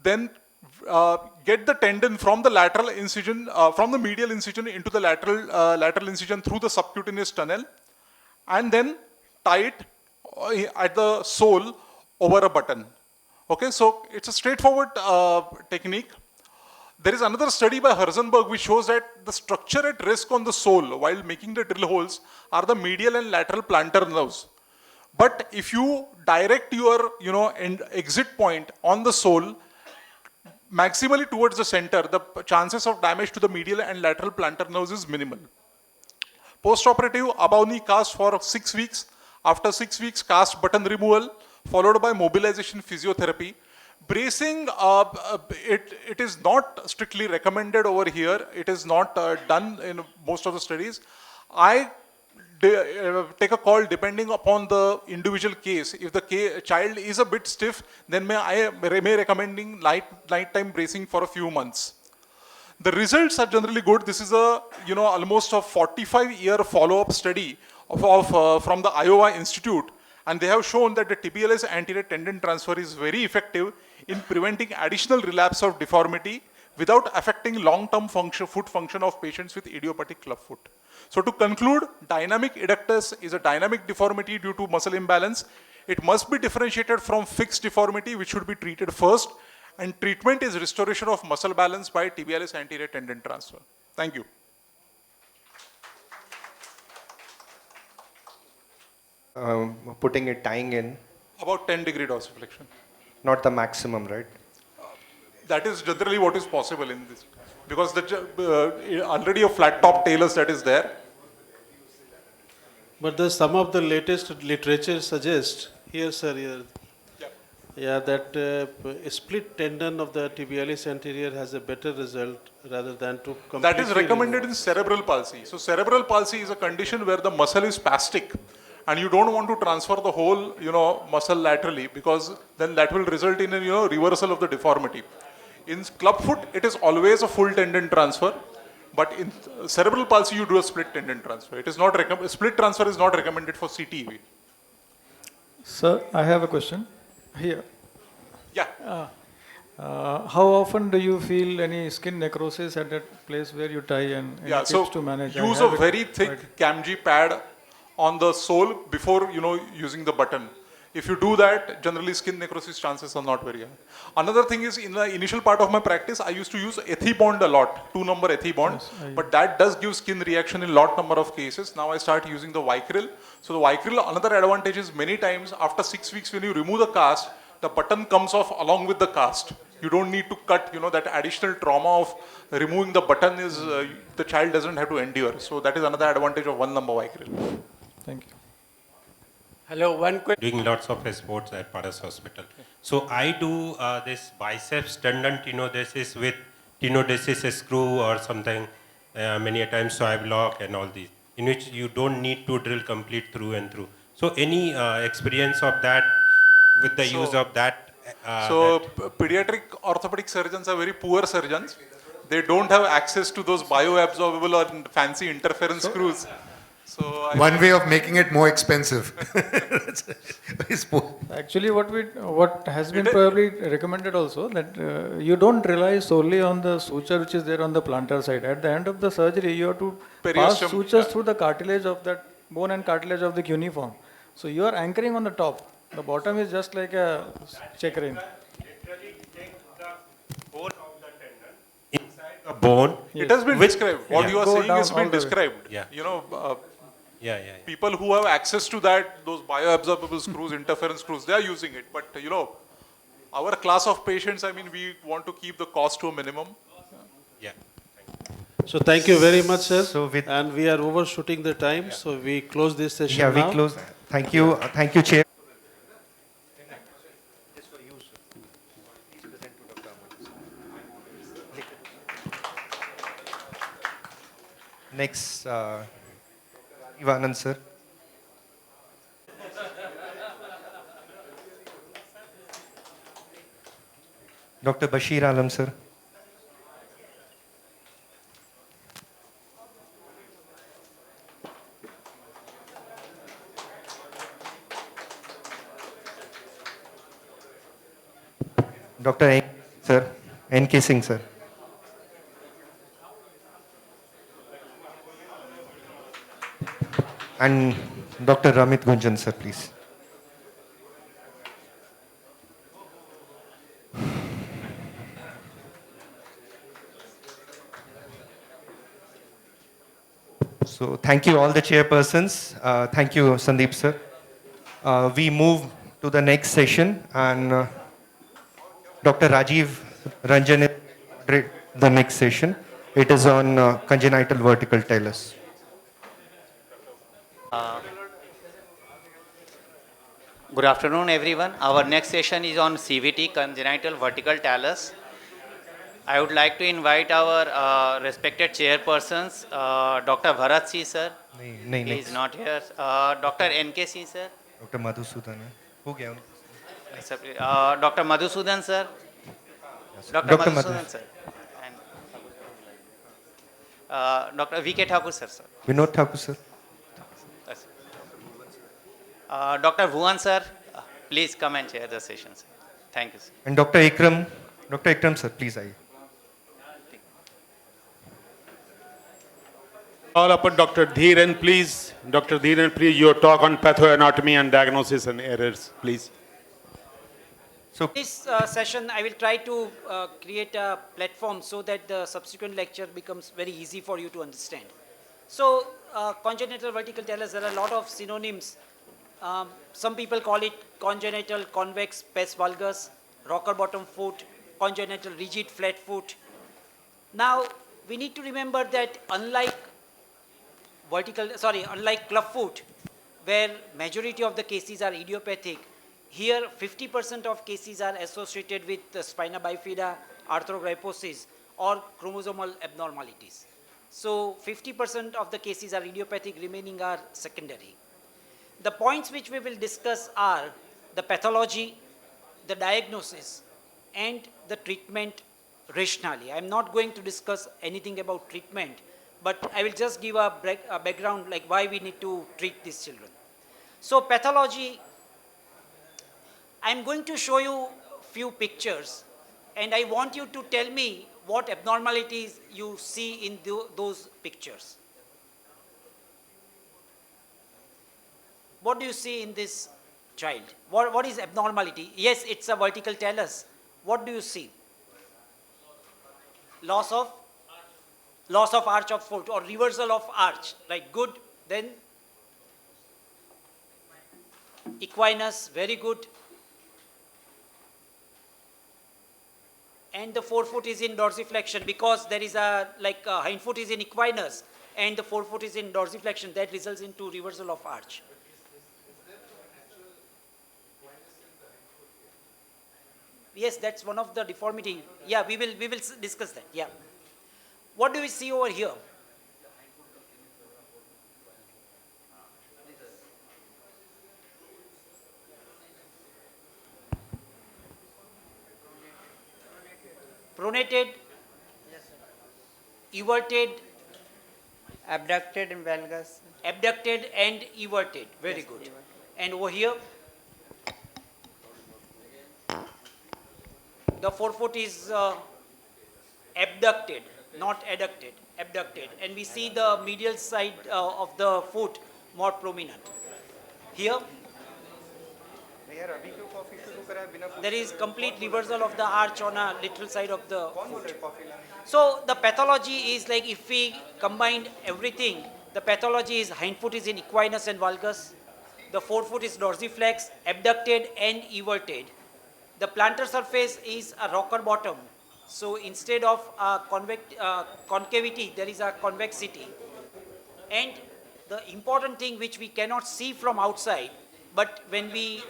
then get the tendon from the lateral incision, from the medial incision into the lateral incision through the subcutaneous tunnel, and then tie it at the sole over a button. Okay, so it's a straightforward technique. There is another study by Herzenberg which shows that the structure at risk on the sole while making the drill holes are the medial and lateral plantar nerves. But if you direct your exit point on the sole maximally towards the center, the chances of damage to the medial and lateral plantar nerves is minimal. Post-operative above knee cast for 6 weeks. After 6 weeks, cast button removal followed by mobilization physiotherapy. Bracing, it is not strictly recommended over here. It is not done in most of the studies. I take a call depending upon the individual case. If the child is a bit stiff, then I may recommending nighttime bracing for a few months. The results are generally good. This is a almost a 45-year follow-up study from the Iowa Institute, and they have shown that the tibialis anterior tendon transfer is very effective in preventing additional relapse of deformity without affecting long-term foot function of patients with idiopathic clubfoot. So to conclude, dynamic adductors is a dynamic deformity due to muscle imbalance. It must be differentiated from fixed deformity, which should be treated first, and treatment is restoration of muscle balance by tibialis anterior tendon transfer. Thank you. Putting it, tying in, About 10-degree dorsiflexion. Not the maximum, right? That is generally what is possible in this. Because already a flat top talus that is there. But some of the latest literature suggests, here sir, here, yeah, that a split tendon of the tibialis anterior has a better result rather than to completely That is recommended in cerebral palsy. So cerebral palsy is a condition where the muscle is spastic and you don't want to transfer the whole, muscle laterally, because then that will result in a, reversal of the deformity. In clubfoot, it is always a full tendon transfer, but in cerebral palsy, you do a split tendon transfer. It is not split transfer is not recommended for CTEV. Sir, I have a question here. Yeah. How often do you feel any skin necrosis at that place where you tie, and any tips to manage? Use a very thick CAMG pad on the sole before using the button. If you do that, generally skin necrosis chances are not very high. Another thing is, in the initial part of my practice, I used to use Ethibond a lot, 2-number Ethibond, but that does give skin reaction in lot number of cases. Now I start using the Vicryl. So the Vicryl, another advantage is many times after 6 weeks when you remove the cast, the button comes off along with the cast. You don't need to cut, that additional trauma of removing the button is, the child doesn't have to endure. So that is another advantage of 1-number Vicryl. Thank you. Hello, one question. Doing lots of sports at Paras Hospital. So I do this biceps tendon tenodesis with tenodesis screw or something many a times, so I block and all these, in which you don't need to drill complete through and through. So any experience of that with the use of that? Pediatric orthopedic surgeons are very poor surgeons. They don't have access to those bioabsorbable or fancy interference screws. So one way of making it more expensive. Actually, what has been probably recommended also, that you don't rely solely on the suture which is there on the plantar side. At the end of the surgery, you have to pass sutures through the cartilage of that bone and cartilage of the cuneiform. So you are anchoring on the top. The bottom is just like a check ring. Literally take the whole of the tendon inside the bone. It has been described. What you are saying has been described. Yeah. People who have access to that, those bioabsorbable screws, interference screws, they are using it. But our class of patients, we want to keep the cost to a minimum. Yeah. So thank you very much, sir. And we are overshooting the time, so we close this session now. We close. Thank you. Thank you, Chair. Next, Ivanand, sir. Dr. Bashir Alam, sir. Dr. Sir, N.K. Singh, sir. And Dr. Ramit Gunjan, sir, please. So thank you all the chairpersons. Thank you, Sandeep, sir. We move to the next session, and Dr. Rajiv Ranjan is the next session. It is on congenital vertical talus. Good afternoon, everyone. Our next session is on CVT, congenital vertical talus. I would like to invite our respected chairpersons, Dr. Bharat C, sir. He is not here. Dr. N.K. Singh, sir. Dr. Madhusudan. Who gave? Dr. Madhusudan, sir. Dr. Madhusudan, sir. And Dr. V.K. Thakur, sir. Vinod Thakur, sir. Dr. Bhuvan, sir, please come and chair the session, sir. Thank you, sir. And Dr. Ikram. Dr. Ikram, sir, please. All upon Dr. Dhiren, please. Dr. Dhiren, please, your talk on pathoanatomy and diagnosis and errors, please. So this session, I will try to create a platform so that the subsequent lecture becomes very easy for you to understand. So congenital vertical talus, there are a lot of synonyms Some people call it congenital convex pes valgus, rocker bottom foot, congenital rigid flat foot. Now, we need to remember that unlike club foot, where majority of the cases are idiopathic, here 50% of cases are associated with spina bifida, arthrogryposis, or chromosomal abnormalities. So 50% of the cases are idiopathic, remaining are secondary. The points which we will discuss are the pathology, the diagnosis, and the treatment rationally. I am not going to discuss anything about treatment, but I will just give a background like why we need to treat these children. So pathology, I am going to show you few pictures, and I want you to tell me what abnormalities you see in those pictures. What do you see in this child? What is abnormality? Yes, it's a vertical talus. What do you see? Loss of arch of foot or reversal of arch, right? Good. Then equinus, very good. And the forefoot is in dorsiflexion because there is a hind foot is in equinus and the forefoot is in dorsiflexion. That results into reversal of arch. Yes, that's one of the deformity. Yeah, we will discuss that. Yeah. What do we see over here? Pronated, everted, abducted and valgus. Abducted and everted. Very Yes, good. everted. And over here, the forefoot is abducted, not adducted, abducted. And we see the medial side of the foot more prominent. Here, there is complete reversal of the arch on a lateral side of the foot. So the pathology is like if we combine everything, the pathology is hind foot is in equinus and valgus, the forefoot is dorsiflex, abducted and everted. The plantar surface is a rocker bottom. So instead of a concavity, there is a convexity. And the important thing which we cannot see from outside, but when we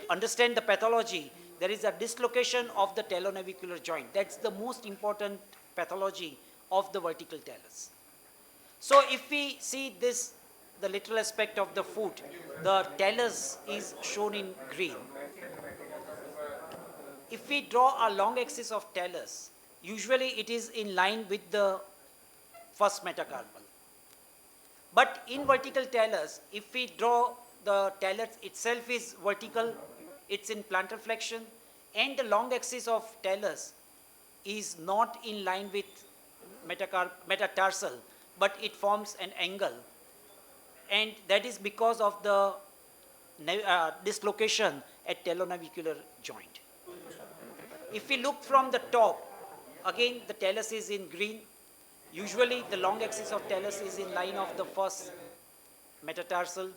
understand the pathology, there is a dislocation of the talonavicular joint. That's the most important pathology of the vertical talus. So if we see this, the lateral aspect of the foot, the talus is shown in green. If we draw a long axis of talus, usually it is in line with the first metacarpal. But in vertical talus, if we draw the talus itself is vertical, it's in plantar flexion, and the long axis of talus is not in line with metatarsal, but it forms an angle. And that is because of the dislocation at talonavicular joint. If we look from the top, again the talus is in green. Usually the long axis of talus is in line of the first metatarsal.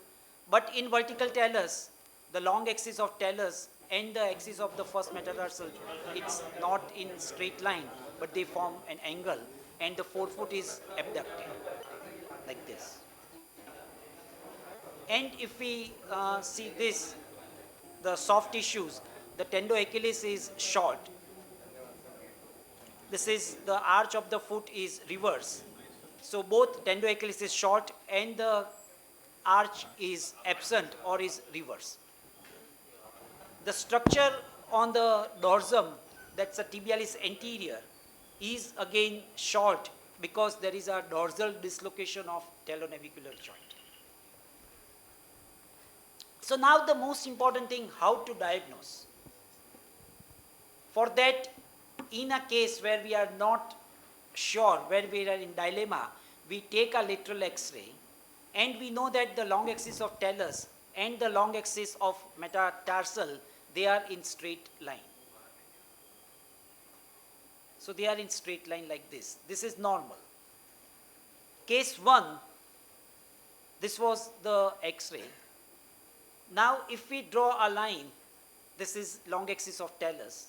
But in vertical talus, the long axis of talus and the axis of the first metatarsal, it's not in straight line, but they form an angle. And the forefoot is abducted, like this. And if we see this, the soft tissues, the tendoachilles is short. This is the arch of the foot is reverse. So both tendoachilles is short and the arch is absent or is reverse. The structure on the dorsum, that's a tibialis anterior, is again short because there is a dorsal dislocation of talonavicular joint. So now the most important thing, how to diagnose. For that, in a case where we are not sure, where we are in dilemma, we take a lateral X-ray and we know that the long axis of talus and the long axis of metatarsal, they are in straight line. So they are in straight line like this. This is normal. Case 1, this was the X-ray. Now, if we draw a line, this is long axis of talus,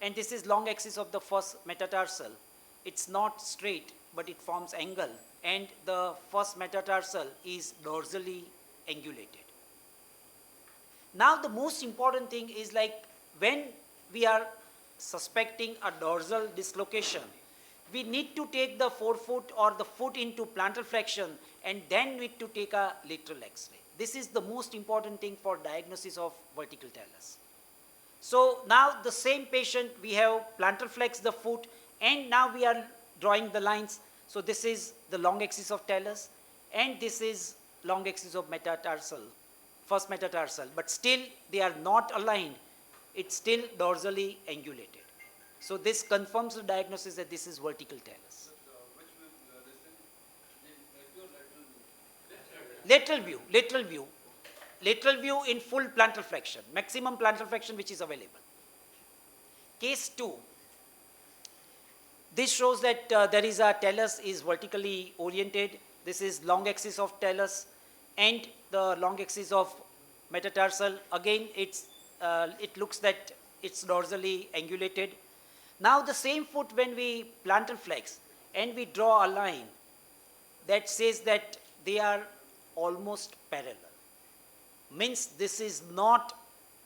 and this is long axis of the first metatarsal. It's not straight, but it forms angle, and the first metatarsal is dorsally angulated. Now, the most important thing is like when we are suspecting a dorsal dislocation, we need to take the forefoot or the foot into plantar flexion and then need to take a lateral X-ray. This is the most important thing for diagnosis of vertical talus. So now the same patient, we have plantar flex the foot, and now we are drawing the lines. So this is the long axis of talus, and this is long axis of metatarsal, first metatarsal, but still they are not aligned. It's still dorsally angulated. So this confirms the diagnosis that this is vertical talus. Lateral view in full plantar flexion, maximum plantar flexion which is available. Case 2. This shows that there is a talus is vertically oriented. This is long axis of talus and the long axis of metatarsal. Again, it looks that it's dorsally angulated. Now the same foot, when we plantar flex and we draw a line that says that they are almost parallel, means this is not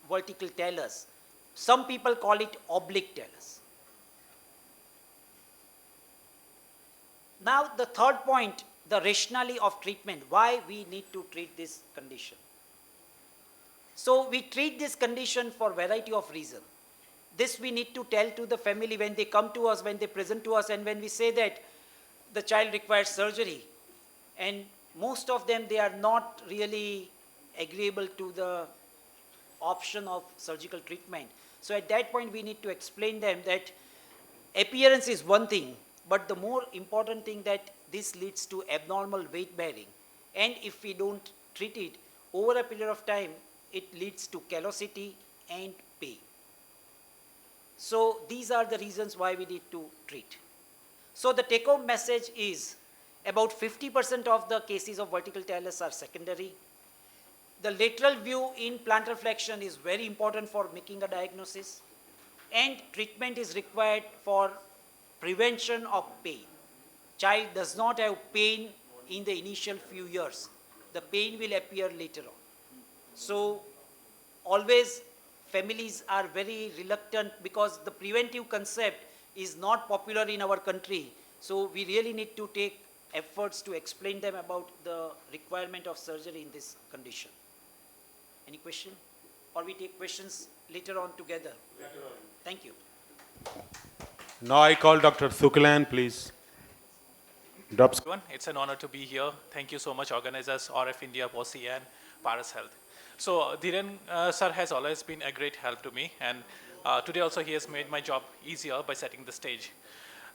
vertical talus. Some people call it oblique talus. Now the third point, the rationale of treatment, why we need to treat this condition. So we treat this condition for variety of reasons. This we need to tell to the family when they come to us, when they present to us, and when we say that the child requires surgery, and most of them, they are not really agreeable to the option of surgical treatment. So at that point, we need to explain them that appearance is one thing, but the more important thing that this leads to abnormal weight bearing. And if we don't treat it over a period of time, it leads to callosity and pain. So these are the reasons why we need to treat. So the take-home message is about 50% of the cases of vertical talus are secondary. The lateral view in plantar flexion is very important for making a diagnosis, and treatment is required for prevention of pain. Child does not have pain in the initial few years. The pain will appear later on. So always families are very reluctant because the preventive concept is not popular in our country. So we really need to take efforts to explain them about the requirement of surgery in this condition. Any question? Or we take questions later on together? Thank you. Now I call Dr. Sukalan, please. Everyone, it's an honor to be here. Thank you so much, organizers, RF India, POSI, and Paras Health. So Dhiren sir has always been a great help to me, and today also he has made my job easier by setting the stage.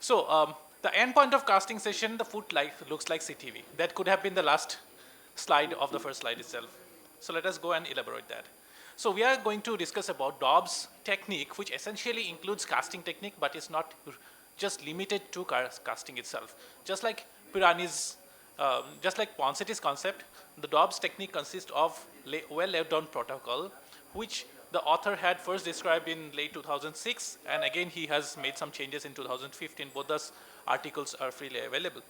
So the end point of casting session, the foot looks like CTV. That could have been the last slide of the first slide itself. So let us go and elaborate that. So we are going to discuss about Dobbs technique, which essentially includes casting technique, but is not just limited to casting itself. Just like Pirani's, just like Ponseti's concept, the Dobbs technique consists of well laid down protocol, which the author had first described in late 2006, and again he has made some changes in 2015. Both those articles are freely available.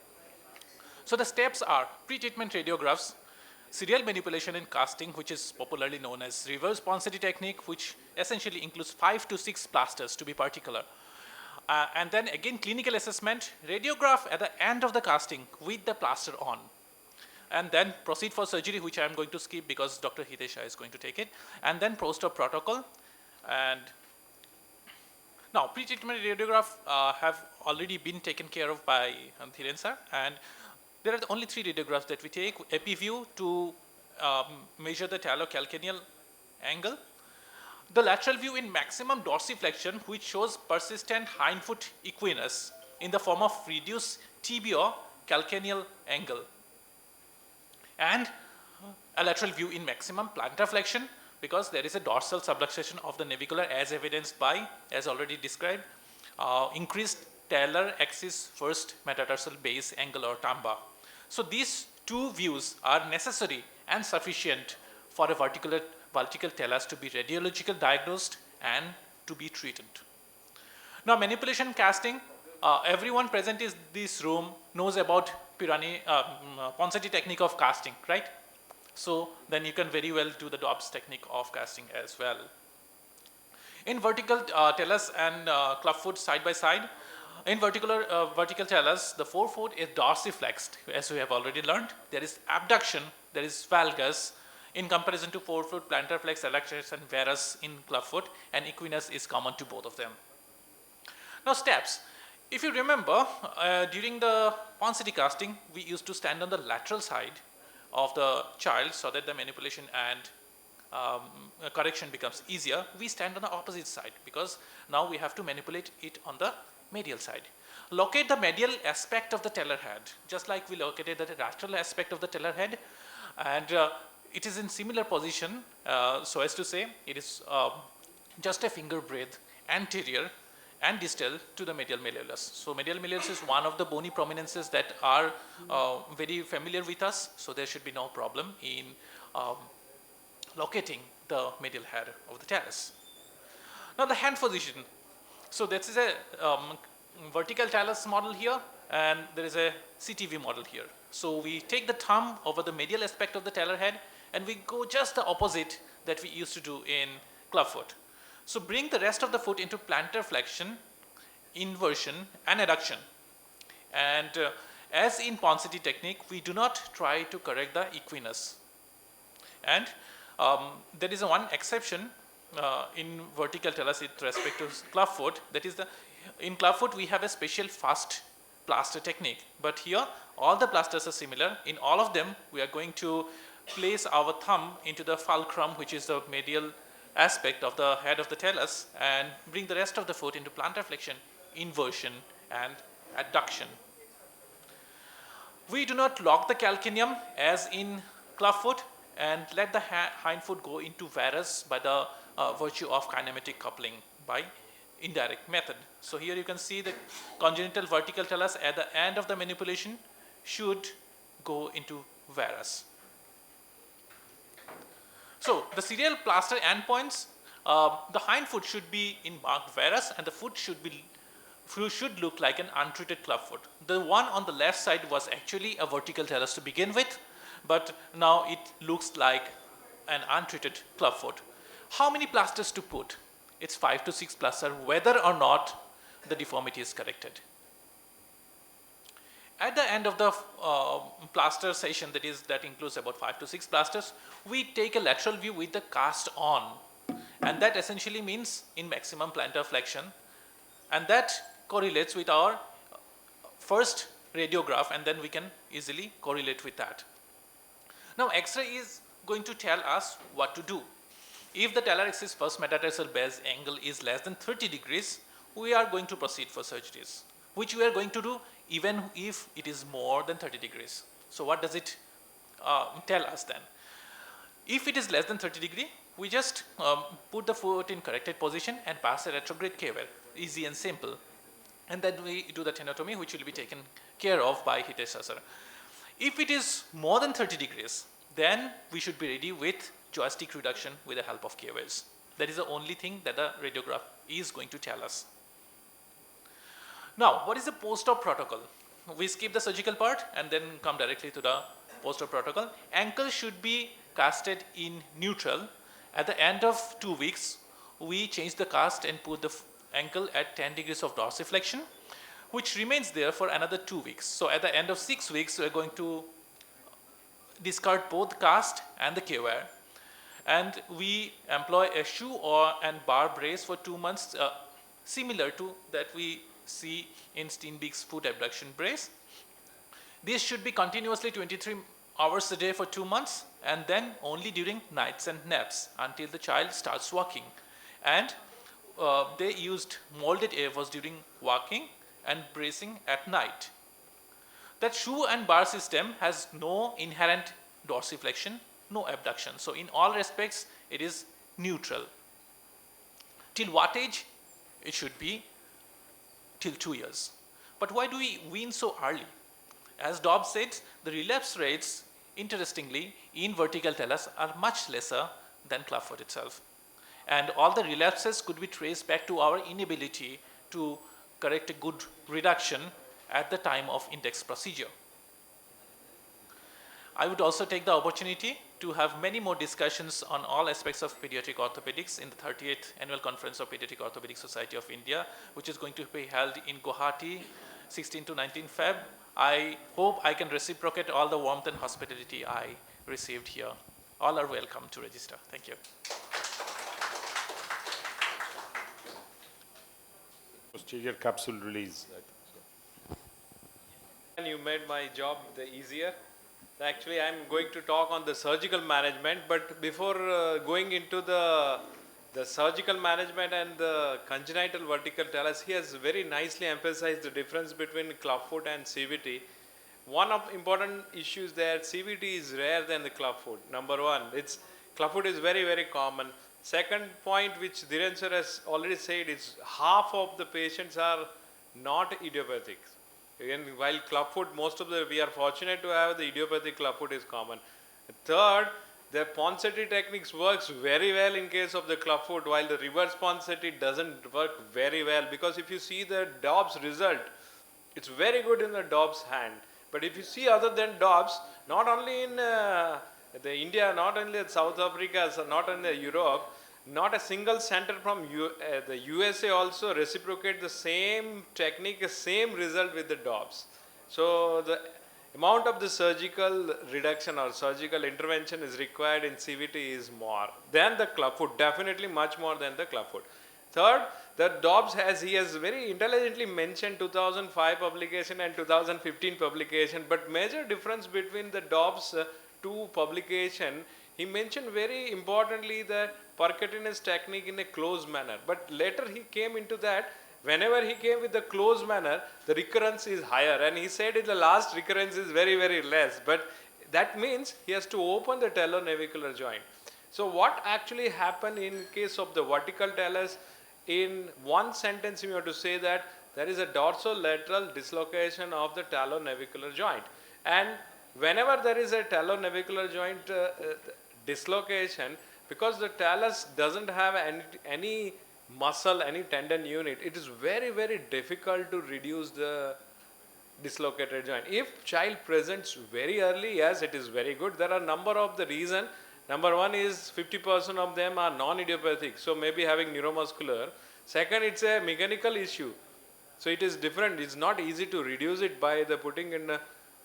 So the steps are pre-treatment radiographs, serial manipulation and casting, which is popularly known as reverse Ponseti technique, which essentially includes 5 to 6 plasters to be particular. And then again clinical assessment, radiograph at the end of the casting with the plaster on. And then proceed for surgery, which I am going to skip because Dr. Hitesh is going to take it. And then post-op protocol. And now pre-treatment radiograph have already been taken care of by Dhiren sir. And there are only 3 radiographs that we take. Epi view to measure the talocalcaneal angle. The lateral view in maximum dorsiflexion, which shows persistent hindfoot equinus in the form of reduced tibio-calcaneal angle. And a lateral view in maximum plantar flexion, because there is a dorsal subluxation of the navicular as evidenced by, as already described, increased talar axis first metatarsal base angle or tamba. So these 2 views are necessary and sufficient for a vertical talus to be radiological diagnosed and to be treated. Now, manipulation casting, everyone present in this room knows about Ponseti technique of casting, right? So then you can very well do the Dobbs technique of casting as well. In vertical talus and clubfoot side by side, in vertical talus, the forefoot is dorsiflexed, as we have already learned. There is abduction, there is valgus, in comparison to forefoot, plantar flex, adductus, and varus in clubfoot, and equinus is common to both of them. Now, steps. If you remember, during the Ponseti casting, we used to stand on the lateral side of the child so that the manipulation and correction becomes easier. We stand on the opposite side because now we have to manipulate it on the medial side. Locate the medial aspect of the teller head, just like we located the lateral aspect of the teller head, and it is in similar position, so as to say it is just a finger breadth anterior and distal to the medial malleolus. So medial malleolus is one of the bony prominences that are very familiar with us, so there should be no problem in locating the medial head of the talus. Now the hand position. So this is a vertical talus model here, and there is a CTV model here. So we take the thumb over the medial aspect of the teller head, and we go just the opposite that we used to do in clubfoot. So bring the rest of the foot into plantar flexion, inversion, and adduction. And as in Ponseti technique, we do not try to correct the equinus. And there is one exception in vertical talus with respect to clubfoot. That is, in clubfoot we have a special fast plaster technique, but here all the plasters are similar. In all of them, we are going to place our thumb into the fulcrum, which is the medial aspect of the head of the talus, and bring the rest of the foot into plantar flexion, inversion, and adduction. We do not lock the calcaneum as in clubfoot and let the hind foot go into varus by the virtue of kinematic coupling by indirect method. So here you can see the congenital vertical talus at the end of the manipulation should go into varus. So the serial plaster endpoints, the hind foot should be in marked varus, and the foot should look like an untreated clubfoot. The one on the left side was actually a vertical talus to begin with, but now it looks like an untreated clubfoot. How many plasters to put? It's 5 to 6 plaster, whether or not the deformity is corrected. At the end of the plaster session, that includes about 5 to 6 plasters, we take a lateral view with the cast on, and that essentially means in maximum plantar flexion, and that correlates with our first radiograph, and then we can easily correlate with that. Now X-ray is going to tell us what to do. If the talar axis first metatarsal base angle is less than 30 degrees, we are going to proceed for surgeries, which we are going to do even if it is more than 30 degrees. So what does it tell us then? If it is less than 30 degree, we just put the foot in corrected position and pass a retrograde K-well, easy and simple. And then we do the tenotomy, which will be taken care of by Hitesh sir. If it is more than 30 degrees, then we should be ready with joystick reduction with the help of K-wells. That is the only thing that the radiograph is going to tell us. Now, what is the post-op protocol? We skip the surgical part and then come directly to the post-op protocol. Ankle should be casted in neutral. At the end of 2 weeks, we change the cast and put the ankle at 10 degrees of dorsiflexion, which remains there for another 2 weeks. So at the end of 6 weeks, we are going to discard both the cast and the K-wire. And we employ a shoe and bar brace for 2 months, similar to that we see in Steenbeek's foot abduction brace. This should be continuously 23 hours a day for 2 months, and then only during nights and naps until the child starts walking. And they used molded AFOs during walking and bracing at night. That shoe and bar system has no inherent dorsiflexion, no abduction. So in all respects, it is neutral. Till what age? It should be till 2 years. But why do we wean so early? As Dobbs said, the relapse rates, interestingly, in vertical talus are much lesser than clubfoot itself. And all the relapses could be traced back to our inability to correct a good reduction at the time of index procedure. I would also take the opportunity to have many more discussions on all aspects of pediatric orthopedics in the 38th Annual Conference of Pediatric Orthopedic Society of India, which is going to be held in Guwahati, 16 to 19 Feb. I hope I can reciprocate all the warmth and hospitality I received here. All are welcome to register. Thank you. Posterior capsule release. And you made my job easier. Actually, I'm going to talk on the surgical management, but before going into the surgical management and the congenital vertical talus, he has very nicely emphasized the difference between clubfoot and CVT. One of important issues there, CVT is rare than the clubfoot. Number one, clubfoot is very, very common. Second point, which Dhiren sir has already said, is half of the patients are not idiopathic. Again, while clubfoot, we are fortunate to have the idiopathic clubfoot is common. Third, the Ponseti techniques works very well in case of the clubfoot, while the reverse Ponseti doesn't work very well, because if you see the Dobbs result, it's very good in the Dobbs hand. But if you see other than Dobbs, not only in the India, not only in South Africa, so not in Europe, not a single center from the USA also reciprocate the same technique, the same result with the Dobbs. So the amount of the surgical reduction or surgical intervention is required in CVT is more than the clubfoot, definitely much more than the clubfoot. Third, the Dobbs he has very intelligently mentioned 2005 publication and 2015 publication, but major difference between the Dobbs two publication, he mentioned very importantly the percutaneous technique in a closed manner, but later he came into that, whenever he came with the closed manner, the recurrence is higher, and he said in the last recurrence is very, very less, but that means he has to open the talonavicular joint. So what actually happened in case of the vertical talus, in one sentence you have to say that there is a dorsolateral dislocation of the talonavicular joint, and whenever there is a talonavicular joint dislocation, because the talus doesn't have any muscle, any tendon unit, it is very, very difficult to reduce the dislocated joint. If child presents very early, yes, it is very good. There are number of the reason. Number one is 50% of them are non-idiopathic, so maybe having neuromuscular. Second, it's a mechanical issue. So it is different. It's not easy to reduce it by the putting in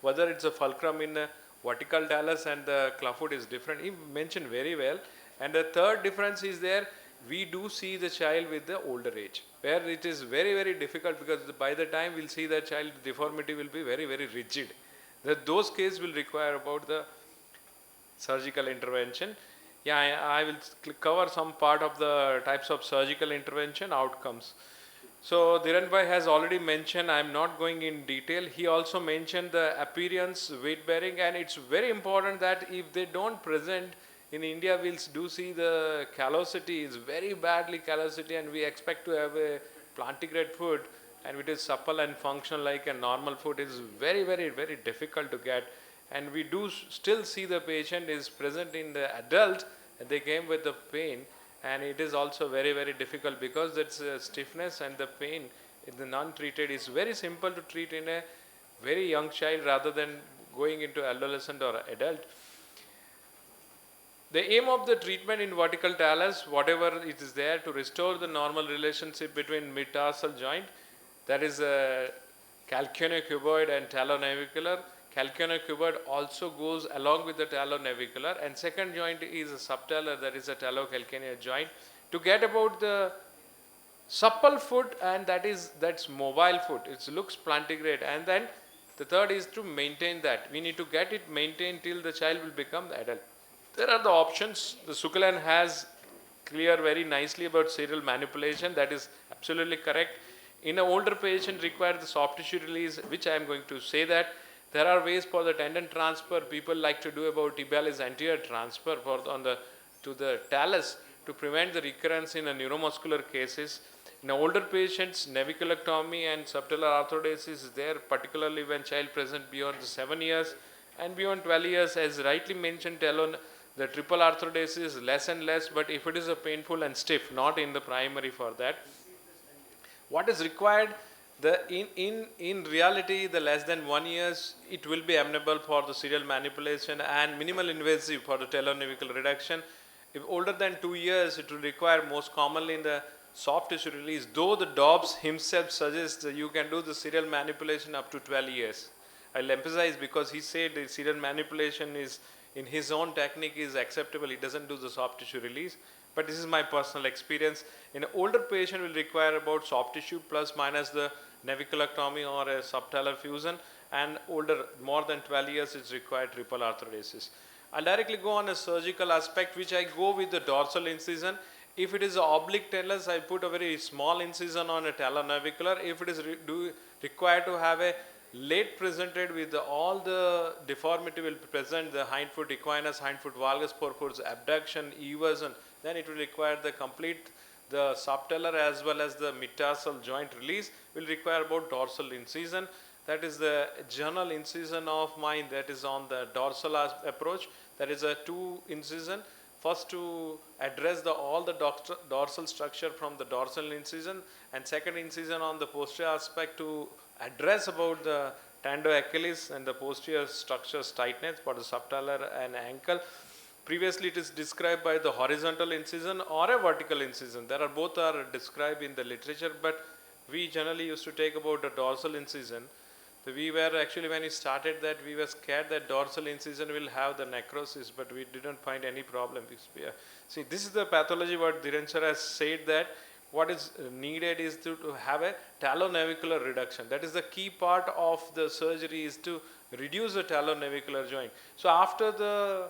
whether it's a fulcrum in a vertical talus and the clubfoot is different. He mentioned very well. And the third difference is there, we do see the child with the older age, where it is very, very difficult, because by the time we'll see the child, deformity will be very, very rigid. Those cases will require about the surgical intervention. Yeah, I will cover some part of the types of surgical intervention outcomes. So Dhiren Bhai has already mentioned, I am not going in detail. He also mentioned the appearance, weight bearing, and it's very important that if they don't present in India, we'll do see the callosity is very badly callosity, and we expect to have a plantigrade foot, and it is supple and functional like a normal foot is very, very, very difficult to get. And we do still see the patient is present in the adult, and they came with the pain, and it is also very, very difficult because that's stiffness and the pain in the non-treated is very simple to treat in a very young child rather than going into adolescent or adult. The aim of the treatment in vertical talus, whatever it is there to restore the normal relationship between mid-tarsal joint, that is calcaneocuboid and talonavicular. Calcaneocuboid also goes along with the talonavicular, and second joint is a subtalar, that is a talocalcaneal joint. To get about the supple foot, and that's mobile foot, it looks plantigrade, and then the third is to maintain that. We need to get it maintained till the child will become the adult. There are the options. The Sukalan has clear very nicely about serial manipulation. That is absolutely correct. In an older patient require the soft tissue release, which I am going to say that there are ways for the tendon transfer. People like to do about tibialis anterior transfer to the talus to prevent the recurrence in a neuromuscular cases. In older patients, naviculectomy and subtalar arthrodesis is there, particularly when child present beyond the 7 years and beyond 12 years, as rightly mentioned, The triple arthrodesis is less and less, but if it is a painful and stiff, not in the primary for that. What is required, in reality, the less than 1 years, it will be amenable for the serial manipulation and minimal invasive for the talonavicular reduction. If older than 2 years, it will require most commonly in the soft tissue release, though the Dobbs himself suggests that you can do the serial manipulation up to 12 years. I'll emphasize because he said the serial manipulation is, in his own technique, is acceptable. He doesn't do the soft tissue release. But this is my personal experience. In an older patient will require about soft tissue plus minus the naviculectomy or a subtalar fusion, and older, more than 12 years, is required triple arthrodesis. I'll directly go on a surgical aspect, which I go with the dorsal incision. If it is an oblique talus, I put a very small incision on a talonavicular. If it is required to have a late presented with all the deformity will present, the hindfoot equinus, hindfoot valgus, forefoot abduction, eversion, then it will require the complete, the subtalar as well as the metatarsal joint release will require about dorsal incision. That is the general incision of mine, that is on the dorsal approach. That is a 2 incision. First to address all the dorsal structure from the dorsal incision, and second incision on the posterior aspect to address about the tendo Achilles and the posterior structures tightness for the subtalar and ankle. Previously it is described by the horizontal incision or a vertical incision. There are both are described in the literature, but we generally used to take about the dorsal incision. So we were actually, when we started that, we were scared that dorsal incision will have the necrosis, but we didn't find any problem. See, this is the pathology what Dhiren sir has said, that what is needed is to have a talonavicular reduction. That is the key part of the surgery, is to reduce the talonavicular joint. So after the,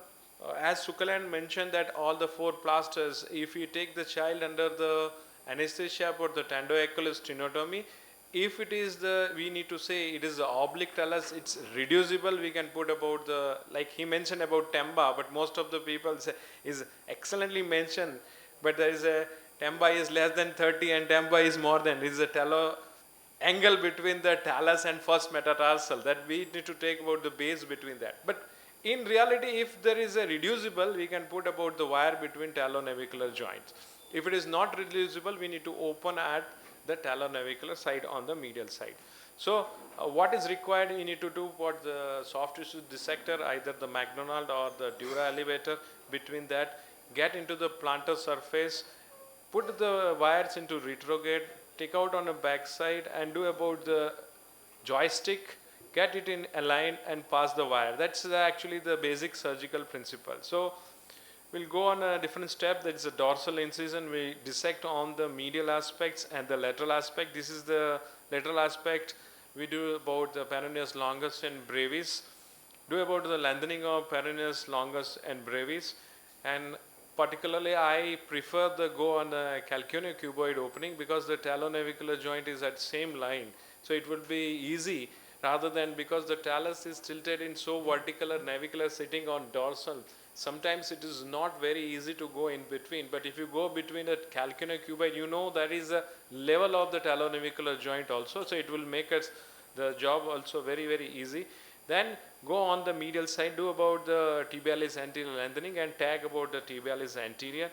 as Sukalan mentioned, that all the 4 plasters, if you take the child under the anesthesia for the tendo Achilles stenotomy, if it is the, we need to say it is the oblique talus, it's reducible, we can put about the, like he mentioned about TEMBA, but most of the people say is excellently mentioned, but there is a TEMBA is less than 30 and TEMBA is more than, is a talo angle between the talus and first metatarsal, that we need to take about the base between that. But in reality, if there is a reducible, we can put about the wire between talonavicular joints. If it is not reducible, we need to open at the talonavicular side on the medial side. So what is required, you need to do for the soft tissue dissector, either the McDonald or the dura elevator, between that, get into the plantar surface, put the wires into retrograde, take out on a back side and do about the joystick, get it in align and pass the wire. That's actually the basic surgical principle. So we'll go on a different step. That is a dorsal incision. We dissect on the medial aspects and the lateral aspect. This is the lateral aspect. We do about the peroneus longus and brevis. Do about the lengthening of peroneus longus and brevis. And particularly I prefer the go on the calcaneocuboid opening, because the talonavicular joint is at same line. So it will be easy, rather than, because the talus is tilted in so vertical or navicular sitting on dorsal. Sometimes it is not very easy to go in between, but if you go between a calcaneocuboid, you know that is a level of the talonavicular joint also, so it will make us the job also very, very easy. Then go on the medial side, do about the tibialis anterior lengthening and tag about the tibialis anterior.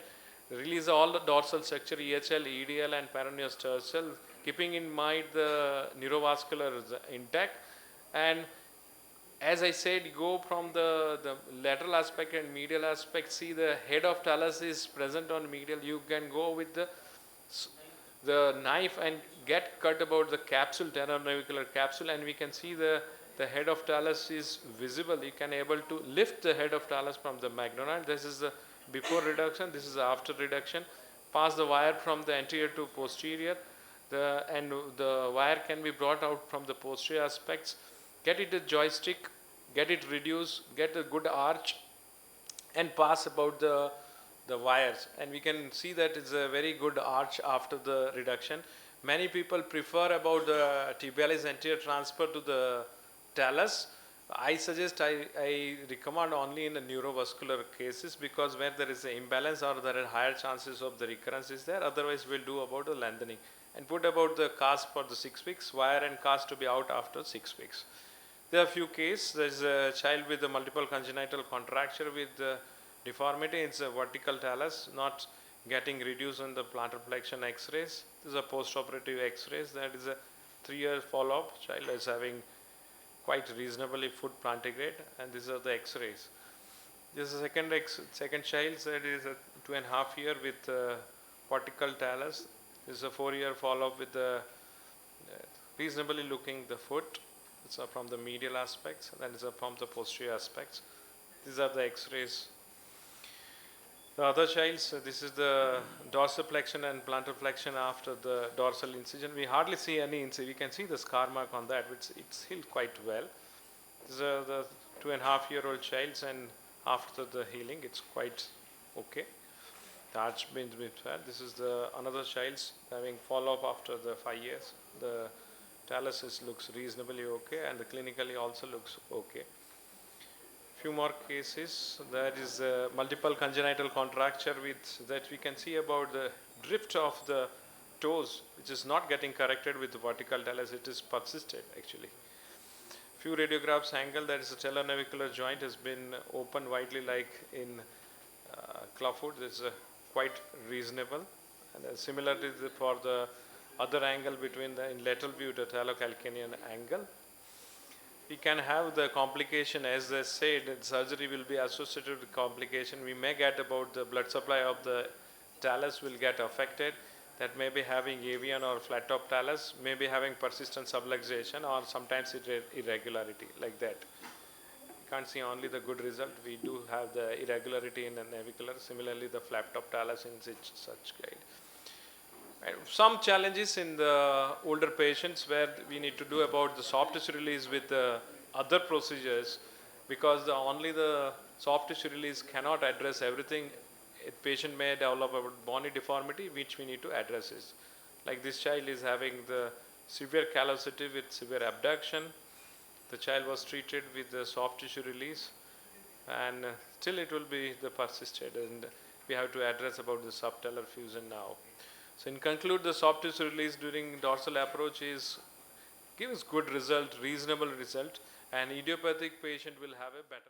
Release all the dorsal structure, EHL, EDL and peroneus tarsal, keeping in mind the neurovascular is intact. And as I said, go from the lateral aspect and medial aspect. See, the head of talus is present on medial. You can go with the knife and get cut about the capsule, talonavicular capsule, and we can see the head of talus is visible. You can able to lift the head of talus from the McDonald. This is the before reduction, this is the after reduction. Pass the wire from the anterior to posterior, and the wire can be brought out from the posterior aspects. Get it a joystick, get it reduced, get a good arch, and pass about the wires. And we can see that it's a very good arch after the reduction. Many people prefer about the tibialis anterior transfer to the talus. I suggest, I recommend only in the neurovascular cases, because where there is an imbalance or there are higher chances of the recurrence is there. Otherwise, we'll do about the lengthening and put about the cast for the 6 weeks, wire and cast to be out after 6 weeks. There are a few cases. There is a child with a multiple congenital contracture with deformity. It's a vertical talus not getting reduced in the plantar flexion x-rays. This is a post-operative x-rays. That is a 3-year follow-up. Child is having quite reasonably foot plantigrade, and these are the x-rays. This is a second child that is a 2.5 year with vertical talus. This is a 4-year follow-up with the reasonably looking the foot. It's from the medial aspects, and then it's from the posterior aspects. These are the x-rays. The other child, so this is the dorsiflexion and plantar flexion after the dorsal incision. We hardly see any incision. We can see the scar mark on that, which it's healed quite well. These are the 2.5-year-old childs, and after the healing, it's quite okay. The arch been well. This is the another child's having follow-up after the 5 years. The talus looks reasonably okay, and the clinically also looks okay. Few more cases. There is multiple congenital contracture with that we can see about the drift of the toes, which is not getting corrected with the vertical talus. It is persisted actually. Few radiographs angle, that is a talonavicular joint has been open widely like in clubfoot. This is quite reasonable. And similarly for the other angle between the in lateral view the talocalcanean angle. We can have the complication, as I said, surgery will be associated with complication. We may get about the blood supply of the talus will get affected. That may be having avian or flat top talus, may be having persistent subluxation or sometimes irregularity like that. We can't see only the good result. We do have the irregularity in the navicular. Similarly, the flat top talus in such guide. Some challenges in the older patients where we need to do about the soft tissue release with the other procedures, because only the soft tissue release cannot address everything. A patient may develop a bony deformity which we need to address. Like this child is having the severe callosity with severe abduction. The child was treated with the soft tissue release, and still it will be the persisted, and we have to address about the subtalar fusion now. So in conclude, the soft tissue release during dorsal approach gives good result, reasonable result, and idiopathic patient will have a better